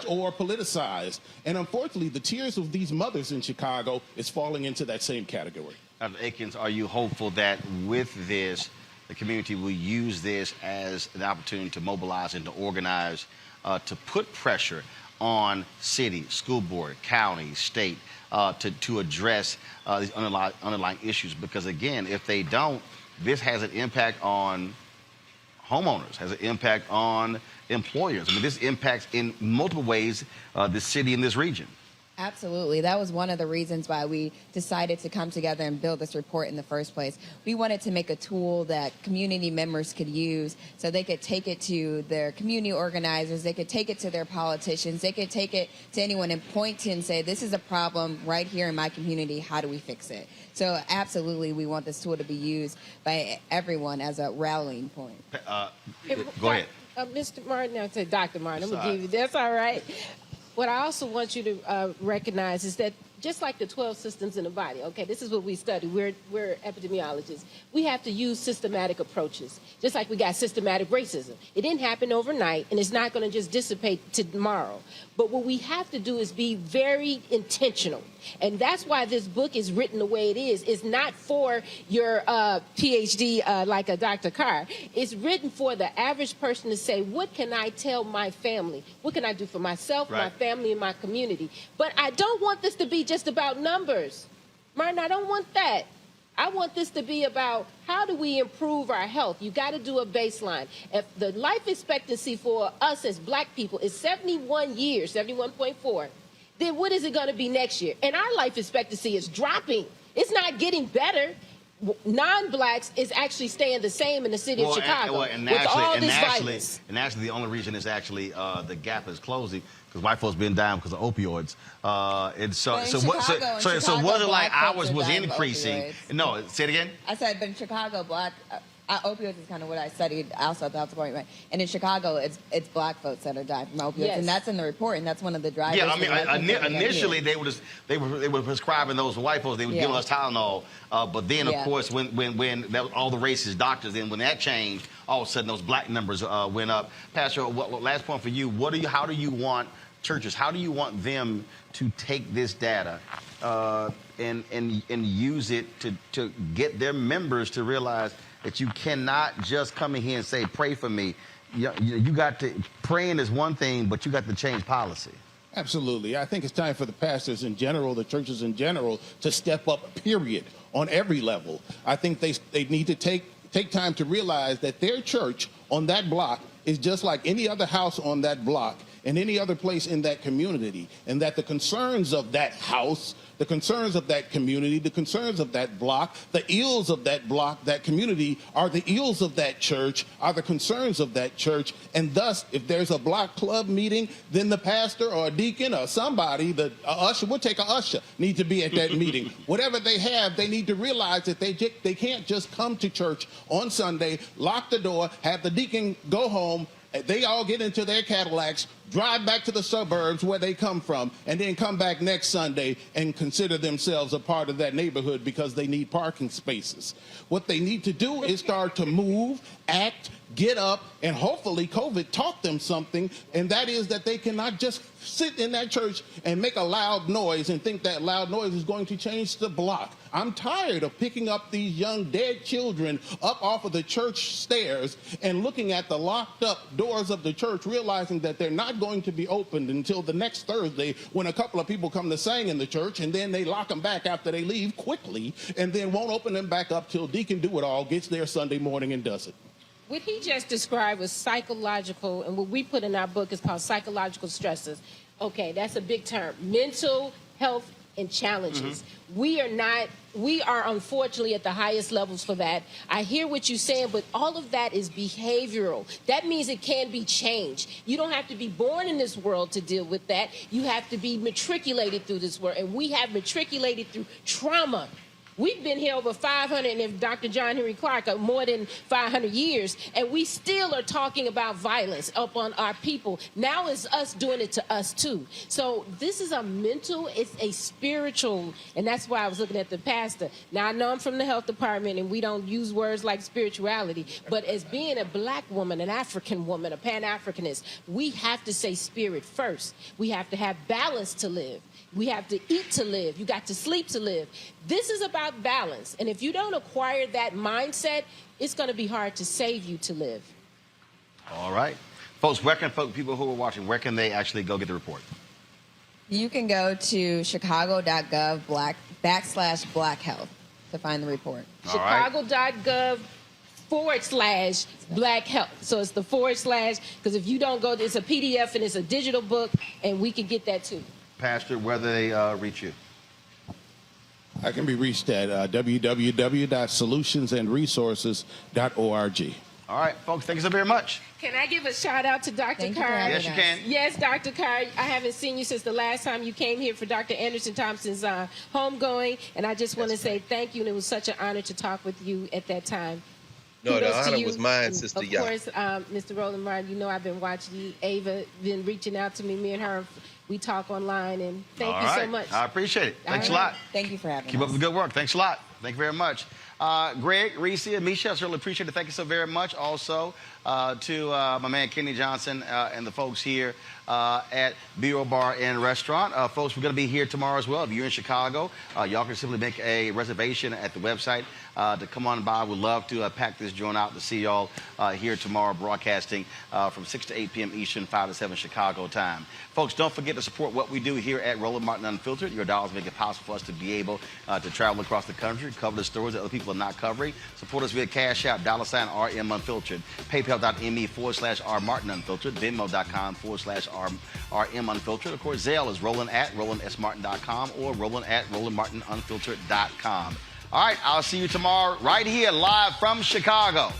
or politicized. And unfortunately, the tears of these mothers in Chicago is falling into that same category. Dr. Akins, are you hopeful that with this, the community will use this as an opportunity to mobilize and to organize, to put pressure on city, school board, county, state, to address these underlying issues? Because again, if they don't, this has an impact on homeowners, has an impact on employers. I mean, this impacts in multiple ways the city and this region. Absolutely. That was one of the reasons why we decided to come together and build this report in the first place. We wanted to make a tool that community members could use so they could take it to their community organizers, they could take it to their politicians, they could take it to anyone and point to and say, this is a problem right here in my community, how do we fix it? So absolutely, we want this tool to be used by everyone as a rallying point. Go ahead. Mr. Martin, I'll say Dr. Martin, I'm going to give you, that's all right. What I also want you to recognize is that just like the 12 systems in the body, okay, this is what we study. We're epidemiologists. We have to use systematic approaches, just like we got systematic racism. It didn't happen overnight, and it's not going to just dissipate tomorrow. But what we have to do is be very intentional. And that's why this book is written the way it is. It's not for your PhD like a Dr. Carr. It's written for the average person to say, what can I tell my family? What can I do for myself, my family, and my community? But I don't want this to be just about numbers. Martin, I don't want that. I want this to be about how do we improve our health? You got to do a baseline. If the life expectancy for us as black people is 71 years, 71.4, then what is it going to be next year? And our life expectancy is dropping. It's not getting better. non-blacks is actually staying the same in the city of Chicago And with all this actually, violence. and actually, the only reason is actually the gap is closing because white folks been dying because of opioids. And so, But in so Chicago, wasn't like black folks ours are was dying of increasing. opioids. No, say it again. I said, but in Chicago, opioids is kind of what I studied also at the health department. And in Chicago, it's black folks that are dying from opioids, Yes. and that's in the report, and that's one of the drivers. Yeah, I mean, for the initially they were prescribing those for white folks. They would give us Tylenol, but then of course when that was all the racist doctors, then when that changed, all of a sudden those black numbers went up. Pastor, last point for you. How do you want churches? How do you want them to take this data and use it to get their members to realize that you cannot just come in here and say, pray for me. You got to, praying is one thing, but you got to change policy. Absolutely. I think it's time for the pastors in general, the churches in general, to step up, period, on every level. I think they need to take time to realize that their church on that block is just like any other house on that block and any other place in that community, and that the concerns of that house, the concerns of that community, the concerns of that block, the ills of that block, that community, are the ills of that church, are the concerns of that church. And thus, if there's a block club meeting, then the pastor or a deacon or somebody, the usher, we'll take an usher, need to be at that meeting. Whatever they have, they need to realize that they can't just come to church on Sunday, lock the door, have the deacon go home, they all get into their Cadillacs, drive back to the suburbs where they come from, and then come back next Sunday and consider themselves a part of that neighborhood because they need parking spaces. What they need to do is start to move, act, get up, and hopefully COVID taught them something, and that is that they cannot just sit in that church and make a loud noise and think that loud noise is going to change the block. I'm tired of picking up these young dead children up off of the church stairs and looking at the locked up doors of the church, realizing that they're not going to be opened until the next Thursday when a couple of people come to sing in the church, and then they lock them back after they leave quickly, and then won't open them back up till Deacon Do-It-All gets there Sunday morning and does it. What he just described was psychological, and what we put in our book is called psychological stresses. Okay, that's a big term. Mental health and challenges. We are unfortunately at the highest levels for that. I hear what you're saying, but all of that is behavioral. That means it can be changed. You don't have to be born in this world to deal with that. You have to be matriculated through this world, and we have matriculated through trauma. We've been here over 500, and if Dr. John Henry Clark, more than 500 years, and we still are talking about violence up on our people. Now it's us doing it to us too. So this is a mental, it's a spiritual, and that's why I was looking at the pastor. Now I know I'm from the health department, and we don't use words like spirituality, but as being a black woman, an African woman, a Pan-Africanist, we have to say spirit first. We have to have balance to live. We have to eat to live. You got to sleep to live. This is about balance. And if you don't acquire that mindset, it's going to be hard to save you to live. All right. Folks, where can people who are watching, where can they actually go get the report? You can go to chicago.gov/black health to find the report. Chicago.gov/black health. So it's the / because if you don't go, it's a PDF and it's a digital book, and we can get that too. Pastor, where do they reach you? I can be reached at www.solutionsandresources.org. All right, folks, thank you so very much. Can I give a shout out to Dr. Carr? Yes, you can. Yes, Dr. Carr. I haven't seen you since the last time you came here for Dr. Anderson Thompson's homegoing, and I just want to say thank you, and it was such an honor to talk with you at that time. No, the Kudos to honor you. was mine, And Sister Of course, Mr. Roland Martin, you know I've been watching you. Ava been reaching out to me. Me and her, we talk online, and thank you so much. I appreciate it. Thanks a All right. lot. Thank you for having Keep us. up the good work. Thanks a lot. Thank you very much. Greg, Reese, and Misha, I certainly appreciate it. Thank you so very much. Also to my man Kenny Johnson and the folks here at Bureau Bar and Restaurant. Folks, we're going to be here tomorrow as well. If you're in Chicago, y'all can simply make a reservation at the website to come on by. We'd love to pack this joint out to see y'all here tomorrow, broadcasting from 6 to 8 p.m. Eastern, 5 to 7 Chicago time. Folks, don't forget to support what we do here at Roland Martin Unfiltered. Your dollars make it possible for us to be able to travel across the country, cover the stories that other people are not covering. Support us via Cash App, $RM Unfiltered, PayPal.me/R Martin Unfiltered, Venmo.com/RM Unfiltered. Of course, Zelle is Roland@RolandSMartin.com or Roland@RolandMartinUnfiltered.com. All right, I'll see you tomorrow right here live from Chicago.